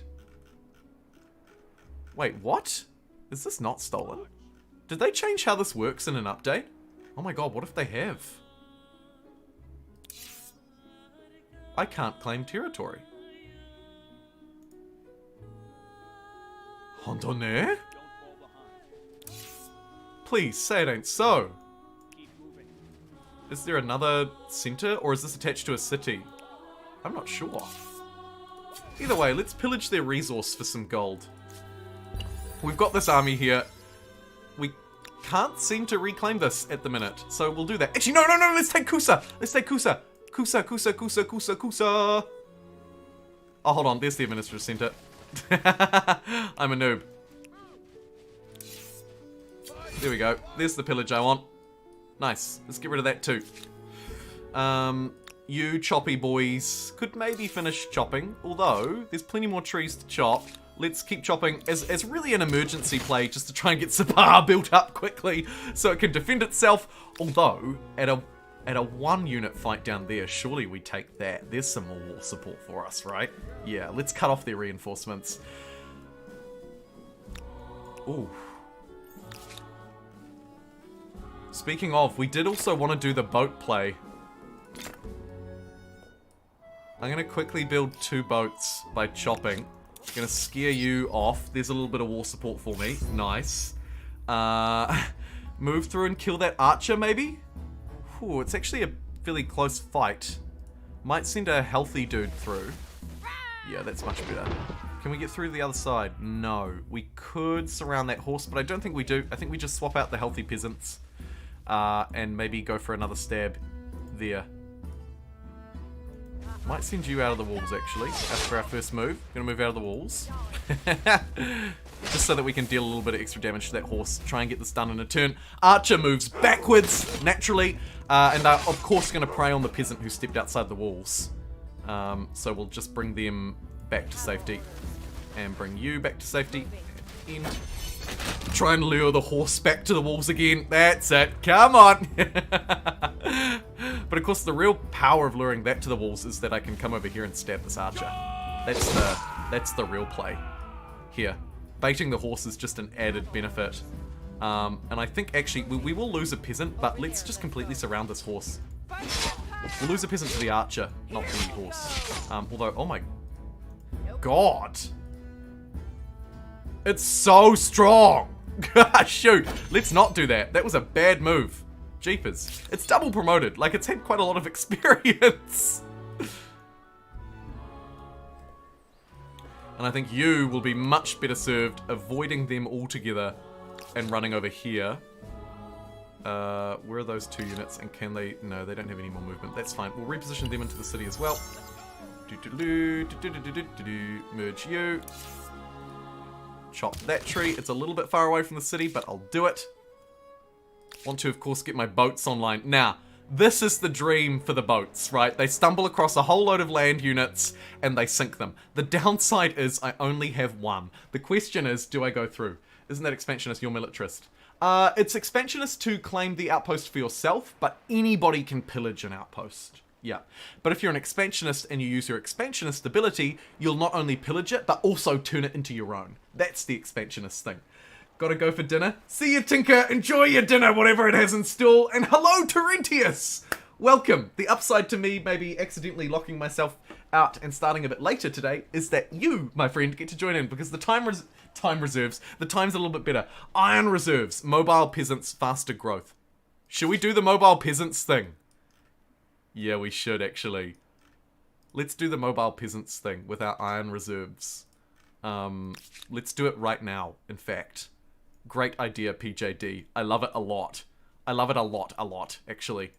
Wait, what? Is this not stolen? Did they change how this works in an update? Oh my god, what if they have? I can't claim territory. Hondone? Please, say it ain't so. Is there another center, or is this attached to a city? I'm not sure. Either way, let's pillage their resource for some gold. We've got this army here. We can't seem to reclaim this at the minute, so we'll do that. Actually, no, let's take Kusa. Let's take Kusa. Kusa. Oh, hold on, there's the administrative center. I'm a noob. There we go. There's the pillage I want. Nice. Let's get rid of that too. You choppy boys could maybe finish chopping, although there's plenty more trees to chop. Let's keep chopping as really an emergency play, just to try and get Sabah built up quickly so it can defend itself. Although, at a one unit fight down there, surely we take that. There's some more war support for us, right? Yeah, let's cut off their reinforcements. Ooh. Speaking of, we did also want to do the boat play. I'm going to quickly build 2 boats by chopping. Gonna scare you off. There's a little bit of war support for me. Nice. Move through and kill that archer, maybe? Ooh, it's actually a fairly close fight. Might send a healthy dude through. Yeah, that's much better. Can we get through the other side? No. We could surround that horse, but I don't think we do. I think we just swap out the healthy peasants. And maybe go for another stab there. Might send you out of the walls, actually. That's for our first move. Gonna move out of the walls. Just so that we can deal a little bit of extra damage to that horse. Try and get this done in a turn. Archer moves backwards, naturally. And are, of course, gonna prey on the peasant who stepped outside the walls. So we'll just bring them back to safety. And bring you back to safety. In. Try and lure the horse back to the walls again. That's it. Come on. But of course, the real power of luring that to the walls is that I can come over here and stab this archer. That's the real play here. Baiting the horse is just an added benefit. And I think actually we will lose a peasant, but let's just completely surround this horse. We'll lose a peasant to the archer, not the horse. Although, oh my god. It's so strong! Shoot, let's not do that. That was a bad move. Jeepers. It's double promoted. Like, it's had quite a lot of experience. And I think you will be much better served avoiding them altogether and running over here. Where are those 2 units? And can they... No, they don't have any more movement. That's fine. We'll reposition them into the city as well. Merge you. Chop that tree. It's a little bit far away from the city, but I'll do it. Want to, of course, get my boats online. Now, this is the dream for the boats, right? They stumble across a whole load of land units, and they sink them. The downside is I only have 1. The question is, do I go through? Isn't that expansionist, your militarist? It's expansionist to claim the outpost for yourself, but anybody can pillage an outpost. Yeah. But if you're an expansionist and you use your expansionist ability, you'll not only pillage it, but also turn it into your own. That's the expansionist thing. Gotta go for dinner. See you, Tinker. Enjoy your dinner, whatever it has in store. And hello, Terentius. Welcome. The upside to me maybe accidentally locking myself out and starting a bit later today is that you, my friend, get to join in because the time reserves, the time's a little bit better. Iron reserves, mobile peasants, faster growth. Should we do the mobile peasants thing? Yeah, we should, actually. Let's do the mobile peasants thing with our iron reserves. Let's do it right now, in fact. Great idea, PJD. I love it a lot. I love it a lot, actually.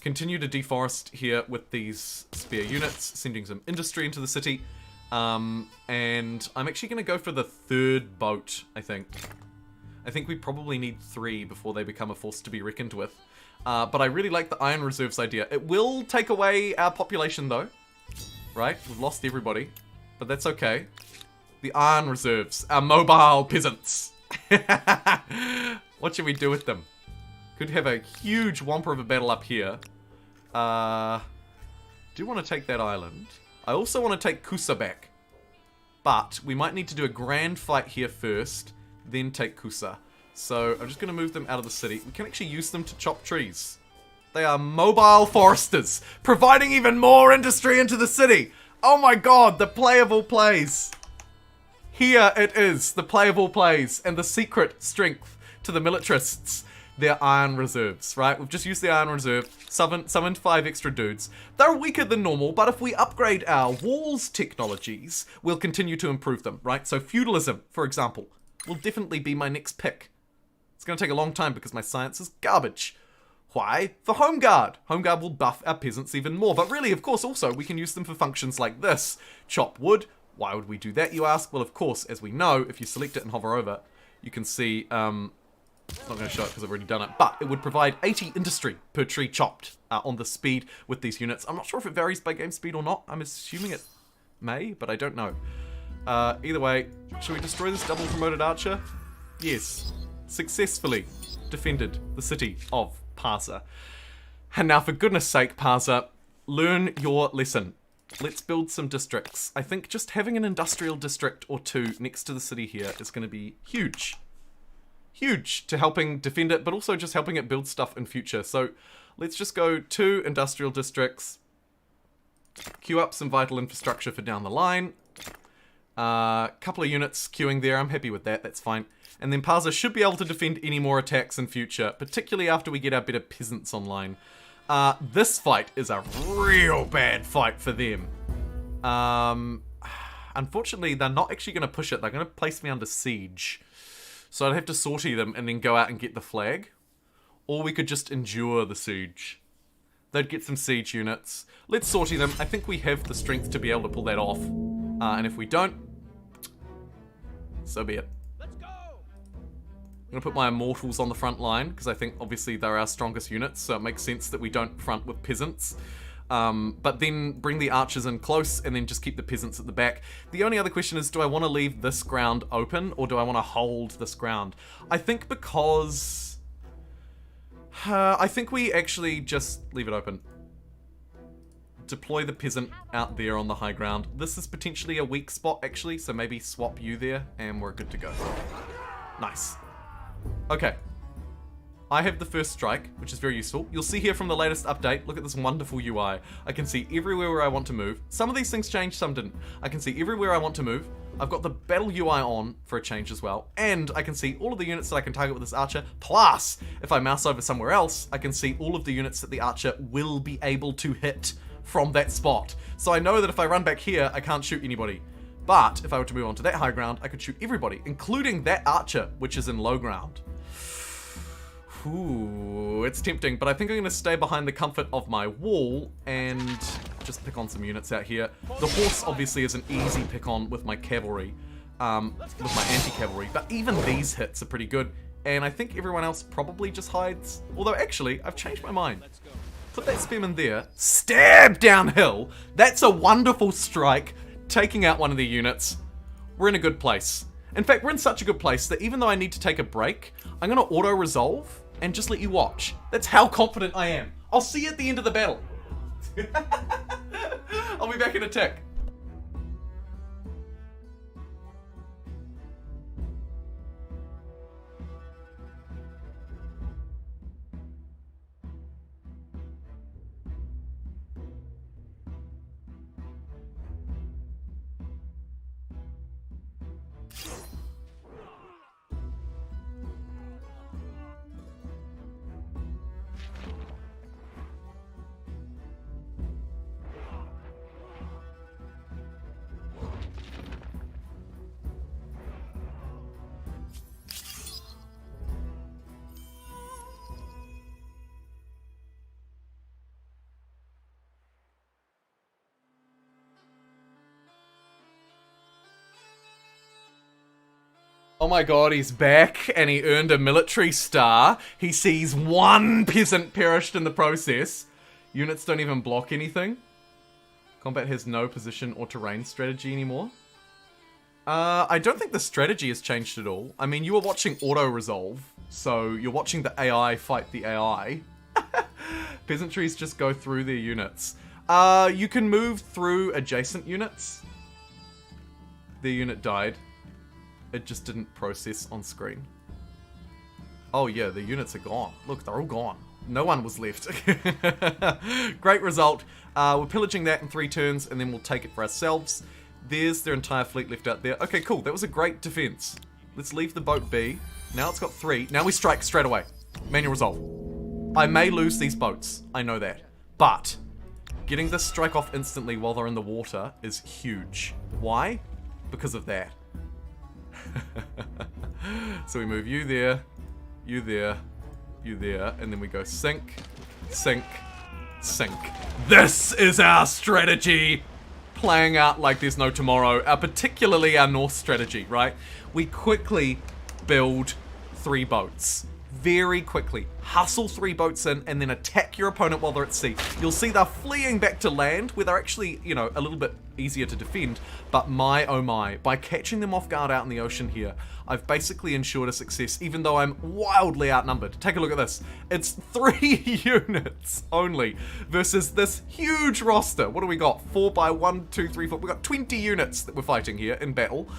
Continue to deforest here with these spare units, sending some industry into the city. And I'm actually going to go for the 3rd boat, I think. I think we probably need 3 before they become a force to be reckoned with. But I really like the iron reserves idea. It will take away our population though. Right? We've lost everybody. But that's okay. The iron reserves. Our mobile peasants. What should we do with them? Could have a huge whomper of a battle up here. Do want to take that island. I also want to take Kusa back. But we might need to do a grand fight here first, then take Kusa. So I'm just going to move them out of the city. We can actually use them to chop trees. They are mobile foresters, providing even more industry into the city. Oh my god, the playable plays. Here it is, the playable plays, and the secret strength to the militarists. Their iron reserves, right? We've just used the iron reserve, summoned 5 extra dudes. They're weaker than normal, but if we upgrade our walls technologies, we'll continue to improve them, right? So feudalism, for example, will definitely be my next pick. It's going to take a long time because my science is garbage. Why? For Home Guard. Home Guard will buff our peasants even more. But really, of course, also, we can use them for functions like this. Chop wood. Why would we do that, you ask? Well, of course, as we know, if you select it and hover over, you can see... I'm not going to show it because I've already done it, but it would provide 80 industry per tree chopped on the speed with these units. I'm not sure if it varies by game speed or not. I'm assuming it may, but I don't know. Either way, should we destroy this double promoted archer? Yes. Successfully defended the city of Parsa. And now, for goodness sake, Parsa, learn your lesson. Let's build some districts. I think just having an industrial district or 2 next to the city here is going to be huge. Huge to helping defend it, but also just helping it build stuff in future. So let's just go 2 industrial districts. Queue up some vital infrastructure for down the line. Couple of units queuing there. I'm happy with that. That's fine. And then Parsa should be able to defend any more attacks in future, particularly after we get our better peasants online. This fight is a real bad fight for them. Unfortunately, they're not actually going to push it. They're going to place me under siege. So I'd have to sortie them and then go out and get the flag. Or we could just endure the siege. They'd get some siege units. Let's sortie them. I think we have the strength to be able to pull that off. And if we don't, so be it. Let's go. I'm going to put my immortals on the front line, because I think obviously they're our strongest units, so it makes sense that we don't front with peasants. But then bring the archers in close and then just keep the peasants at the back. The only other question is, do I want to leave this ground open or do I want to hold this ground? I think because... I think we actually just leave it open. Deploy the peasant out there on the high ground. This is potentially a weak spot actually, so maybe swap you there and we're good to go. Nice. Okay. I have the first strike, which is very useful. You'll see here from the latest update, look at this wonderful UI. I can see everywhere where I want to move. Some of these things changed, some didn't. I can see everywhere I want to move. I've got the battle UI on for a change as well. And I can see all of the units that I can target with this archer. Plus, if I mouse over somewhere else, I can see all of the units that the archer will be able to hit from that spot. So I know that if I run back here, I can't shoot anybody. But if I were to move on to that high ground, I could shoot everybody, including that archer, which is in low ground. Ooh, it's tempting, but I think I'm going to stay behind the comfort of my wall and just pick on some units out here. The horse obviously is an easy pick on with my cavalry, with my anti-cavalry, but even these hits are pretty good, and I think everyone else probably just hides. Although actually, I've changed my mind. Put that spearman there, stab downhill. That's a wonderful strike, taking out one of the units. We're in a good place. In fact, we're in such a good place that even though I need to take a break, I'm going to auto-resolve and just let you watch. That's how confident I am. I'll see you at the end of the battle. I'll be back in a tick. Oh my god, he's back, and he earned a military star. He sees 1 peasant perished in the process. Units don't even block anything. Combat has no position or terrain strategy anymore. I don't think the strategy has changed at all. I mean, you were watching auto-resolve, so you're watching the AI fight the AI. Peasantries just go through their units. You can move through adjacent units. Their unit died. It just didn't process on screen. Oh yeah, the units are gone. Look, they're all gone. No one was left. Great result. We're pillaging that in 3 turns, and then we'll take it for ourselves. There's their entire fleet left out there. Okay, cool. That was a great defense. Let's leave the boat be. Now it's got 3. Now we strike straight away. Manual resolve. I may lose these boats. I know that. But getting this strike off instantly while they're in the water is huge. Why? Because of that. So we move you there, you there, you there, and then we go sink, sink, sink. This is our strategy! Playing out like there's no tomorrow. Particularly our north strategy, right? We quickly build 3 boats. Very quickly. Hustle 3 boats in and then attack your opponent while they're at sea. You'll see they're fleeing back to land where they're actually, you know, a little bit easier to defend. But my oh my, by catching them off guard out in the ocean here, I've basically ensured a success even though I'm wildly outnumbered. Take a look at this. It's 3 units only versus this huge roster. What do we got? 4 by 1, 2, 3, 4. We've got 20 units that we're fighting here in battle.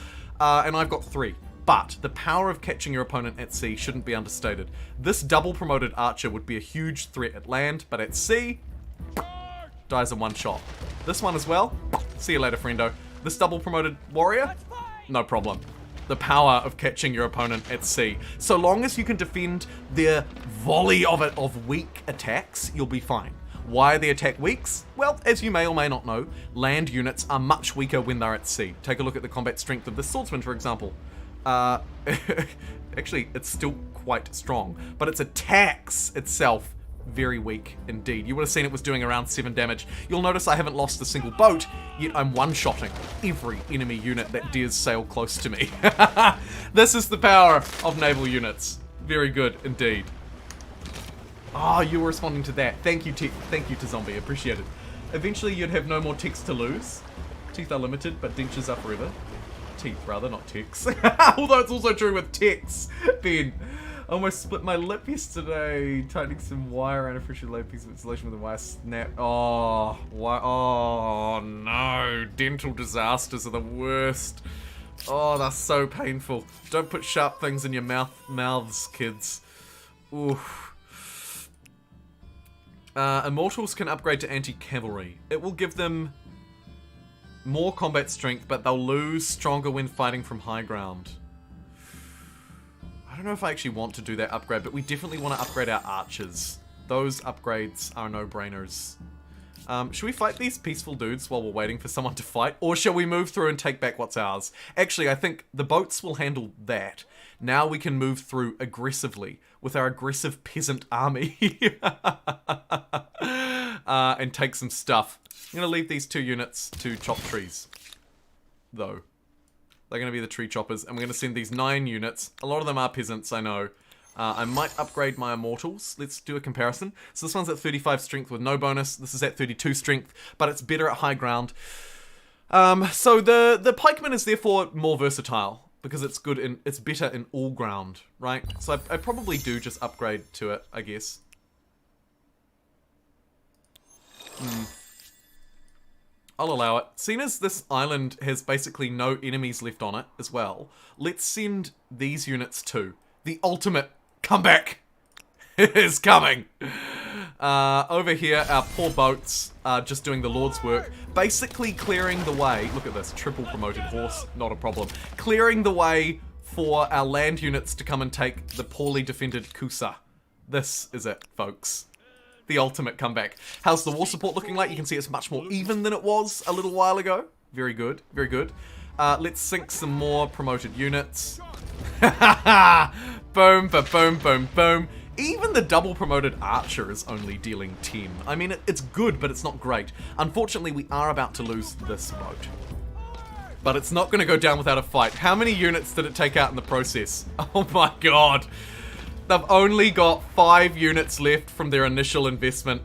And I've got 3. But the power of catching your opponent at sea shouldn't be understated. This double promoted archer would be a huge threat at land, but at sea, dies in 1 shot. This one as well, see you later, friendo. This double promoted warrior, no problem. The power of catching your opponent at sea. So long as you can defend their volley of weak attacks, you'll be fine. Why are the attack weaks? Well, as you may or may not know, land units are much weaker when they're at sea. Take a look at the combat strength of the swordsman, for example. Actually, it's still quite strong, but its attacks itself, very weak indeed. You would have seen it was doing around 7 damage. You'll notice I haven't lost a single boat, yet I'm one-shotting every enemy unit that dares sail close to me. This is the power of naval units. Very good indeed. Oh, you were responding to that. Thank you to Zombie, appreciate it. Eventually you'd have no more text to lose. Teeth are limited, but dentures are forever. Teeth, rather, not ticks. Although it's also true with ticks. Ben, I almost split my lip yesterday. Tightening some wire around a freshly laid piece of insulation with a wire snap. Oh, why? Oh no! Dental disasters are the worst. Oh, they're so painful. Don't put sharp things in your mouths, kids. Oof. Immortals can upgrade to anti-cavalry. It will give them more combat strength, but they'll lose stronger when fighting from high ground. I don't know if I actually want to do that upgrade, but we definitely want to upgrade our archers. Those upgrades are no-brainers. Should we fight these peaceful dudes while we're waiting for someone to fight? Or shall we move through and take back what's ours? Actually, I think the boats will handle that. Now we can move through aggressively with our aggressive peasant army. And take some stuff. I'm going to leave these 2 units to chop trees, though. They're going to be the tree choppers, and we're going to send these 9 units. A lot of them are peasants, I know. I might upgrade my immortals. Let's do a comparison. So this one's at 35 strength with no bonus. This is at 32 strength, but it's better at high ground. So the pikeman is therefore more versatile, because it's better in all ground, right? So I probably do just upgrade to it, I guess. I'll allow it. Seeing as this island has basically no enemies left on it as well, let's send these units too. The ultimate comeback is coming. Over here, our poor boats are just doing the Lord's work, basically clearing the way. Look at this, triple promoted horse, not a problem. Clearing the way for our land units to come and take the poorly defended Kusa. This is it, folks. The ultimate comeback. How's the war support looking like? You can see it's much more even than it was a little while ago. Very good, very good. Let's sink some more promoted units. Boom, boom, boom, boom. Even the double promoted archer is only dealing 10. I mean, it's good, but it's not great. Unfortunately, we are about to lose this boat. but it's not going to go down without a fight. How many units did it take out in the process? Oh my god. They've only got 5 units left from their initial investment.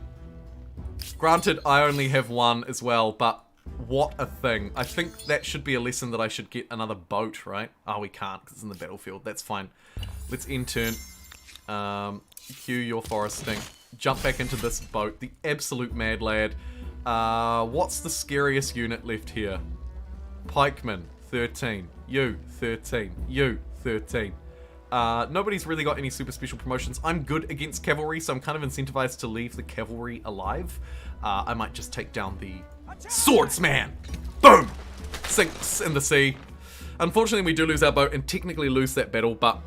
Granted, I only have 1 as well, but what a thing. I think that should be a lesson that I should get another boat, right? Oh, we can't because it's in the battlefield. That's fine. Let's end turn. Cue your foresting. Jump back into this boat. The absolute mad lad. What's the scariest unit left here? Pikemen, 13. You, 13. You, 13. Nobody's really got any super special promotions. I'm good against cavalry, so I'm kind of incentivized to leave the cavalry alive. I might just take down the swordsman. Boom! Sinks in the sea. Unfortunately, we do lose our boat and technically lose that battle, but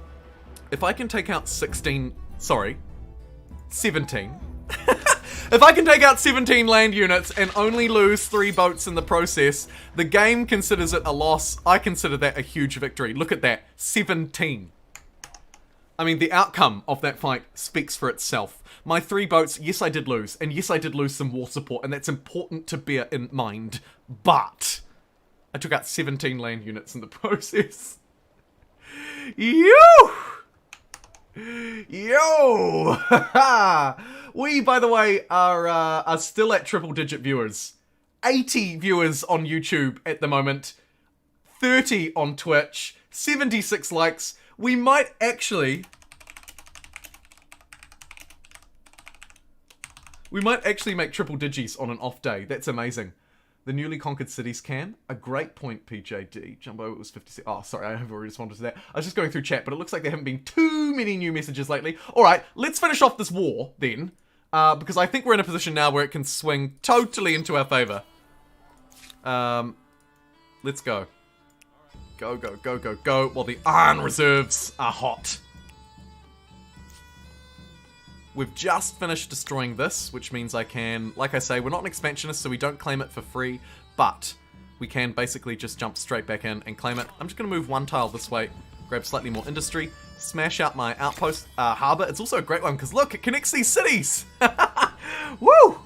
if I can take out 17. If I can take out 17 land units and only lose 3 boats in the process, the game considers it a loss. I consider that a huge victory. Look at that. 17. I mean, the outcome of that fight speaks for itself. My 3 boats, yes, I did lose. And yes, I did lose some war support, and that's important to bear in mind. But I took out 17 land units in the process. Yo! We, by the way, are still at triple-digit viewers. 80 viewers on YouTube at the moment. 30 on Twitch. 76 likes. We might actually make triple digis on an off day. That's amazing. The newly conquered cities can. A great point, PJD. Jumbo, it was 56. Oh, sorry, I have already responded to that. I was just going through chat, but it looks like there haven't been too many new messages lately. Alright, let's finish off this war, then. Because I think we're in a position now where it can swing totally into our favor. Let's go. Go, go, go, go, go, while the iron reserves are hot. We've just finished destroying this, which means I can, like I say, we're not an expansionist, so we don't claim it for free, but we can basically just jump straight back in and claim it. I'm just going to move 1 tile this way, grab slightly more industry, smash out my outpost harbour. It's also a great one, because look, it connects these cities! Woo!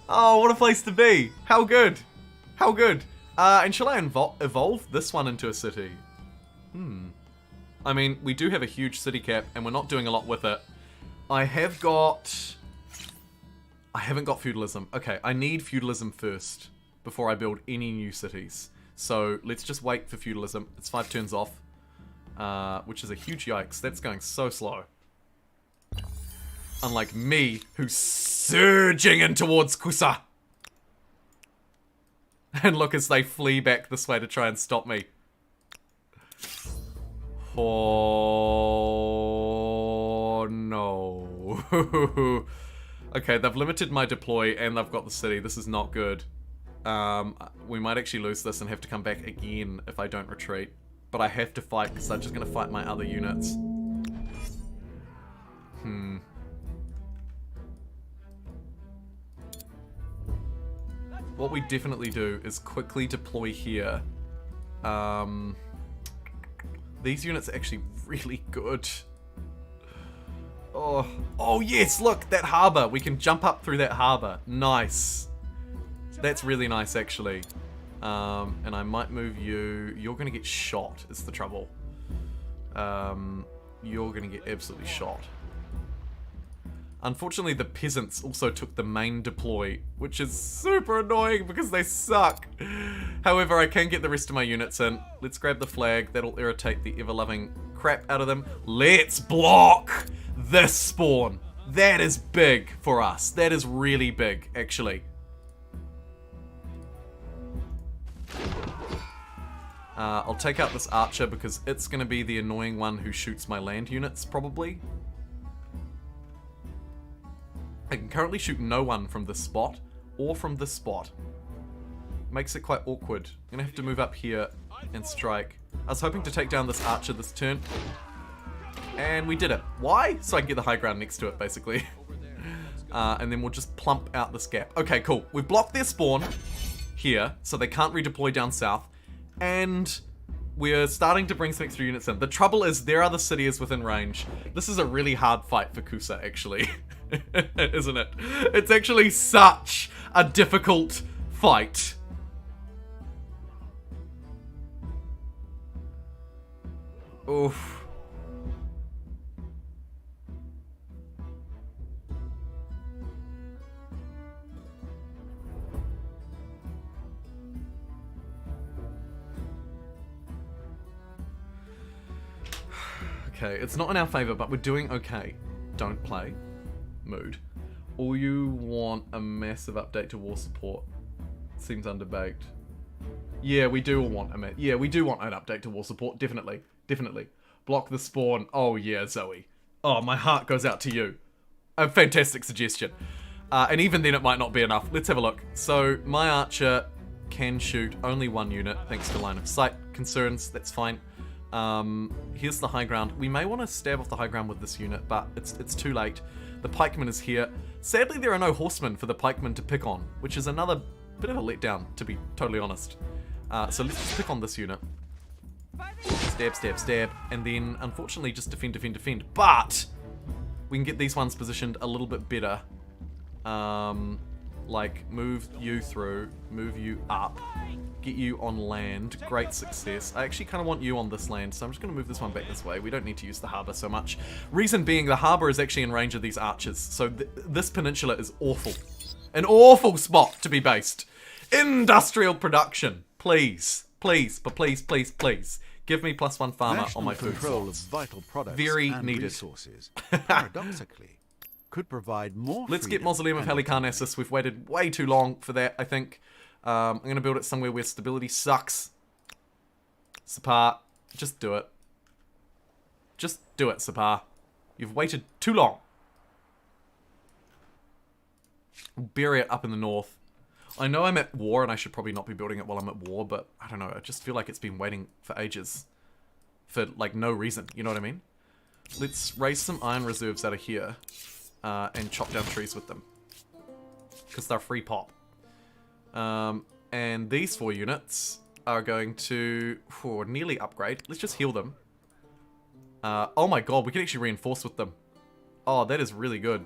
Oh, what a place to be. How good. How good. And shall I evolve this one into a city? I mean, we do have a huge city cap, and we're not doing a lot with it. I haven't got feudalism. Okay, I need feudalism first before I build any new cities. So let's just wait for feudalism. It's 5 turns off, which is a huge yikes. That's going so slow. Unlike me, who's surging in towards Kusa. And look as they flee back this way to try and stop me. Oh no. Okay, they've limited my deploy and they've got the city. This is not good. We might actually lose this and have to come back again if I don't retreat. But I have to fight because I'm just going to fight my other units. What we definitely do is quickly deploy here. These units are actually really good. Oh yes, look, that harbour. We can jump up through that harbour. Nice. That's really nice, actually. And I might move you. You're going to get shot, is the trouble. You're going to get absolutely shot. Unfortunately, the peasants also took the main deploy, which is super annoying because they suck. However, I can get the rest of my units in. Let's grab the flag. That'll irritate the ever-loving crap out of them. Let's block this spawn. That is big for us. That is really big, actually. I'll take out this archer because it's going to be the annoying one who shoots my land units, probably. I can currently shoot no one from this spot, or from this spot. Makes it quite awkward. I'm gonna have to move up here and strike. I was hoping to take down this archer this turn. And we did it. Why? So I can get the high ground next to it, basically. And then we'll just plump out this gap. Okay, cool. We've blocked their spawn here, so they can't redeploy down south. And we're starting to bring some extra units in. The trouble is, their other city is within range. This is a really hard fight for Kusa, actually. Isn't it? It's actually such a difficult fight. Oof. Okay, it's not in our favor, but we're doing okay. Don't play. Mood. Or you want a massive update to war support. Seems underbaked. Yeah, we do want an update to war support. Definitely. Definitely. Block the spawn. Oh yeah, Zoe. Oh, my heart goes out to you. A fantastic suggestion. And even then it might not be enough. Let's have a look. So, my archer can shoot only one unit thanks to line of sight concerns. That's fine. Here's the high ground. We may want to stab off the high ground with this unit, but it's too late. The pikeman is here. Sadly, there are no horsemen for the pikeman to pick on, which is another bit of a letdown, to be totally honest. So let's just pick on this unit. Stab, stab, stab. And then, unfortunately, just defend, defend, defend. But we can get these ones positioned a little bit better. Like, move you through, move you up, get you on land. Great success. I actually kind of want you on this land, so I'm just going to move this one back this way. We don't need to use the harbour so much. Reason being, the harbour is actually in range of these archers, so this peninsula is awful. An awful spot to be based. Industrial production. Please, please, but please, please, please. Give me +1 farmer on my food control of slots. vital products Very and needed. resources, paradoxically, could provide more Let's get freedom Mausoleum of and Halicarnassus. We've waited way too long for that, I think. I'm going to build it somewhere where stability sucks. Sapar, just do it. Just do it, Sapar. You've waited too long. Bury it up in the north. I know I'm at war and I should probably not be building it while I'm at war, but I don't know. I just feel like it's been waiting for ages. For, like, no reason. You know what I mean? Let's raise some iron reserves out of here. And chop down trees with them. Because they're free pop. And these 4 units are going to nearly upgrade. Let's just heal them. Oh my god, we can actually reinforce with them. Oh, that is really good.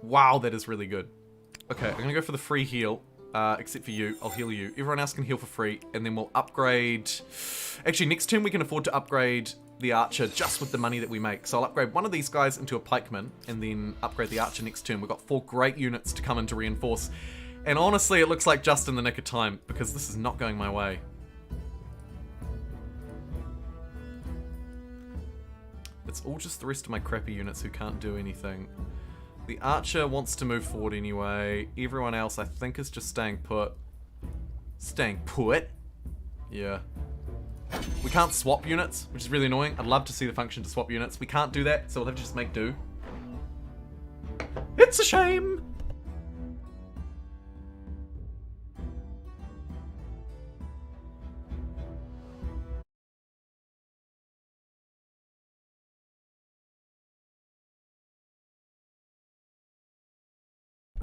Wow, that is really good. Okay, I'm gonna go for the free heal. Except for you, I'll heal you. Everyone else can heal for free, and then we'll upgrade... Actually, next turn we can afford to upgrade the archer just with the money that we make. So I'll upgrade one of these guys into a pikeman, and then upgrade the archer next turn. We've got 4 great units to come in to reinforce. And honestly, it looks like just in the nick of time, because this is not going my way. It's all just the rest of my crappy units who can't do anything. The archer wants to move forward anyway. Everyone else, I think, is just staying put. Staying put? Yeah. We can't swap units, which is really annoying. I'd love to see the function to swap units. We can't do that, so we'll have to just make do. It's a shame!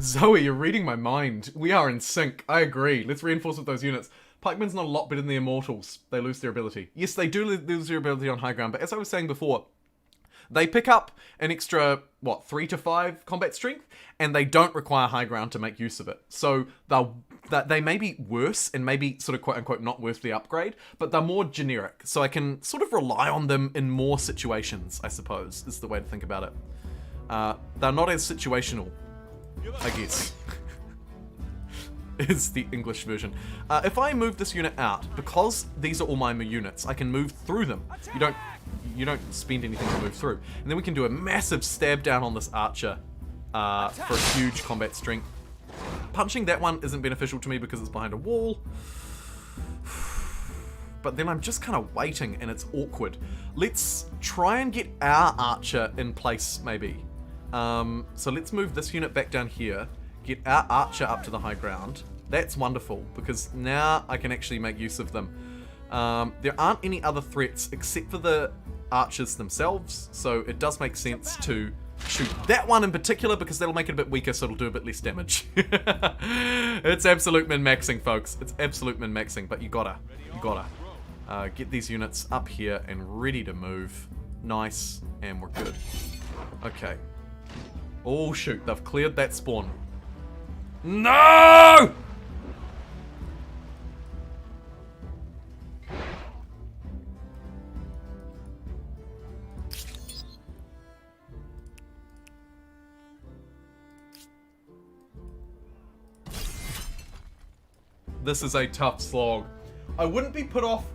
Zoe, you're reading my mind. We are in sync. I agree. Let's reinforce with those units. Pikeman's not a lot better than the Immortals. They lose their ability. Yes, they do lose their ability on high ground, but as I was saying before, they pick up an extra, 3 to 5 combat strength, and they don't require high ground to make use of it. So they may be worse, and maybe sort of quote-unquote not worth the upgrade, but they're more generic. So I can sort of rely on them in more situations, I suppose, is the way to think about it. They're not as situational, I guess. Is the English version. If I move this unit out, because these are all my units, I can move through them. You don't spend anything to move through. And then we can do a massive stab down on this archer for a huge combat strength. Punching that one isn't beneficial to me because it's behind a wall. But then I'm just kind of waiting and it's awkward. Let's try and get our archer in place, maybe. So let's move this unit back down here. Get our archer up to the high ground. That's wonderful, because now I can actually make use of them. There aren't any other threats except for the archers themselves, so it does make sense to shoot that one in particular, because that'll make it a bit weaker, so it'll do a bit less damage. It's absolute min-maxing, folks. It's absolute min-maxing, but you gotta get these units up here and ready to move. Nice, and we're good. Okay. Oh shoot, they've cleared that spawn. No! This is a tough slog. I wouldn't be put off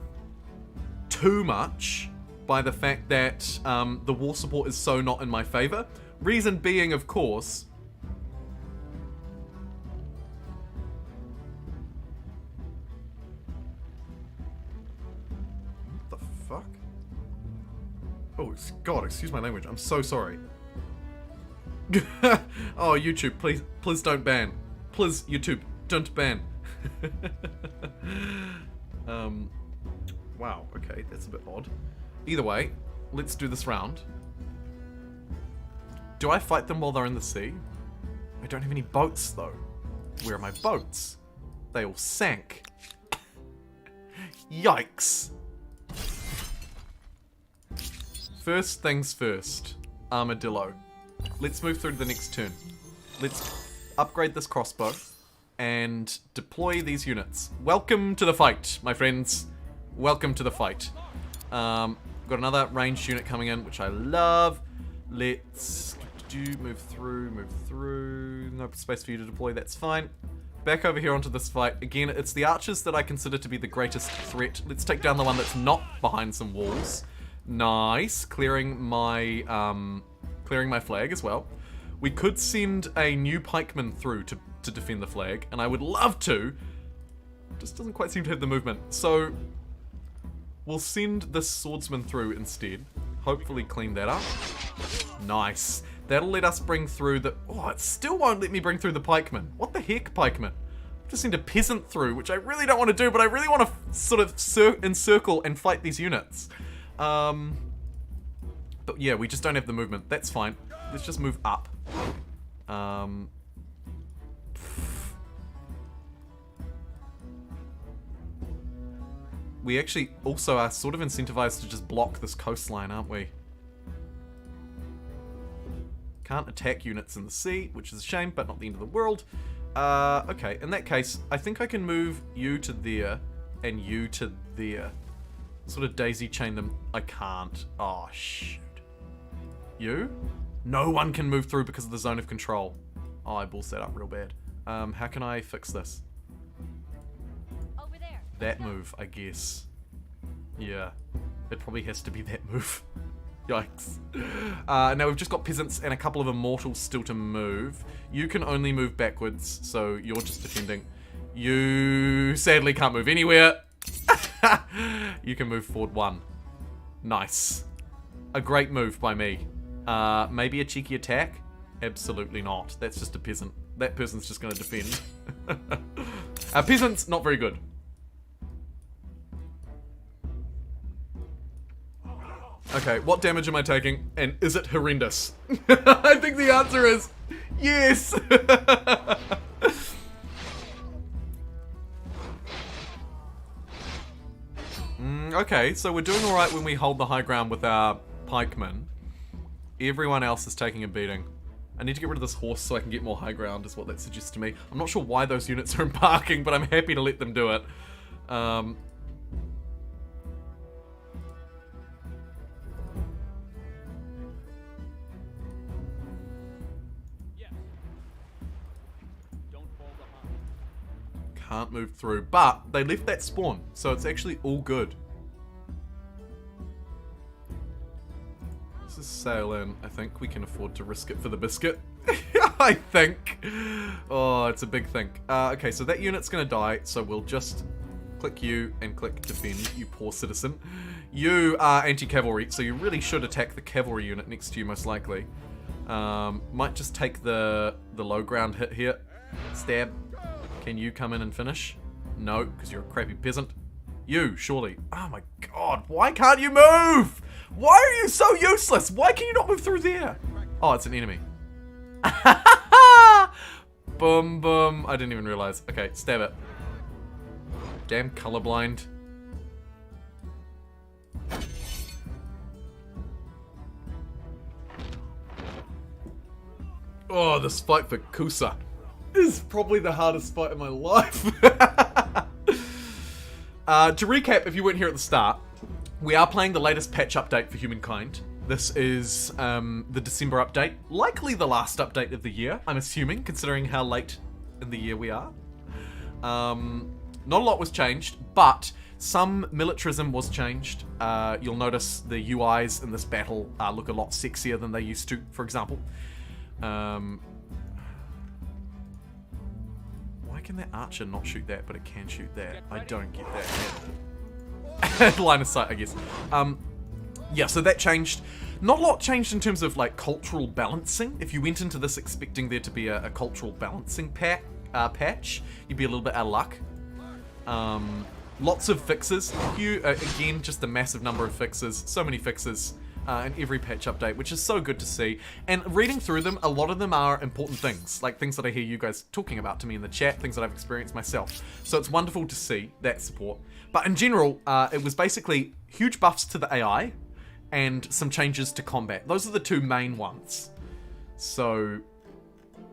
too much by the fact that the war support is so not in my favor. Reason being, of course, what the fuck? Oh, God, excuse my language. I'm so sorry. Oh, YouTube, please don't ban. Please, YouTube, don't ban. Wow, okay, that's a bit odd. Either way, let's do this round. Do I fight them while they're in the sea? I don't have any boats, though. Where are my boats? They all sank. Yikes. First things first. Armadillo. Let's move through to the next turn. Let's upgrade this crossbow and deploy these units. Welcome to the fight, my friends. Welcome to the fight. Got another ranged unit coming in, which I love. Let's move through. No space for you to deploy, that's fine. Back over here onto this fight. Again, it's the archers that I consider to be the greatest threat. Let's take down the one that's not behind some walls. Nice. Clearing my flag as well. We could send a new pikeman through to defend the flag, and I would love to. Just doesn't quite seem to have the movement. So we'll send this swordsman through instead. Hopefully clean that up. Nice. That'll let us bring through the... Oh, it still won't let me bring through the pikeman. What the heck, pikeman? Just send a peasant through, which I really don't want to do, but I really want to sort of encircle and fight these units. But yeah, we just don't have the movement. That's fine. Let's just move up. We actually also are sort of incentivized to just block this coastline, aren't we? Can't attack units in the sea, which is a shame, but not the end of the world. Okay, in that case, I think I can move you to there and you to there. Sort of daisy chain them. I can't. Oh, shoot. You? No one can move through because of the zone of control. Oh, I balls that up real bad. How can I fix this? Over there. That move, I guess. Yeah. It probably has to be that move. Yikes. Now we've just got peasants and a couple of immortals still to move. You can only move backwards, so you're just defending. You sadly can't move anywhere. You can move forward one. Nice. A great move by me. Maybe a cheeky attack? Absolutely not. That's just a peasant. That person's just going to defend. Peasants, not very good. Okay, what damage am I taking? And is it horrendous? I think the answer is yes! Okay, so we're doing alright when we hold the high ground with our pikemen. Everyone else is taking a beating. I need to get rid of this horse so I can get more high ground, is what that suggests to me. I'm not sure why those units are embarking, but I'm happy to let them do it. Can't move through, but they left that spawn, so it's actually all good. Let's just sail in. I think we can afford to risk it for the biscuit. I think. Oh, it's a big thing. Okay, so that unit's gonna die, so we'll just click you and click defend, you poor citizen. You are anti-cavalry, so you really should attack the cavalry unit next to you, most likely. Might just take the low ground hit here. Stab. Can you come in and finish? No, because you're a crappy peasant. You, surely. Oh my god, why can't you move? Why are you so useless? Why can you not move through there? Oh, it's an enemy. Boom, boom. I didn't even realize. Okay, stab it. Damn colorblind. Oh, this fight for Kusa. is probably the hardest fight in my life. To recap, if you weren't here at the start, we are playing the latest patch update for Humankind. This is the December update, likely the last update of the year, I'm assuming, considering how late in the year we are. Not a lot was changed, but some militarism was changed. You'll notice the UIs in this battle look a lot sexier than they used to, for example. Why can that archer not shoot that, but it can shoot that? I don't get that. Line of sight, I guess. Yeah, so that changed. Not a lot changed in terms of like cultural balancing. If you went into this expecting there to be a cultural balancing patch, you'd be a little bit out of luck. Lots of fixes. Again, just a massive number of fixes. So many fixes in every patch update, which is so good to see. And reading through them, a lot of them are important things, like things that I hear you guys talking about to me in the chat, things that I've experienced myself. So it's wonderful to see that support. But in general, it was basically huge buffs to the AI and some changes to combat. Those are the two main ones. So,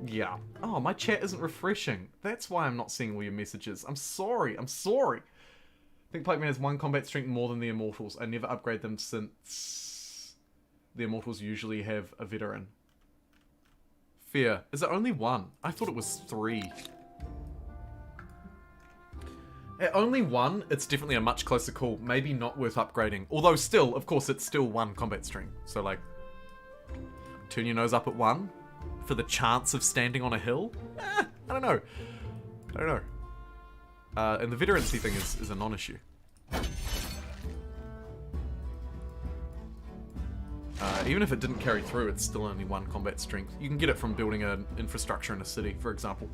yeah. Oh, my chat isn't refreshing. That's why I'm not seeing all your messages. I'm sorry. I'm sorry. I think Pikeman has 1 combat strength more than the Immortals. I never upgrade them since the Immortals usually have a veteran. Fear. Is it only 1? I thought it was 3. At only 1, it's definitely a much closer call. Maybe not worth upgrading. Although still, of course, it's still 1 combat strength. So like, turn your nose up at 1 for the chance of standing on a hill? I don't know. I don't know. And the veterancy thing is a non-issue. Even if it didn't carry through, it's still only 1 combat strength. You can get it from building an infrastructure in a city, for example.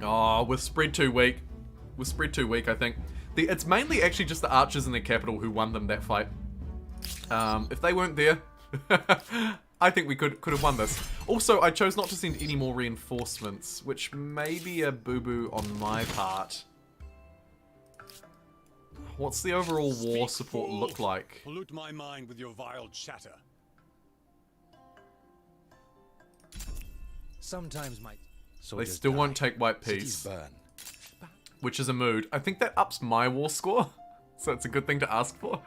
Oh, we're spread too weak. We're spread too weak, I think. It's mainly actually just the archers in their capital who won them that fight. If they weren't there, I think we could have won this. Also, I chose not to send any more reinforcements, which may be a boo-boo on my part. What's the overall war support look like? Pollute my mind with your vile chatter. Sometimes my They still won't take White Peace, which is a mood. I think that ups my war score, so it's a good thing to ask for.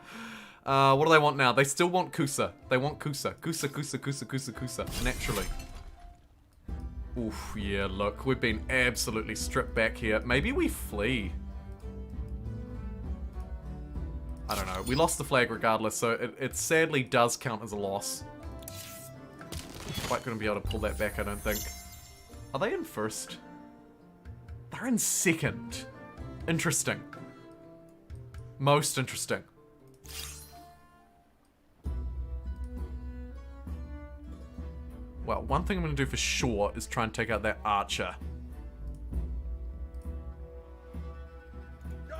What do they want now? They still want Kusa. They want Kusa. Kusa, naturally. Oof, yeah, look, we've been absolutely stripped back here. Maybe we flee. I don't know. We lost the flag regardless, so it sadly does count as a loss. Quite gonna be able to pull that back, I don't think. Are they in first? They're in second. Interesting. Most interesting. Well, one thing I'm going to do for sure is try and take out that archer.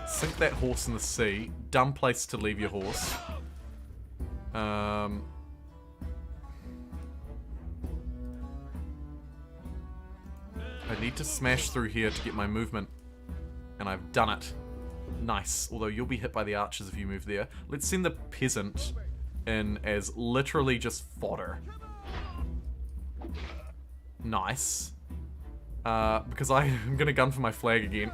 Sink that horse in the sea. Dumb place to leave your horse. I need to smash through here to get my movement. And I've done it. Nice. Although you'll be hit by the archers if you move there. Let's send the peasant in as literally just fodder. Nice. Because I'm gonna gun for my flag again.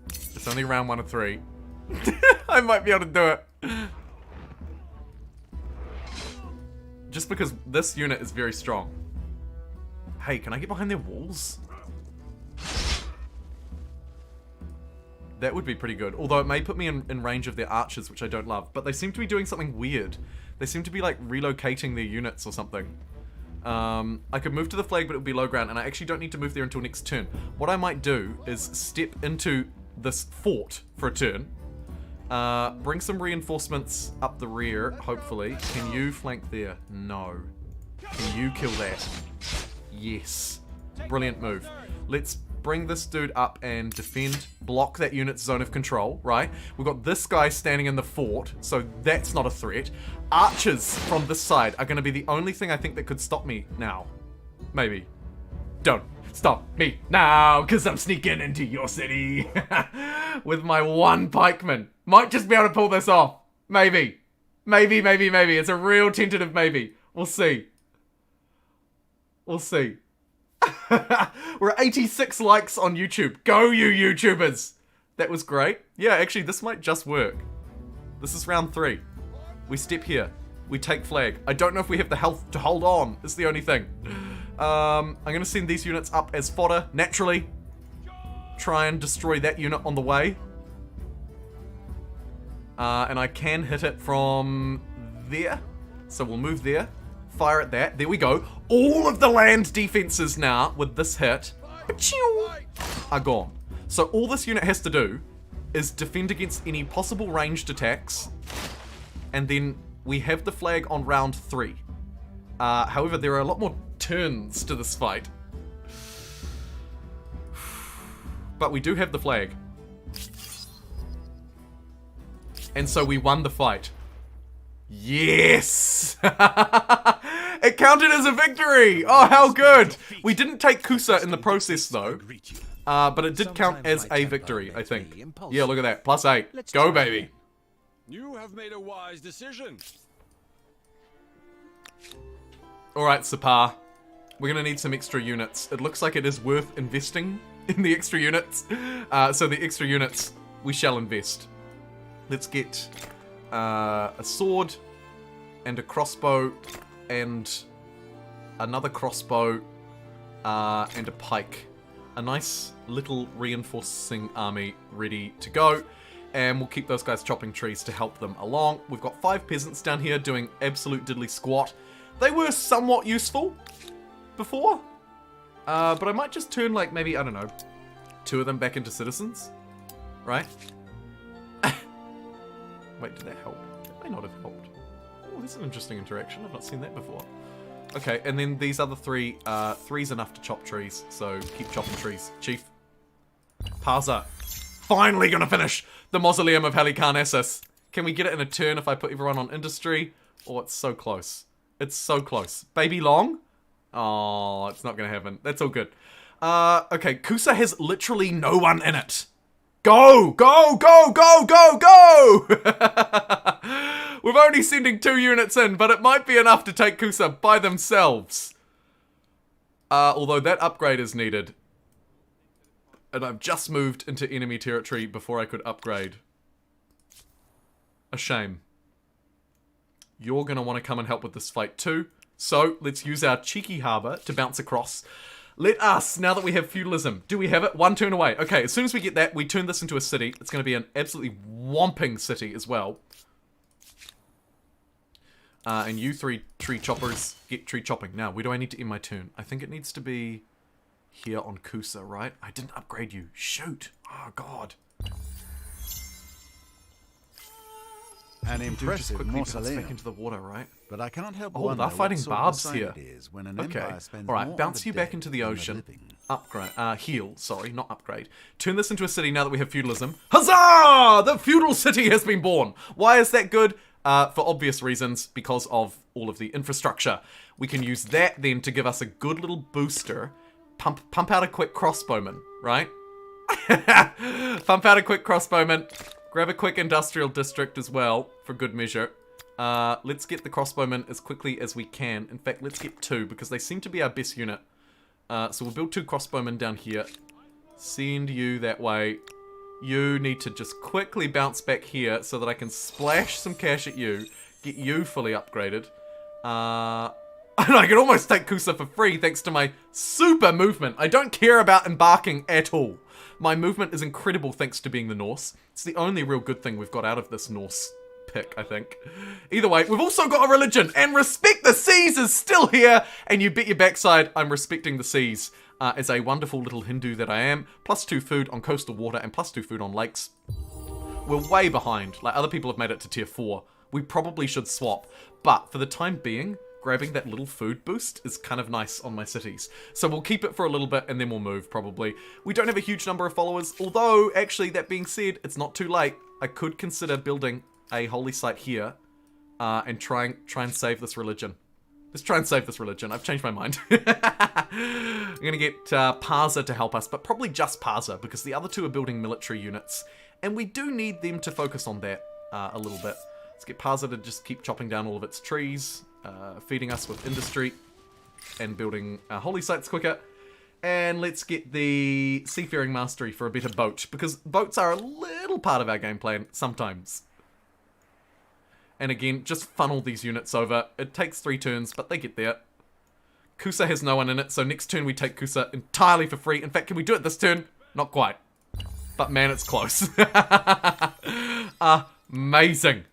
It's only round 1 of 3. I might be able to do it. Just because this unit is very strong. Hey, can I get behind their walls? That would be pretty good. Although it may put me in range of their archers, which I don't love. But they seem to be doing something weird. They seem to be like relocating their units or something. I could move to the flag, but it would be low ground. And I actually don't need to move there until next turn. What I might do is step into this fort for a turn. Bring some reinforcements up the rear, hopefully. Can you flank there? No. Can you kill that? Yes. Brilliant move. Let's bring this dude up and defend, block that unit's zone of control, right? We've got this guy standing in the fort, so that's not a threat. Archers from this side are going to be the only thing I think that could stop me now. Maybe. Don't stop me now, because I'm sneaking into your city with my 1 pikeman. Might just be able to pull this off. Maybe. Maybe. It's a real tentative maybe. We'll see. We're at 86 likes on YouTube. Go, you YouTubers! That was great. Yeah, actually, this might just work. This is round 3. We step here. We take flag. I don't know if we have the health to hold on. It's the only thing. I'm going to send these units up as fodder, naturally. Try and destroy that unit on the way. And I can hit it from there. So we'll move there. Fire at that. There we go. All of the land defenses now, with this hit, are gone. So all this unit has to do is defend against any possible ranged attacks. And then we have the flag on round 3. However, there are a lot more turns to this fight. But we do have the flag. And so we won the fight. Yes! It counted as a victory! Oh, how good! We didn't take Kusa in the process, though. But it did count as a victory, I think. Yeah, look at that. +8. Go, baby. You have made a wise decision. Alright, Sapar. We're gonna need some extra units. It looks like it is worth investing in the extra units. So the extra units, we shall invest. Let's get a sword and a crossbow and another crossbow and a pike. A nice little reinforcing army ready to go. And we'll keep those guys chopping trees to help them along. We've got 5 peasants down here doing absolute diddly squat. They were somewhat useful before. But I might just turn, like, maybe, I don't know, 2 of them back into citizens. Right? Wait, did that help? That may not have helped. Oh, this is an interesting interaction. I've not seen that before. Okay, and then these other 3, 3's enough to chop trees, so keep chopping trees. Chief. Parza. Finally gonna finish the Mausoleum of Jigonhsasee. Can we get it in a turn if I put everyone on industry? Oh, it's so close. It's so close. Baby Long? Oh, it's not gonna happen. That's all good. Okay, Kusa has literally no one in it. Go! Go! Go! Go! Go! Go! We're only sending 2 units in, but it might be enough to take Kusa by themselves. Although that upgrade is needed. And I've just moved into enemy territory before I could upgrade. A shame. You're going to want to come and help with this fight too. So, let's use our cheeky harbour to bounce across. Let us, now that we have feudalism, do we have it? 1 turn away. Okay, as soon as we get that, we turn this into a city. It's going to be an absolutely whomping city as well. And you 3 tree choppers get tree chopping. Now, where do I need to end my turn? I think it needs to be here on Kusa, right? I didn't upgrade you. Shoot. Oh, God. An impressive mausoleum. Back into the water, right? But I can't help Oh, wonder they're fighting what sort of barbs sign here. it is when an Okay. empire spends Alright, more bounce on the you back dead into the than ocean. living. Upgrade. Heal. Sorry, not upgrade. Turn this into a city now that we have feudalism. Huzzah! The feudal city has been born. Why is that good? For obvious reasons, because of all of the infrastructure. We can use that then to give us a good little booster. Pump out a quick crossbowman, right? Pump out a quick crossbowman. Grab a quick industrial district as well, for good measure. Let's get the crossbowmen as quickly as we can. In fact, let's get 2, because they seem to be our best unit. So we'll build 2 crossbowmen down here. Send you that way. You need to just quickly bounce back here so that I can splash some cash at you. Get you fully upgraded. And I can almost take Kusa for free thanks to my super movement. I don't care about embarking at all. My movement is incredible thanks to being the Norse. It's the only real good thing we've got out of this Norse pick, I think. Either way, we've also got a religion, and respect the seas is still here, and you bet your backside I'm respecting the seas. As a wonderful little Hindu that I am, +2 food on coastal water and +2 food on lakes. We're way behind. Like, other people have made it to tier 4. We probably should swap, but for the time being, grabbing that little food boost is kind of nice on my cities. So we'll keep it for a little bit and then we'll move, probably. We don't have a huge number of followers, although, actually, that being said, it's not too late. I could consider building a holy site here and try and save this religion. Let's try and save this religion. I've changed my mind. I'm going to get Parza to help us, but probably just Parza, because the other 2 are building military units, And we do need them to focus on that a little bit. Let's get Parza to just keep chopping down all of its trees, feeding us with industry, and building holy sites quicker. And let's get the seafaring mastery for a better boat, because boats are a little part of our game plan sometimes. And again, just funnel these units over. It takes 3 turns, but they get there. Kusa has no one in it, so next turn we take Kusa entirely for free. In fact, can we do it this turn? Not quite. But man, it's close. Amazing.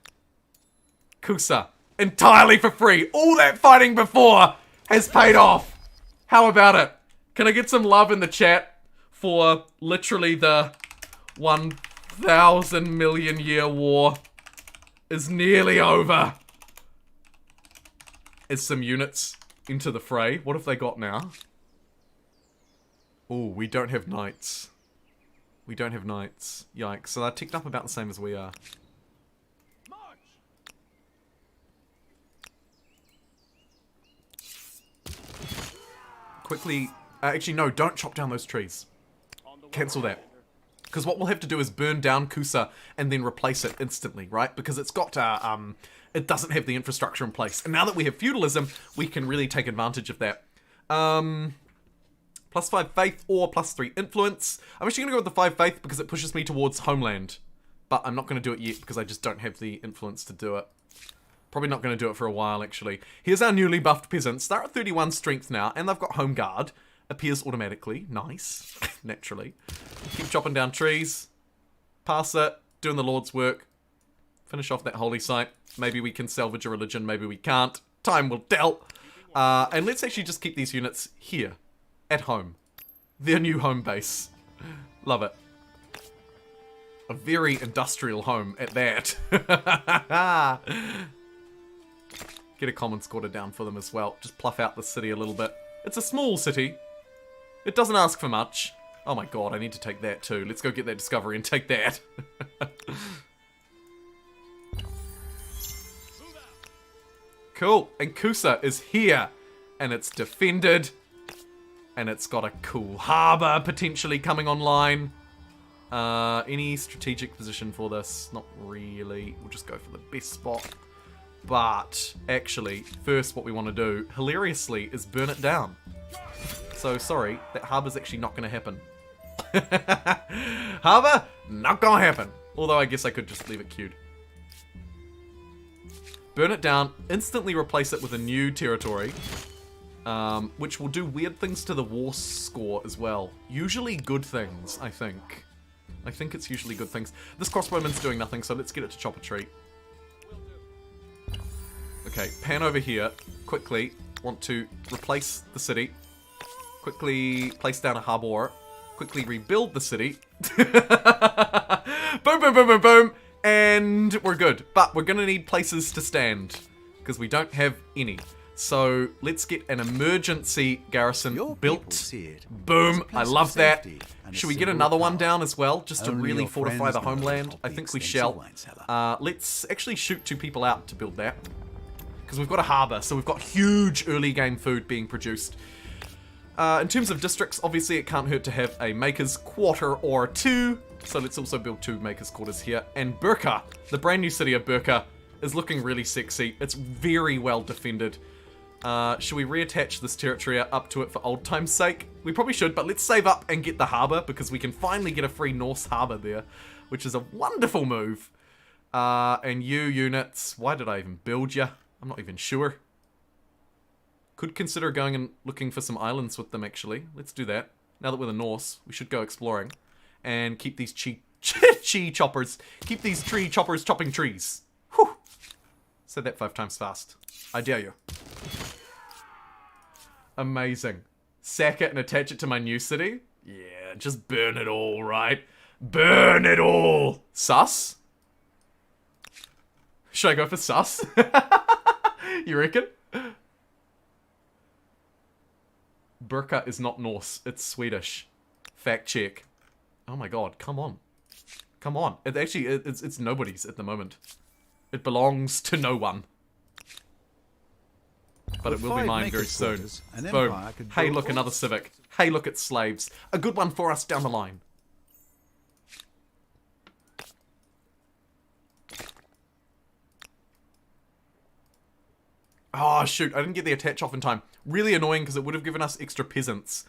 Kusa, entirely for free. All that fighting before has paid off. How about it? Can I get some love in the chat for literally the 1,000 million year war is nearly over? Is some units into the fray. What have they got now? Oh, we don't have knights. We don't have knights. Yikes. So they're ticked up about the same as we are. Quickly. Actually, no, don't chop down those trees. Cancel that. Because what we'll have to do is burn down Kusa and then replace it instantly, right? Because it's got, it doesn't have the infrastructure in place. And now that we have feudalism, we can really take advantage of that. +5 faith or +3 influence. I'm actually going to go with the 5 faith because it pushes me towards homeland. But I'm not going to do it yet because I just don't have the influence to do it. Probably not going to do it for a while, actually. Here's our newly buffed peasants. They're at 31 strength now, and they've got home guard. Appears automatically. Nice. Naturally. Keep chopping down trees. Pass it. Doing the Lord's work. Finish off that holy site. Maybe we can salvage a religion. Maybe we can't. Time will tell. And let's actually just keep these units here. At home. Their new home base. Love it. A very industrial home at that. Get a commons quarter down for them as well. Just pluff out the city a little bit. It's a small city. It doesn't ask for much. Oh my god, I need to take that too. Let's go get that discovery and take that. Cool. And Kusa is here. And it's defended. And it's got a cool harbour potentially coming online. Any strategic position for this? Not really. We'll just go for the best spot. But, actually, first what we want to do, hilariously, is burn it down. So, sorry, that harbour's actually not going to happen. Harbour, not going to happen. Although, I guess I could just leave it queued. Burn it down, instantly replace it with a new territory. Which will do weird things to the war score as well. Usually good things, I think. I think it's usually good things. This crossbowman's doing nothing, so let's get it to chop a tree. Okay, pan over here. Quickly, want to replace the city. Quickly place down a harbour. Quickly rebuild the city. Boom, boom, boom, boom, boom. And we're good. But we're going to need places to stand. Because we don't have any. So let's get an emergency garrison built. Boom, I love that. Should we get another one down as well, just to really fortify the homeland? I think we shall. Let's actually shoot 2 people out to build that. Because we've got a harbour, so we've got huge early game food being produced. In terms of districts, obviously it can't hurt to have a maker's quarter or 2. So let's also build 2 maker's quarters here. And Burka, the brand new city of Burka, is looking really sexy. It's very well defended. Should we reattach this territory up to it for old time's sake? We probably should, but let's save up and get the harbour, because we can finally get a free Norse harbour there, which is a wonderful move. And you units, why did I even build you? I'm not even sure. Could consider going and looking for some islands with them, actually. Let's do that. Now that we're the Norse, we should go exploring. And keep these chi choppers. Keep these tree choppers chopping trees. Whew. Said that 5 times fast. I dare you. Amazing. Sack it and attach it to my new city? Yeah, just burn it all, right? Burn it all! Sus? Should I go for sus? You reckon? Burka is not Norse, it's Swedish. Fact check. Oh my god, come on. Come on. It's nobody's at the moment. It belongs to no one. But it will be mine very soon. Boom. Hey, look, another civic. Hey, look, it's slaves. A good one for us down the line. Oh, shoot. I didn't get the attach off in time. Really annoying because it would have given us extra peasants.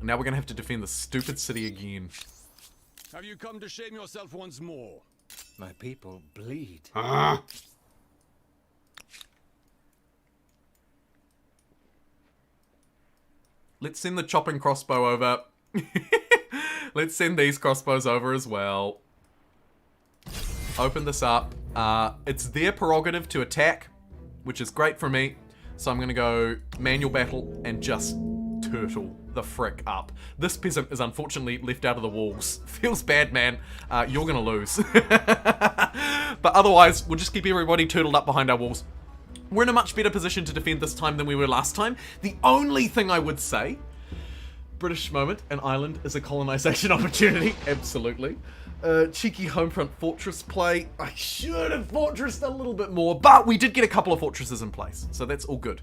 Now we're going to have to defend the stupid city again. Have you come to shame yourself once more? My people bleed. Let's send the chopping crossbow over. Let's send these crossbows over as well. Open this up. It's their prerogative to attack, which is great for me. So I'm going to go manual battle and just turtle the frick up. This peasant is unfortunately left out of the walls. Feels bad, man. You're going to lose. But otherwise, we'll just keep everybody turtled up behind our walls. We're in a much better position to defend this time than we were last time. The only thing I would say, British moment, an island is a colonization opportunity. Absolutely. Cheeky homefront fortress play. I should have fortressed a little bit more, but we did get a couple of fortresses in place, so that's all good.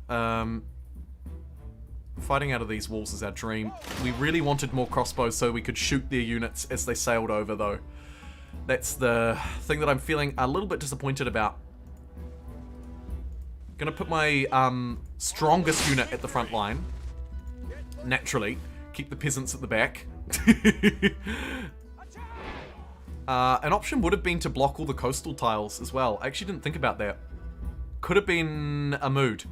Fighting out of these walls is our dream. We really wanted more crossbows so we could shoot their units as they sailed over, though. That's the thing that I'm feeling a little bit disappointed about. Gonna put my strongest unit at the front line. Naturally. Keep the peasants at the back. An option would have been to block all the coastal tiles as well. I actually didn't think about that. Could have been a mood.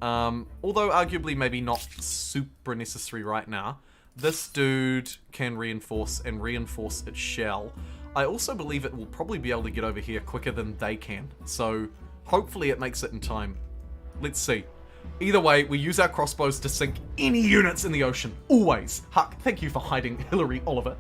Although arguably maybe not super necessary right now. This dude can reinforce and reinforce its shell. I also believe it will probably be able to get over here quicker than they can. So hopefully it makes it in time. Let's see. Either way, we use our crossbows to sink any units in the ocean. Always. Huck, thank you for hiding Hillary Oliver.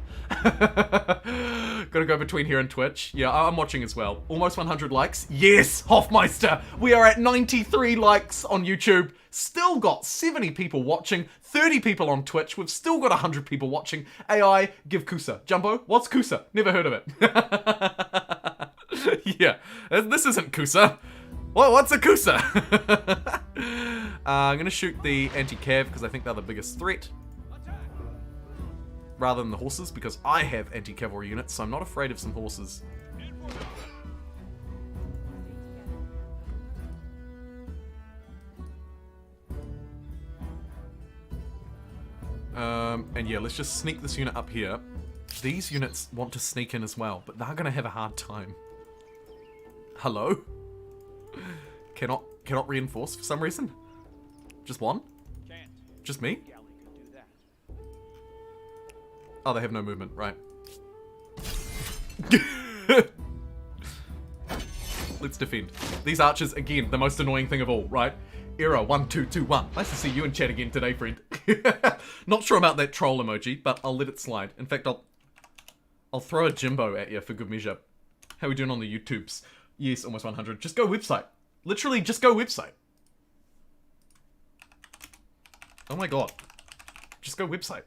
Gotta go between here and Twitch. Yeah, I'm watching as well. Almost 100 likes. Yes, Hoffmeister. We are at 93 likes on YouTube. Still got 70 people watching. 30 people on Twitch. We've still got 100 people watching. AI, give Kusa. Jumbo, what's Kusa? Never heard of it. Yeah, this isn't Kusa. Well, what's a Kusa? I'm going to shoot the anti-cav because I think they're the biggest threat. Rather than the horses, because I have anti-cavalry units, so I'm not afraid of some horses. And yeah, let's just sneak this unit up here. These units want to sneak in as well, but they're going to have a hard time. Hello? Cannot reinforce for some reason? Just one? Can't. Just me? Galley could do that. Oh, they have no movement, right. Let's defend. These archers, again, the most annoying thing of all, right? Era 1221. Nice to see you in chat again today, friend. Not sure about that troll emoji, but I'll let it slide. In fact, I'll throw a Jimbo at you for good measure. How are we doing on the YouTubes? Yes, almost 100. Just go website. Literally, just go website. Oh my god. Just go website.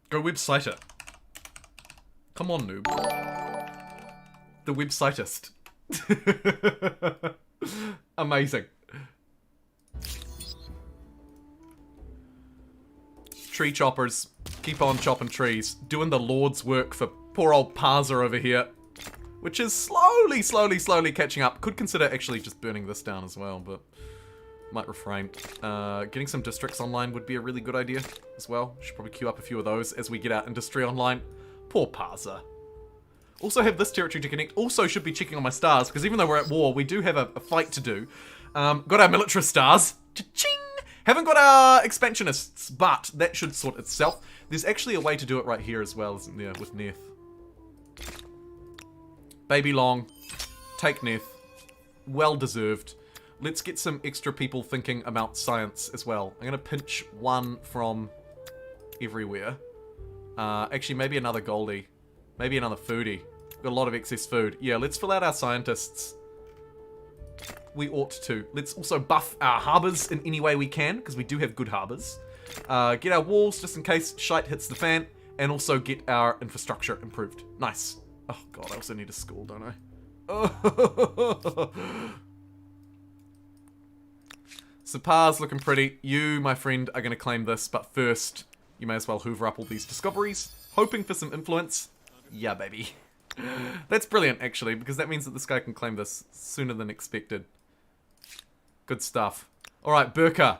Go website it. Come on, noob. The websiteist. Amazing. Tree choppers. Keep on chopping trees. Doing the Lord's work for poor old Parser over here. Which is slowly catching up. Could consider actually just burning this down as well, but might refrain. Getting some districts online would be a really good idea as well. Should probably queue up a few of those as we get our industry online. Poor Parser. Also have this territory to connect. Also should be checking on my stars, because even though we're at war, we do have a fight to do. Got our militarist stars. Cha-ching! Haven't got our expansionists, but that should sort itself. There's actually a way to do it right here as well, isn't there, with Neth. Baby Long, take Neth. Well deserved. Let's get some extra people thinking about science as well. I'm going to pinch one from everywhere. Actually, maybe another Goldie. Maybe another Foodie. Got a lot of excess food. Yeah, let's fill out our scientists. We ought to. Let's also buff our harbours in any way we can, because we do have good harbours. Get our walls, just in case shite hits the fan. And also get our infrastructure improved. Nice. Oh god, I also need a school, don't I? Oh. Sapar's looking pretty. You, my friend, are going to claim this, but first, you may as well hoover up all these discoveries. Hoping for some influence. Yeah, baby. That's brilliant, actually, because that means that this guy can claim this sooner than expected. Good stuff. Alright, Burka.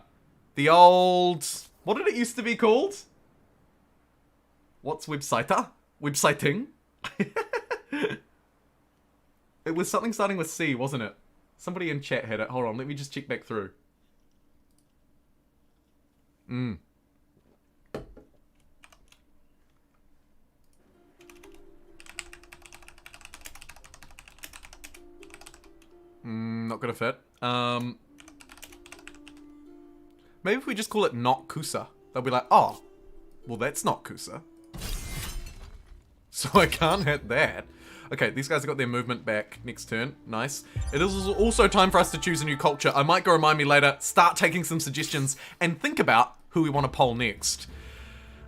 The old... What did it used to be called? What's websiter? Websiting? It was something starting with C, wasn't it? Somebody in chat had it. Hold on, let me just check back through. Not gonna fit. Maybe if we just call it not Kusa, they'll be like, oh, well that's not Kusa. So I can't hit that. Okay, these guys have got their movement back next turn. Nice. It is also time for us to choose a new culture. I might go remind me later, start taking some suggestions, and think about who we want to poll next.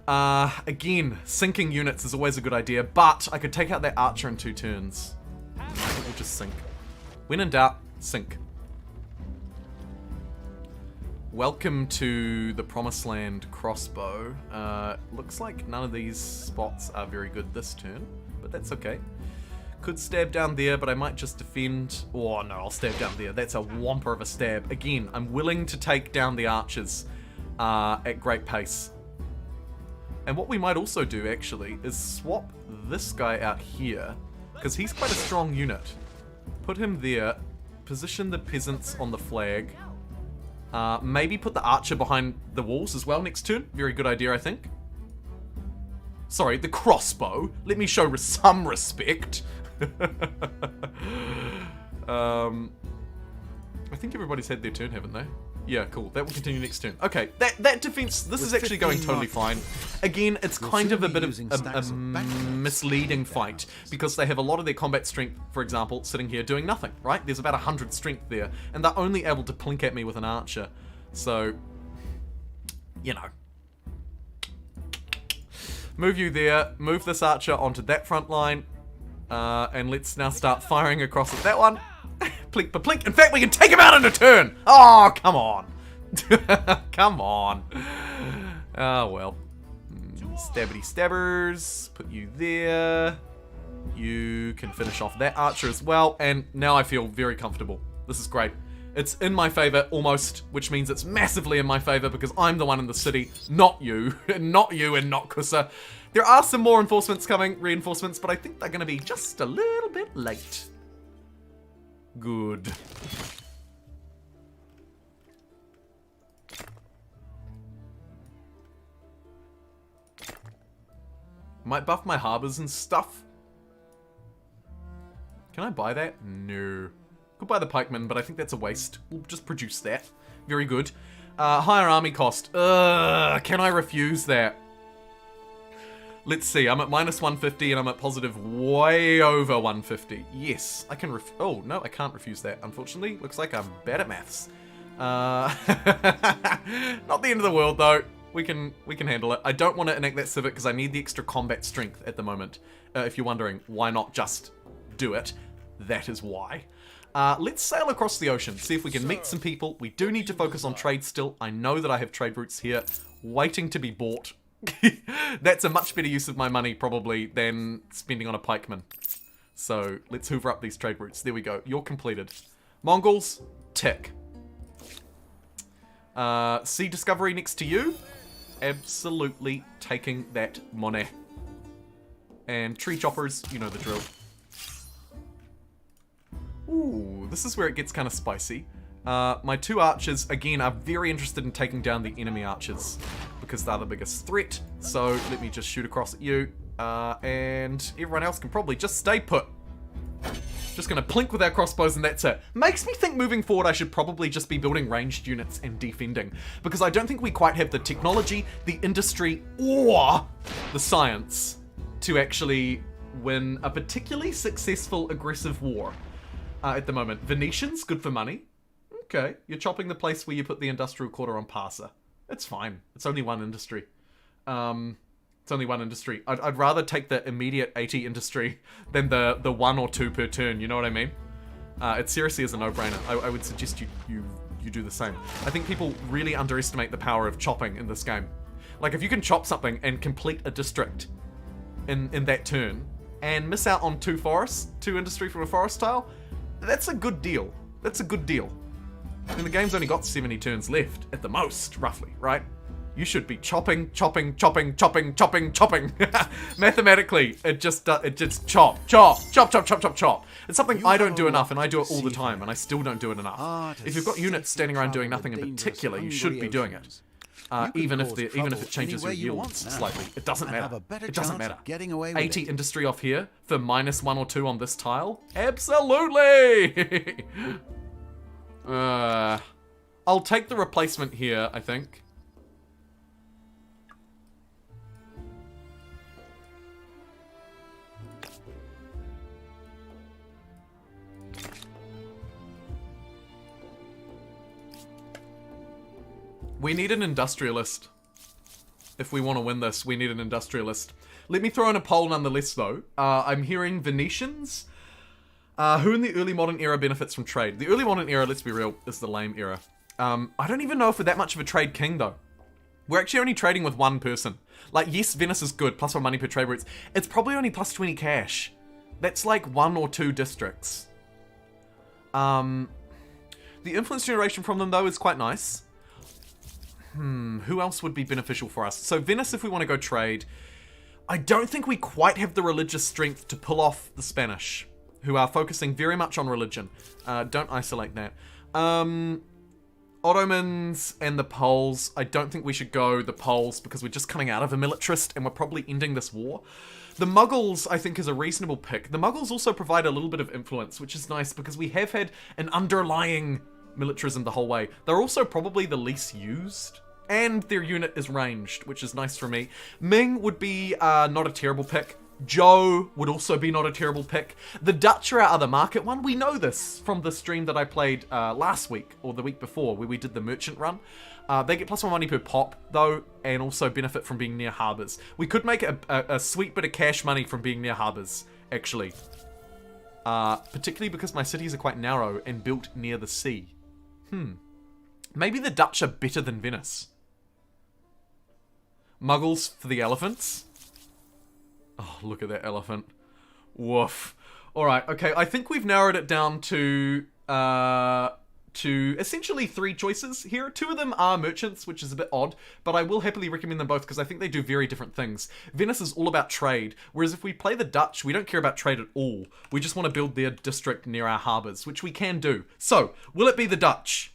Again, sinking units is always a good idea, but I could take out that archer in 2 turns. I think we'll just sink. When in doubt, sink. Welcome to the Promised Land crossbow. Looks like none of these spots are very good this turn, but that's okay. Could stab down there, but I might just defend. Oh no, I'll stab down there. That's a whomper of a stab. Again, I'm willing to take down the archers at great pace. And what we might also do, actually, is swap this guy out here, because he's quite a strong unit. Put him there, position the peasants on the flag. Maybe put the archer behind the walls as well next turn. Very good idea, I think. Sorry, the crossbow. Let me show some respect. I think everybody's had their turn, haven't they? Yeah, cool. That will continue next turn. Okay, that defense, this is actually going totally fine. Again, it's kind of a bit of a misleading fight, because they have a lot of their combat strength, for example, sitting here doing nothing, right? There's about 100 strength there, and they're only able to plink at me with an archer. So, you know. Move you there, move this archer onto that front line, and let's now start firing across at that one. Plink, plink. In fact, we can take him out in a turn. Oh, come on. Come on. Oh, well. Stabbity stabbers. Put you there. You can finish off that archer as well. And now I feel very comfortable. This is great. It's in my favor, almost, which means it's massively in my favor because I'm the one in the city, not you. Not you and not Kusa. There are some more reinforcements, but I think they're going to be just a little bit late. Good. Might buff my harbors and stuff. Can I buy that? No. Could buy the pikemen, but I think that's a waste. We'll just produce that. Very good. Higher army cost. Can I refuse that? Let's see, I'm at minus 150 and I'm at positive way over 150. Yes, I can oh, no, I can't refuse that, unfortunately. Looks like I'm bad at maths. Not the end of the world, though. We can handle it. I don't want to enact that civic because I need the extra combat strength at the moment. If you're wondering, why not just do it? That is why. Let's sail across the ocean, see if we can meet some people. We do need to focus on trade still. I know that I have trade routes here waiting to be bought. That's a much better use of my money, probably, than spending on a pikeman. So, let's hoover up these trade routes. There we go. You're completed. Mongols, tick. Sea discovery next to you. Absolutely taking that money. And tree choppers, you know the drill. Ooh, this is where it gets kind of spicy. My 2 archers, again, are very interested in taking down the enemy archers because they're the biggest threat. So let me just shoot across at you, and everyone else can probably just stay put. Just gonna plink with our crossbows and that's it. Makes me think moving forward I should probably just be building ranged units and defending, because I don't think we quite have the technology, the industry, or the science to actually win a particularly successful aggressive war at the moment. Venetians, good for money. Okay, you're chopping the place where you put the industrial quarter on Parser. It's fine. It's only one industry. It's only one industry. I'd rather take the immediate 80 industry than the 1 or 2 per turn, you know what I mean? It seriously is a no-brainer. I would suggest you do the same. I think people really underestimate the power of chopping in this game. Like, if you can chop something and complete a district in that turn, and miss out on 2 forests, 2 industry from a forest tile, that's a good deal. That's a good deal. I mean, the game's only got 70 turns left, at the most, roughly, right? You should be chopping. Mathematically, it just chop. It's something I don't do enough, and I do it all the time, and I still don't do it enough. If you've got units standing around doing nothing in particular, you should be doing it. Even if it changes your yield slightly, it doesn't matter. It doesn't matter. 80 industry off here for -1 or 2 on this tile? Absolutely! I'll take the replacement here, I think. We need an industrialist. If we want to win this, we need an industrialist. Let me throw in a poll nonetheless, though. I'm hearing Venetians. Who in the early modern era benefits from trade? The early modern era, let's be real, is the lame era. I don't even know if we're that much of a trade king, though. We're actually only trading with 1 person. Like, yes, Venice is good, +1 money per trade routes. It's probably only +20 cash. That's like 1 or 2 districts. The influence generation from them, though, is quite nice. Who else would be beneficial for us? So Venice, if we want to go trade. I don't think we quite have the religious strength to pull off the Spanish, who are focusing very much on religion. Don't isolate that. Ottomans and the Poles. I don't think we should go the Poles because we're just coming out of a militarist and we're probably ending this war. The Muggles, I think, is a reasonable pick. The Muggles also provide a little bit of influence, which is nice because we have had an underlying militarism the whole way. They're also probably the least used. And their unit is ranged, which is nice for me. Ming would be not a terrible pick. Zhou would also be not a terrible pick. The Dutch are our other market one. We know this from the stream that I played last week, or the week before, where we did the merchant run. They get +1 money per pop, though, and also benefit from being near harbours. We could make a sweet bit of cash money from being near harbours, actually. Particularly because my cities are quite narrow and built near the sea. Maybe the Dutch are better than Venice. Muggles for the elephants. Oh, look at that elephant. Woof. Alright, okay, I think we've narrowed it down to essentially 3 choices here. 2 of them are merchants, which is a bit odd, but I will happily recommend them both because I think they do very different things. Venice is all about trade, whereas if we play the Dutch, we don't care about trade at all. We just want to build their district near our harbours, which we can do. So, will it be the Dutch?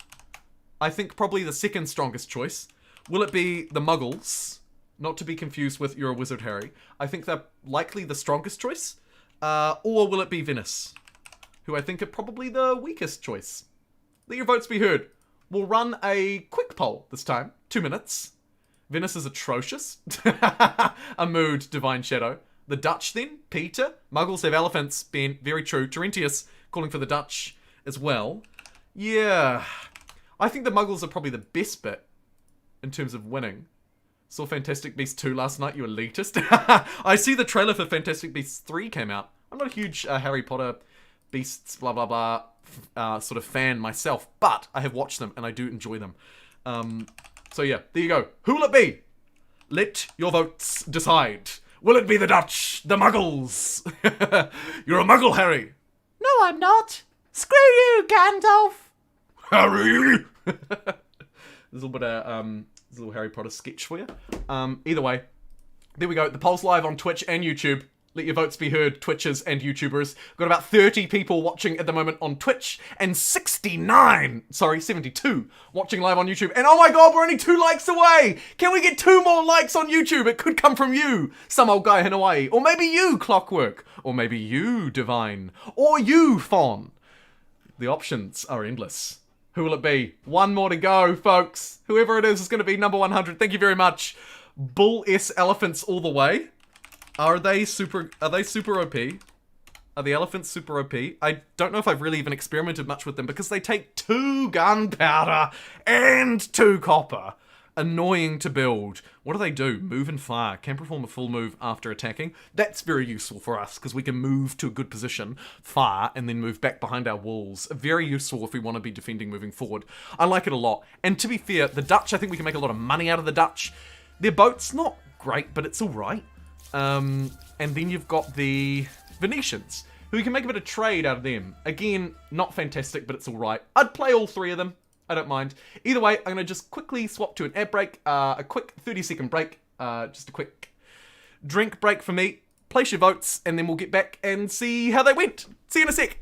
I think probably the second strongest choice. Will it be the Muggles? Not to be confused with You're a Wizard, Harry. I think they're likely the strongest choice. Or will it be Venice? Who I think are probably the weakest choice. Let your votes be heard. We'll run a quick poll this time. 2 minutes. Venice is atrocious. A mood, Divine Shadow. The Dutch then? Peter? Muggles have elephants. Ben, very true. Terentius calling for the Dutch as well. Yeah. I think the Muggles are probably the best bit in terms of winning. Saw Fantastic Beasts 2 last night, you elitist. I see the trailer for Fantastic Beasts 3 came out. I'm not a huge Harry Potter, Beasts, blah blah blah sort of fan myself, but I have watched them and I do enjoy them. So yeah, there you go. Who will it be? Let your votes decide. Will it be the Dutch? The Muggles? You're a Muggle, Harry. No, I'm not. Screw you, Gandalf. Harry! There's a little bit of there's a little Harry Potter sketch for you. Either way, there we go. The poll's live on Twitch and YouTube. Let your votes be heard, Twitchers and YouTubers. We've got about 30 people watching at the moment on Twitch and 72 watching live on YouTube. And oh my god, we're only 2 likes away! Can we get 2 more likes on YouTube? It could come from you, some old guy in Hawaii. Or maybe you, Clockwork. Or maybe you, Divine. Or you, Fawn. The options are endless. Who will it be? 1 more to go, folks. Whoever it is going to be number 100. Thank you very much. Bull S elephants all the way. Are they super OP? Are the elephants super OP? I don't know if I've really even experimented much with them because they take 2 gunpowder and 2 copper. Annoying to build. What do? Move and fire. Can perform a full move after attacking. That's very useful for us because we can move to a good position, fire, and then move back behind our walls. Very useful if we want to be defending moving forward. I like it a lot. And to be fair, the Dutch, I think we can make a lot of money out of the Dutch. Their boat's not great, but it's alright. And then you've got the Venetians, who we can make a bit of trade out of them. Again, not fantastic, but it's alright. I'd play all 3 of them. I don't mind. Either way, I'm going to just quickly swap to an ad break. A quick 30-second break. Just a quick drink break for me. Place your votes, and then we'll get back and see how they went. See you in a sec.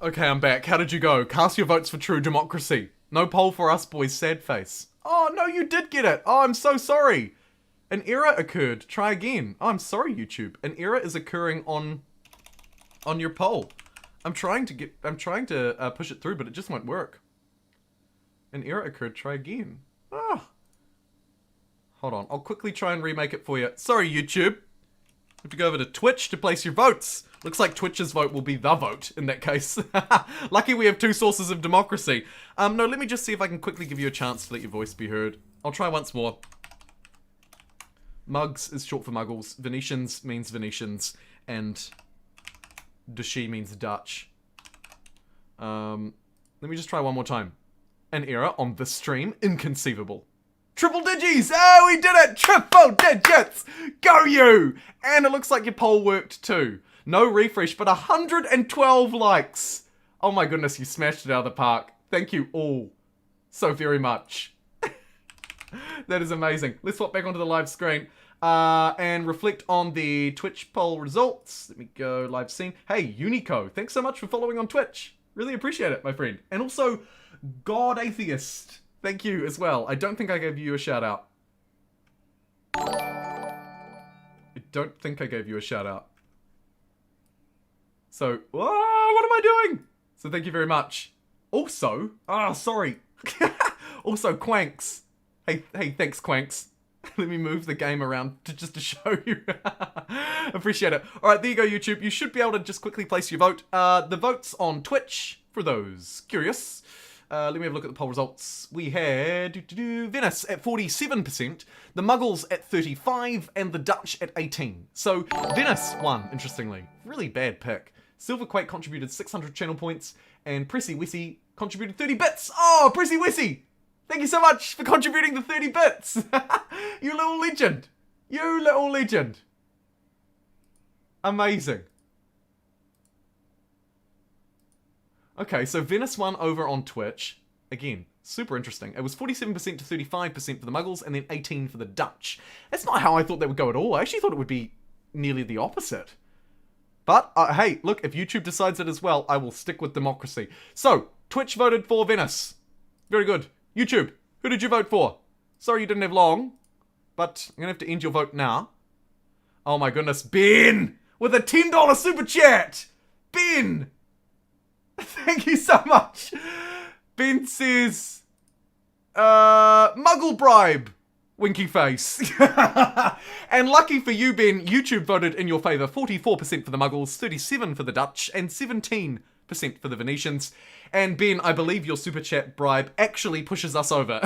Okay, I'm back. How did you go? Cast your votes for true democracy. No poll for us, boys. Sad face. Oh, no, you did get it. Oh, I'm so sorry. An error occurred. Try again. Oh, I'm sorry, YouTube. An error is occurring on your poll. I'm trying to push it through, but it just won't work. An error occurred. Try again. Ah. Hold on. I'll quickly try and remake it for you. Sorry, YouTube. You have to go over to Twitch to place your votes. Looks like Twitch's vote will be the vote in that case. Lucky we have 2 sources of democracy. No, let me just see if I can quickly give you a chance to let your voice be heard. I'll try once more. Mugs is short for muggles. Venetians means Venetians. And Duchy means Dutch. Let me just try one more time. An error on this stream. Inconceivable. Triple digits! Oh, we did it! Triple digits! Go you! And it looks like your poll worked too. No refresh, but 112 likes. Oh my goodness, you smashed it out of the park. Thank you all so very much. That is amazing. Let's swap back onto the live screen and reflect on the Twitch poll results. Let me go live scene. Hey, Unico, thanks so much for following on Twitch. Really appreciate it, my friend. And also, God Atheist. Thank you as well. I don't think I gave you a shout out. I don't think I gave you a shout out. So, what am I doing? So thank you very much. Also, sorry. Also, Quanks. Hey, thanks, Quanks. Let me move the game around just to show you. Appreciate it. All right, there you go, YouTube. You should be able to just quickly place your vote. The votes on Twitch, for those curious. Let me have a look at the poll results. We had Venice at 47%, the Muggles at 35%, and the Dutch at 18%. So Venice won, interestingly. Really bad pick. Silverquake contributed 600 channel points, and Pressy Wissy contributed 30 bits. Oh, Pressy Wissy! Thank you so much for contributing the 30 bits! You little legend! You little legend! Amazing. Okay, so Venice won over on Twitch. Again, super interesting. It was 47% to 35% for the Muggles, and then 18% for the Dutch. That's not how I thought they would go at all. I actually thought it would be nearly the opposite. But, hey, look, if YouTube decides it as well, I will stick with democracy. So, Twitch voted for Venice. Very good. YouTube, who did you vote for? Sorry you didn't have long, but I'm going to have to end your vote now. Oh my goodness, Ben! With a $10 super chat! Ben! Thank you so much! Ben says... Muggle bribe! Winky face. And lucky for you, Ben, YouTube voted in your favour. 44% for the Muggles, 37% for the Dutch, and 17% for the Venetians. And Ben, I believe your super chat bribe actually pushes us over.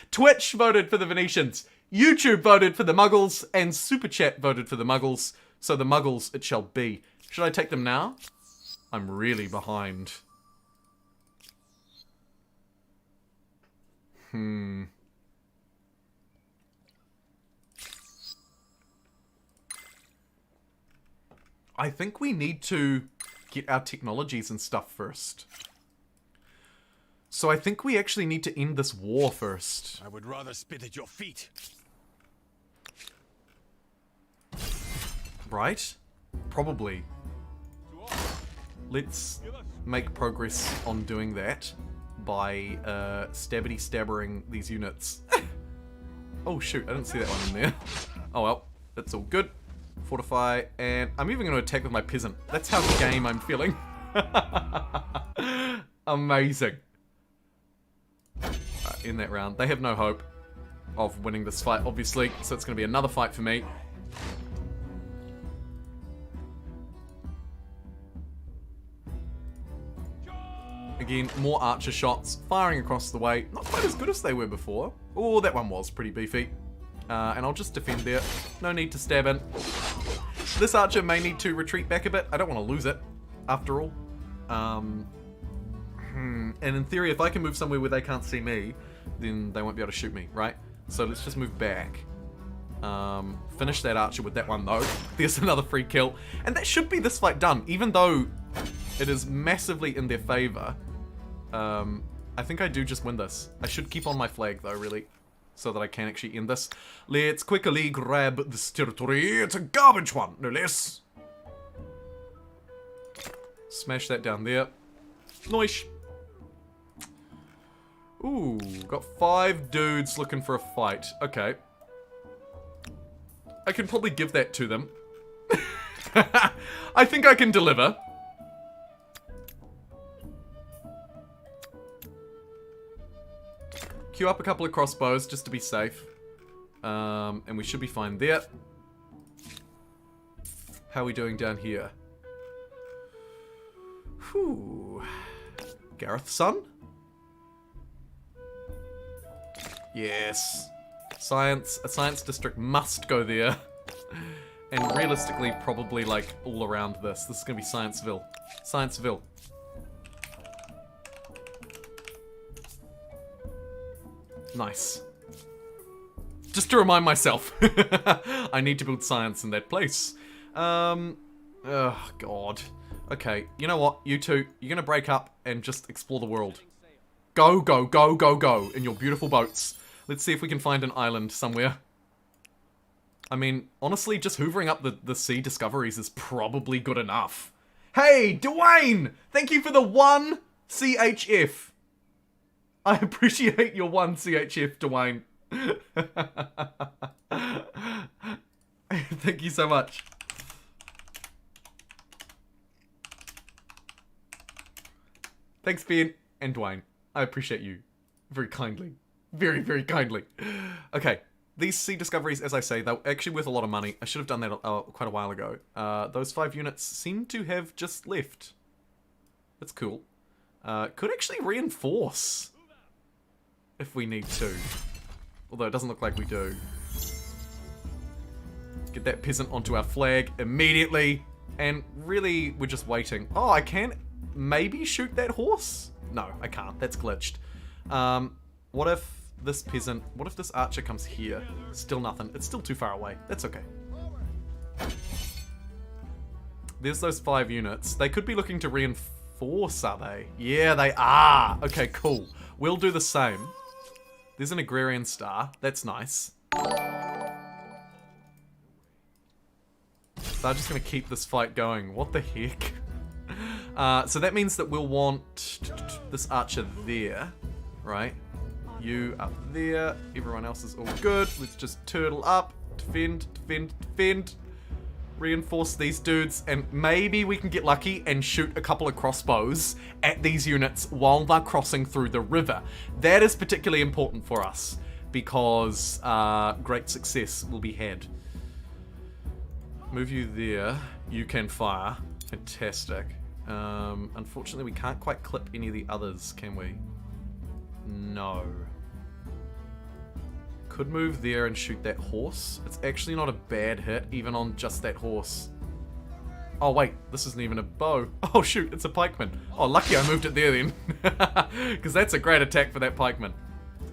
Twitch voted for the Venetians, YouTube voted for the Muggles, and super chat voted for the Muggles. So the Muggles it shall be. Should I take them now? I'm really behind. I think we need to get our technologies and stuff first. So I think we actually need to end this war first. I would rather spit at your feet. Right? Probably. Let's make progress on doing that by stabbering these units. Oh shoot, I didn't see that one in there. Oh well, that's all good. Fortify, and I'm even going to attack with my peasant. That's how game I'm feeling. Amazing. In that round. They have no hope of winning this fight, obviously, so it's going to be another fight for me. Again, more archer shots firing across the way. Not quite as good as they were before. Oh, that one was pretty beefy. And I'll just defend there. No need to stab in. This archer may need to retreat back a bit. I don't want to lose it, after all. And in theory, if I can move somewhere where they can't see me, then they won't be able to shoot me, right? So let's just move back. Finish that archer with that one, though. There's another free kill. And that should be this fight done, even though it is massively in their favor. I think I do just win this. I should keep on my flag, though, really, so that I can actually end this. Let's quickly grab this territory. It's a garbage one, no less. Smash that down there. Nice. Ooh, got 5 dudes looking for a fight. Okay. I can probably give that to them. I think I can deliver. Queue up a couple of crossbows just to be safe. And we should be fine there. How are we doing down here? Whew. Gareth's son? Yes. Science. A science district must go there. And realistically, probably like all around this. This is gonna be Scienceville. Scienceville. Nice. Just to remind myself. I need to build science in that place. Oh, God. Okay, you know what? You two, you're gonna break up and just explore the world. Go, go, go, go, go in your beautiful boats. Let's see if we can find an island somewhere. I mean, honestly, just hoovering up the sea discoveries is probably good enough. Hey, Dwayne! Thank you for the 1 CHF. I appreciate your 1 CHF, Dwayne. Thank you so much. Thanks, Ben and Dwayne. I appreciate you very kindly. Very, very kindly. Okay, these sea discoveries, as I say, they're actually worth a lot of money. I should have done that quite a while ago. Those 5 units seem to have just left. That's cool. Could actually reinforce if we need to. Although it doesn't look like we do. Get that peasant onto our flag immediately. And really, we're just waiting. Oh, I can maybe shoot that horse? No, I can't. That's glitched. What if this peasant... What if this archer comes here? Still nothing. It's still too far away. That's okay. There's those 5 units. They could be looking to reinforce, are they? Yeah, they are. Okay, cool. We'll do the same. There's an agrarian star. That's nice. They're just going to keep this fight going. What the heck? So that means that we'll want this archer there, right? You up there. Everyone else is all good. Let's just turtle up. Defend, defend, defend. Reinforce these dudes, and maybe we can get lucky and shoot a couple of crossbows at these units while they're crossing through the river. That is particularly important for us, because great success will be had. Move you there. You can fire. Fantastic. Unfortunately, we can't quite clip any of the others, can we? No. Could move there and shoot that horse. It's actually not a bad hit, even on just that horse. Oh wait, this isn't even a bow. Oh shoot, it's a pikeman. Oh, lucky I moved it there then. Because that's a great attack for that pikeman.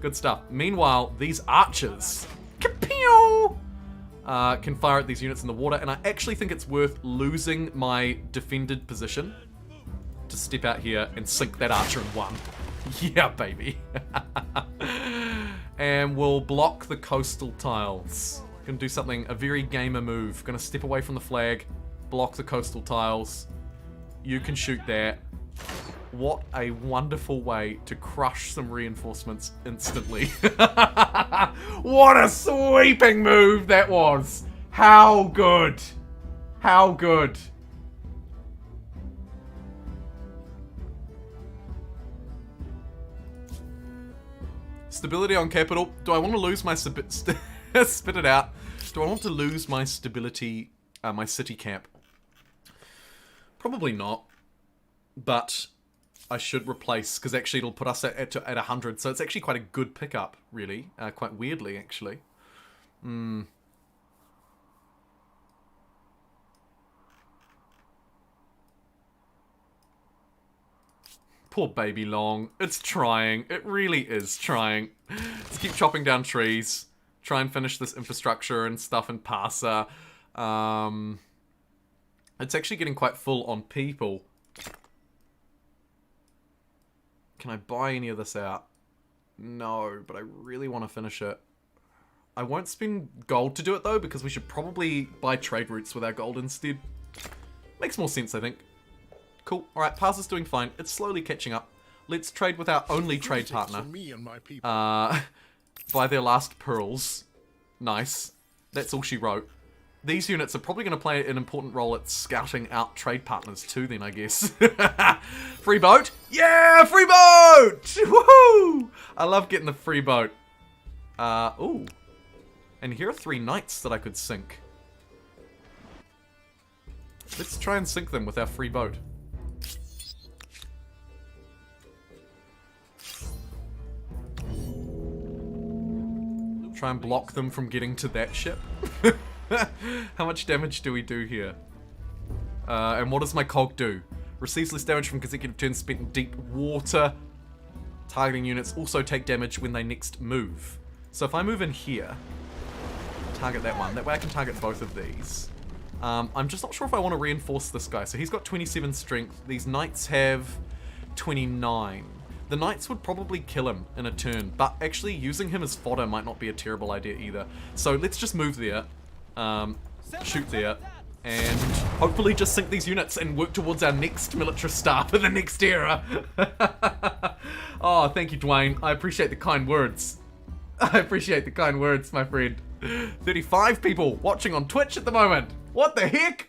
Good stuff. Meanwhile, these archers ka-pew, can fire at these units in the water, and I actually think it's worth losing my defended position to step out here and sink that archer in 1. Yeah, baby. And we'll block the coastal tiles. Gonna do something, a very gamer move. Gonna step away from the flag, block the coastal tiles. You can shoot that. What a wonderful way to crush some reinforcements instantly. What a sweeping move that was. How good. How good. Stability on capital. Do I want to lose my spit it out? Do I want to lose my stability, my city camp? Probably not. But I should replace, because actually it'll put us at 100. So it's actually quite a good pickup, really. Quite weirdly, actually. Poor baby Long. It's trying. It really is trying. Let's keep chopping down trees. Try and finish this infrastructure and stuff in Parsa. It's actually getting quite full on people. Can I buy any of this out? No, but I really want to finish it. I won't spend gold to do it though, because we should probably buy trade routes with our gold instead. Makes more sense, I think. Cool. Alright, Parsa's doing fine. It's slowly catching up. Let's trade with our only trade partner. Buy their last pearls. Nice. That's all she wrote. These units are probably going to play an important role at scouting out trade partners too then, I guess. Free boat? Yeah! Free boat! Woohoo! I love getting the free boat. Ooh. And here are 3 knights that I could sink. Let's try and sink them with our free boat. Try and block them from getting to that ship. How much damage do we do here? And what does my cog do? Receives less damage from consecutive turns spent in deep water. Targeting units also take damage when they next move. So if I move in here, target that one. That way I can target both of these. I'm just not sure if I want to reinforce this guy. So he's got 27 strength. These knights have 29. The knights would probably kill him in a turn, but actually using him as fodder might not be a terrible idea either. So let's just move there, shoot there, and hopefully just sink these units and work towards our next military staff in the next era. Oh, thank you, Dwayne. I appreciate the kind words. I appreciate the kind words, my friend. 35 people watching on Twitch at the moment. What the heck?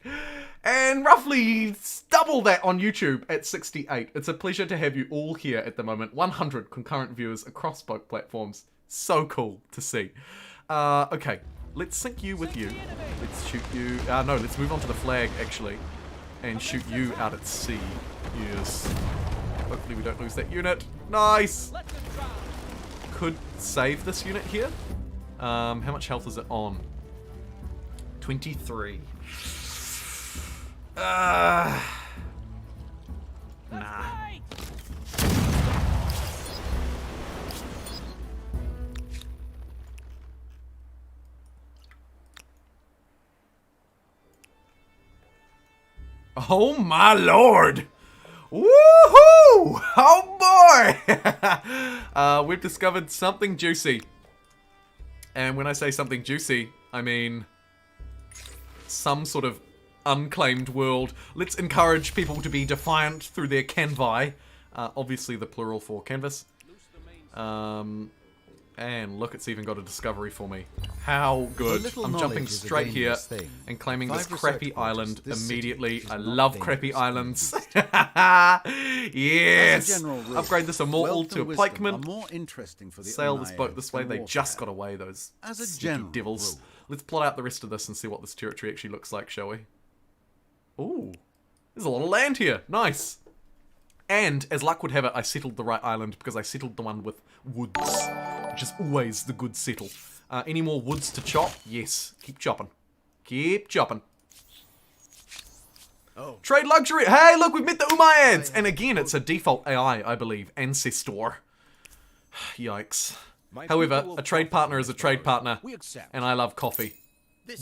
And roughly double that on YouTube at 68. It's a pleasure to have you all here at the moment. 100 concurrent viewers across both platforms. So cool to see. Okay, let's sync you with you. Let's shoot you. No, let's move on to the flag, actually. And shoot you out at sea. Yes. Hopefully we don't lose that unit. Nice! Could save this unit here. How much health is it on? 23. Nah. Oh my lord! Woohoo! Oh boy! We've discovered something juicy. And when I say something juicy, I mean some sort of unclaimed world. Let's encourage people to be defiant through their canvi. Obviously the plural for canvas. And look, it's even got a discovery for me. How good. I'm jumping straight here and claiming this crappy island immediately. I love crappy islands. Yes! Upgrade this immortal to a pikeman. Sail this boat this way. They just got away, those sticky devils. Let's plot out the rest of this and see what this territory actually looks like, shall we? Ooh. There's a lot of land here. Nice. And, as luck would have it, I settled the right island because I settled the one with woods, which is always the good settle. Any more woods to chop? Yes. Keep chopping. Keep chopping. Oh. Trade luxury. Hey, look, we've met the Umayyads. And again, it's a default AI, I believe. Ancestor. Yikes. However, a trade partner is a trade partner. And I love coffee.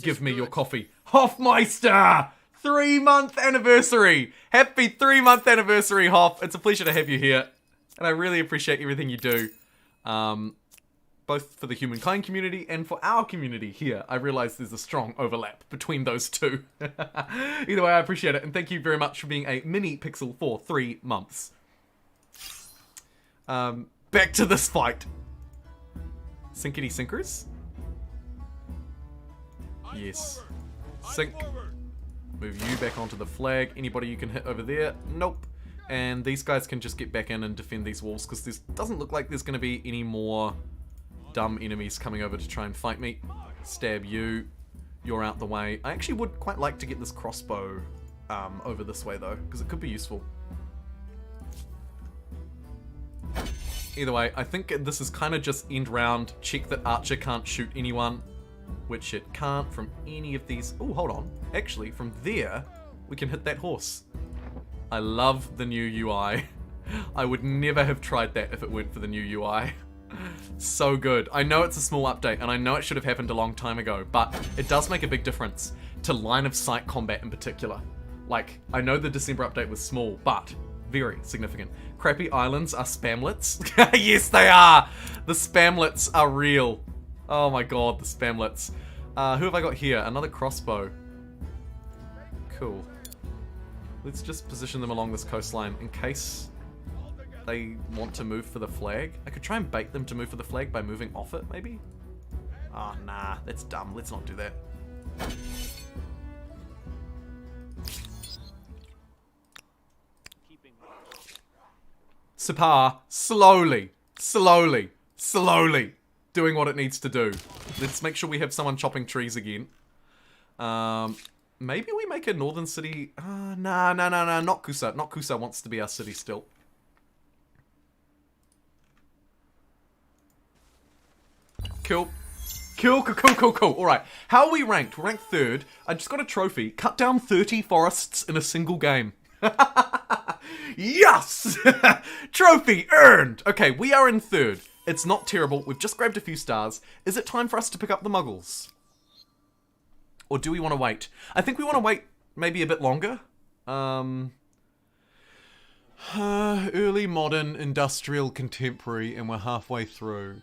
Give me your coffee. Hofmeister! 3-month anniversary! Happy 3-month anniversary, Hoff. It's a pleasure to have you here. And I really appreciate everything you do. Both for the Humankind community and for our community here. I realize there's a strong overlap between those two. Either way, I appreciate it. And thank you very much for being a mini pixel for 3 months. Back to this fight. Sinkity sinkers? Yes. Sink. Move you back onto the flag. Anybody you can hit over there? Nope. And these guys can just get back in and defend these walls, because this doesn't look like there's going to be any more dumb enemies coming over to try and fight me. Stab you. You're out the way. I actually would quite like to get this crossbow over this way, though, because it could be useful. Either way, I think this is kind of just end round. Check that Archer can't shoot anyone, which it can't from any of these. Oh, hold on. Actually, from there, we can hit that horse. I love the new UI. I would never have tried that if it weren't for the new UI. So good. I know it's a small update, and I know it should have happened a long time ago, but it does make a big difference to line of sight combat in particular. Like, I know the December update was small, but very significant. Crappy islands are spamlets. Yes, they are! The spamlets are real. Oh my god, the spamlets. Who have I got here? Another crossbow. Cool. Let's just position them along this coastline in case they want to move for the flag. I could try and bait them to move for the flag by moving off it, maybe? Oh, nah, that's dumb. Let's not do that. Sipar, slowly, doing what it needs to do. Let's make sure we have someone chopping trees again. Maybe we make a northern city. Nah, not Kusa. Not Kusa wants to be our city still. Cool. Alright, how are we ranked? We're ranked 3rd. I just got a trophy. Cut down 30 forests in a single game. Yes! Trophy earned! Okay, we are in 3rd. It's not terrible. We've just grabbed a few stars. Is it time for us to pick up the Muggles? Or do we want to wait? I think we want to wait maybe a bit longer. Early modern, industrial, contemporary, and we're halfway through.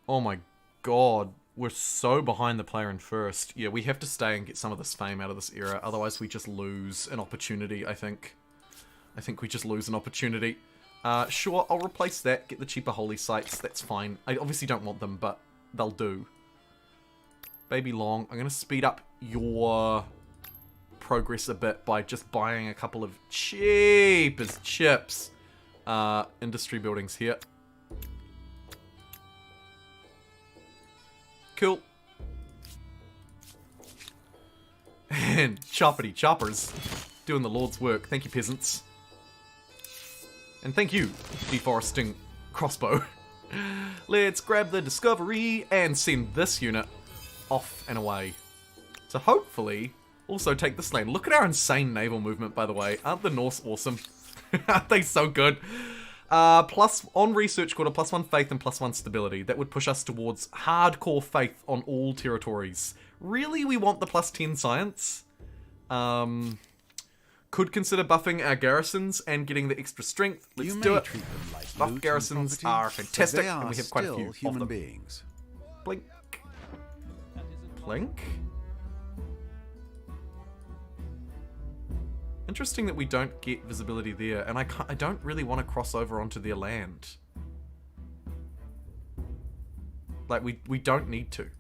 Oh my god. We're so behind the player in 1st. Yeah, we have to stay and get some of this fame out of this era. Otherwise, we just lose an opportunity, I think. I think we just lose an opportunity. Sure, I'll replace that. Get the cheaper holy sites. That's fine. I obviously don't want them, but they'll do. Baby Long, I'm going to speed up your progress a bit by just buying a couple of cheap as chips industry buildings here. Cool. And choppity choppers doing the Lord's work. Thank you, peasants. And thank you, deforesting crossbow. Let's grab the discovery and send this unit off and away. So hopefully also take this lane. Look at our insane naval movement, by the way. Aren't the Norse awesome? Aren't they so good? Plus, on research quarter, +1 faith and +1 stability. That would push us towards hardcore faith on all territories. Really, we want the +10 science. Could consider buffing our garrisons and getting the extra strength. Let's do it. Buff garrisons are fantastic, and we have quite a few human of them. beings. Blink. Blink. Interesting that we don't get visibility there, and I don't really want to cross over onto their land. Like, we don't need to.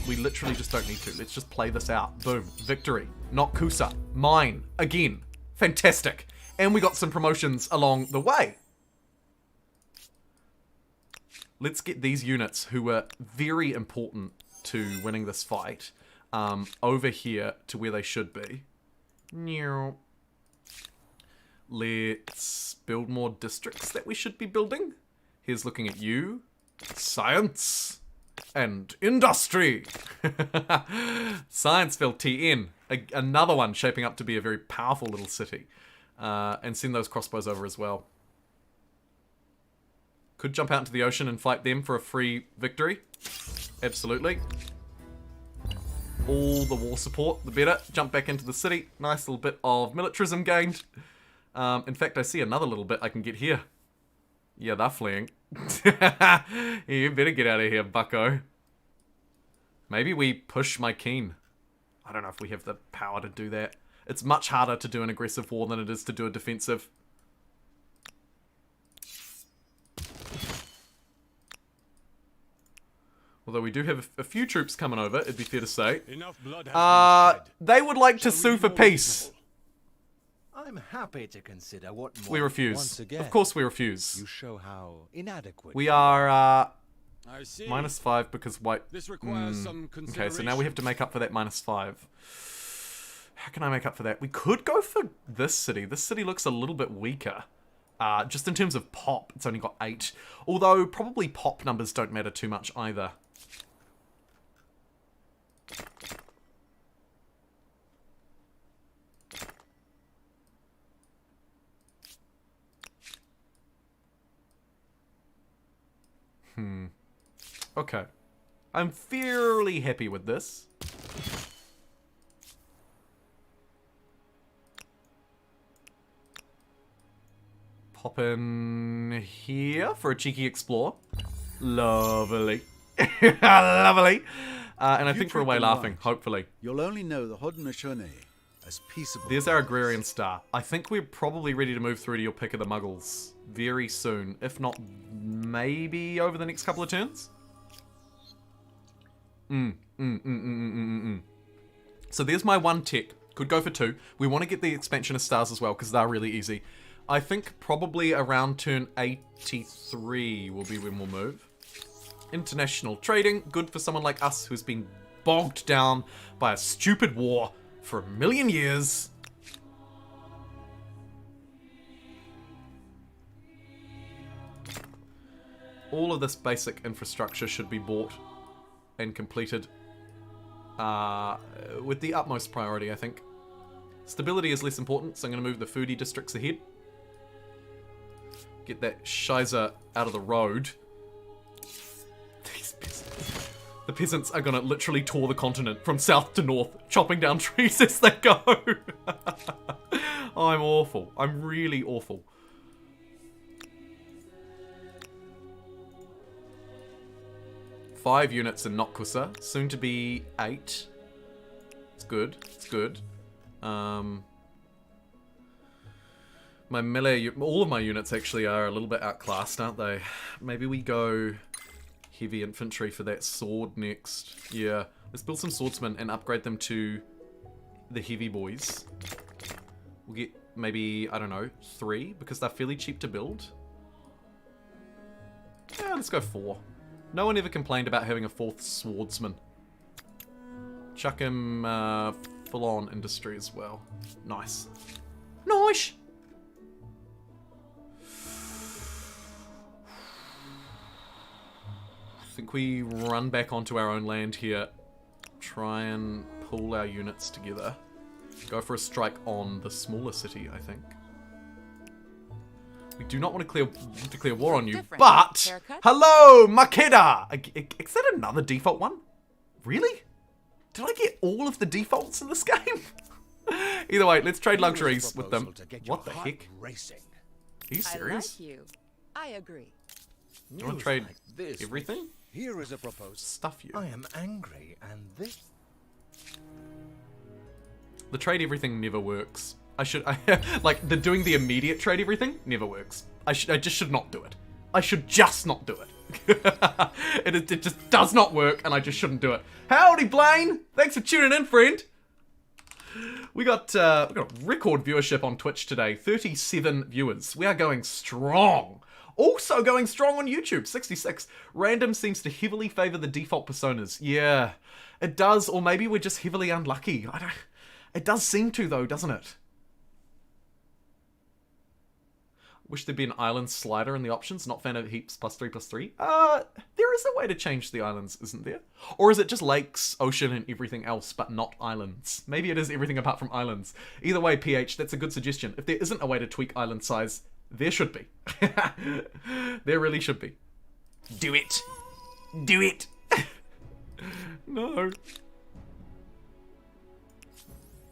We literally just don't need to. Let's just play this out. Boom. Victory. Not Kusa. Mine. Again. Fantastic. And we got some promotions along the way. Let's get these units, who were very important to winning this fight, over here to where they should be. Let's build more districts that we should be building. Here's looking at you. Science and industry. Scienceville TN. Another one shaping up to be a very powerful little city. And send those crossbows over as well. Could jump out into the ocean and fight them for a free victory. Absolutely. All the war support, the better. Jump back into the city. Nice little bit of militarism gained. In fact, I see another little bit I can get here. Yeah, they're fleeing. You better get out of here, bucko. Maybe we push my keen. I don't know if we have the power to do that. It's much harder to do an aggressive war than it is to do a defensive. Although we do have a few troops coming over, it'd be fair to say. Enough blood has been shed. They would like to Shall we sue be for more peace. reasonable? I'm happy to consider what more. We refuse. Once again, Of course we refuse. you show how inadequate We you are, I see. -5 because white... This requires some Okay, consideration. so now we have to make up for that -5. How can I make up for that? We could go for this city. This city looks a little bit weaker. Just in terms of pop, it's only got 8. Although, probably pop numbers don't matter too much either. Okay. I'm fairly happy with this. Pop in here for a cheeky explore. Lovely. Lovely. And I You think we're treat away them laughing, right. hopefully. You'll only know the Haudenosaunee as peaceable. There's our agrarian star. I think we're probably ready to move through to your pick of the muggles very soon. If not, maybe over the next couple of turns? So there's my 1 tick. Could go for 2. We want to get the expansion of stars as well, because they're really easy. I think probably around turn 83 will be when we'll move. International trading. Good for someone like us who's been bogged down by a stupid war for 1 million years. All of this basic infrastructure should be bought and completed with the utmost priority, I think. Stability is less important, so I'm going to move the foodie districts ahead. Get that shizer out of the road. These peasants. The peasants are going to literally tour the continent from south to north, chopping down trees as they go. I'm awful. I'm really awful. Five units in Notkusa, soon to be 8. It's good. It's good. My melee, all of my units actually are a little bit outclassed, aren't they? Maybe we go heavy infantry for that sword next. Yeah, let's build some swordsmen and upgrade them to the heavy boys. We'll get maybe, I don't know, 3 because they're fairly cheap to build. Yeah, let's go 4. No one ever complained about having a 4th swordsman. Chuck him full-on industry as well. Nice. Nice! I think we run back onto our own land here. Try and pull our units together. Go for a strike on the smaller city, I think. We do not want to declare war on you, Different but... haircut? Hello, Makeda! Is that another default one? Really? Did I get all of the defaults in this game? Either way, let's trade luxuries with them. What the heck? Racing. Are you I serious? like you. I agree. Do you want to trade everything? Here is a proposal. Stuff you. I am angry, and this. The trade everything never works. Like, doing the immediate trade everything never works. I just should not do it. I should just not do it. It just does not work, and I just shouldn't do it. Howdy, Blaine! Thanks for tuning in, friend. We got record viewership on Twitch today. 37 viewers. We are going strong. Also going strong on YouTube. 66. Random seems to heavily favour the default personas. Yeah, it does. Or maybe we're just heavily unlucky. It does seem to, though, doesn't it? Wish there'd be an island slider in the options. Not fan of heaps +3/+3. There is a way to change the islands, isn't there? Or is it just lakes, ocean, and everything else, but not islands? Maybe it is everything apart from islands. Either way, PH, that's a good suggestion. If there isn't a way to tweak island size, there should be. There really should be. Do it. Do it. No.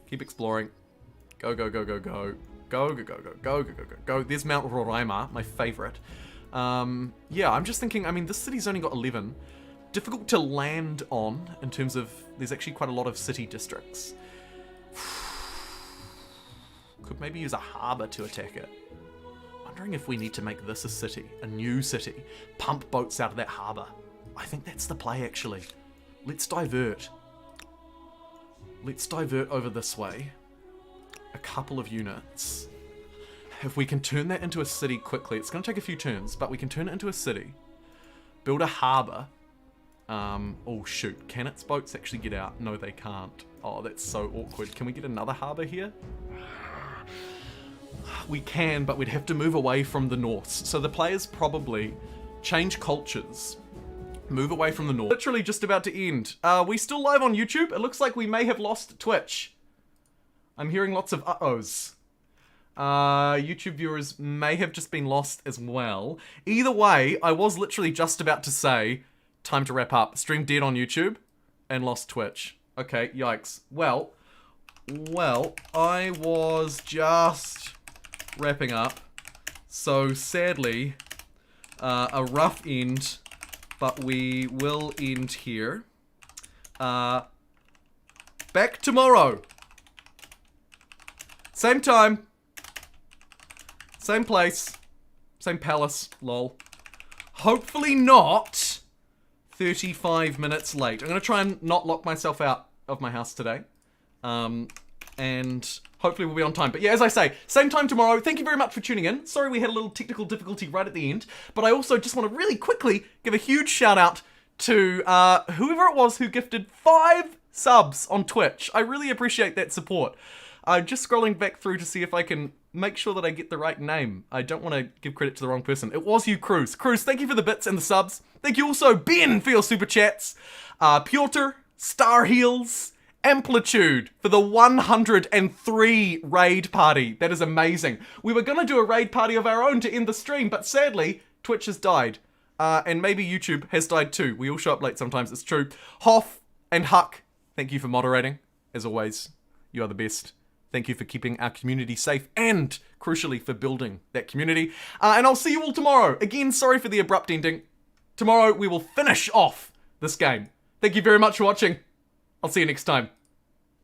Keep exploring. Go, go, go, go, go. Go, go, go, go, go, go, go, go, go. There's Mount Roraima, my favorite. Yeah, I'm just thinking, I mean, this city's only got 11. Difficult to land on in terms of, there's actually quite a lot of city districts. Could maybe use a harbour to attack it. Wondering if we need to make this a city, a new city. Pump boats out of that harbour. I think that's the play, actually. Let's divert. Let's divert over this way. A couple of units. If we can turn that into a city quickly, it's going to take a few turns, but we can turn it into a city. Build a harbour. Oh shoot, can its boats actually get out? No, they can't. Oh, that's so awkward. Can we get another harbour here? We can, but we'd have to move away from the Norse. So the players probably change cultures, move away from the North. Literally just about to end. We still live on YouTube? It looks like we may have lost Twitch. I'm hearing lots of uh-ohs. YouTube viewers may have just been lost as well. Either way, I was literally just about to say, time to wrap up. Stream dead on YouTube and lost Twitch. Okay, yikes. Well, I was just wrapping up. So sadly, a rough end, but we will end here. Back tomorrow. Same time. Same place. Same palace. Lol. Hopefully not 35 minutes late. I'm going to try and not lock myself out of my house today. And hopefully we'll be on time. But yeah, as I say, same time tomorrow. Thank you very much for tuning in. Sorry we had a little technical difficulty right at the end. But I also just want to really quickly give a huge shout out to whoever it was who gifted 5 subs on Twitch. I really appreciate that support. I'm just scrolling back through to see if I can make sure that I get the right name. I don't want to give credit to the wrong person. It was you, Cruz. Cruz, thank you for the bits and the subs. Thank you also, Ben, for your super chats. Piotr, Star Heels, Amplitude for the 103 raid party. That is amazing. We were going to do a raid party of our own to end the stream, but sadly, Twitch has died. And maybe YouTube has died too. We all show up late sometimes, it's true. Hoff and Huck, thank you for moderating. As always, you are the best. Thank you for keeping our community safe and, crucially, for building that community. And I'll see you all tomorrow. Again, sorry for the abrupt ending. Tomorrow, we will finish off this game. Thank you very much for watching. I'll see you next time.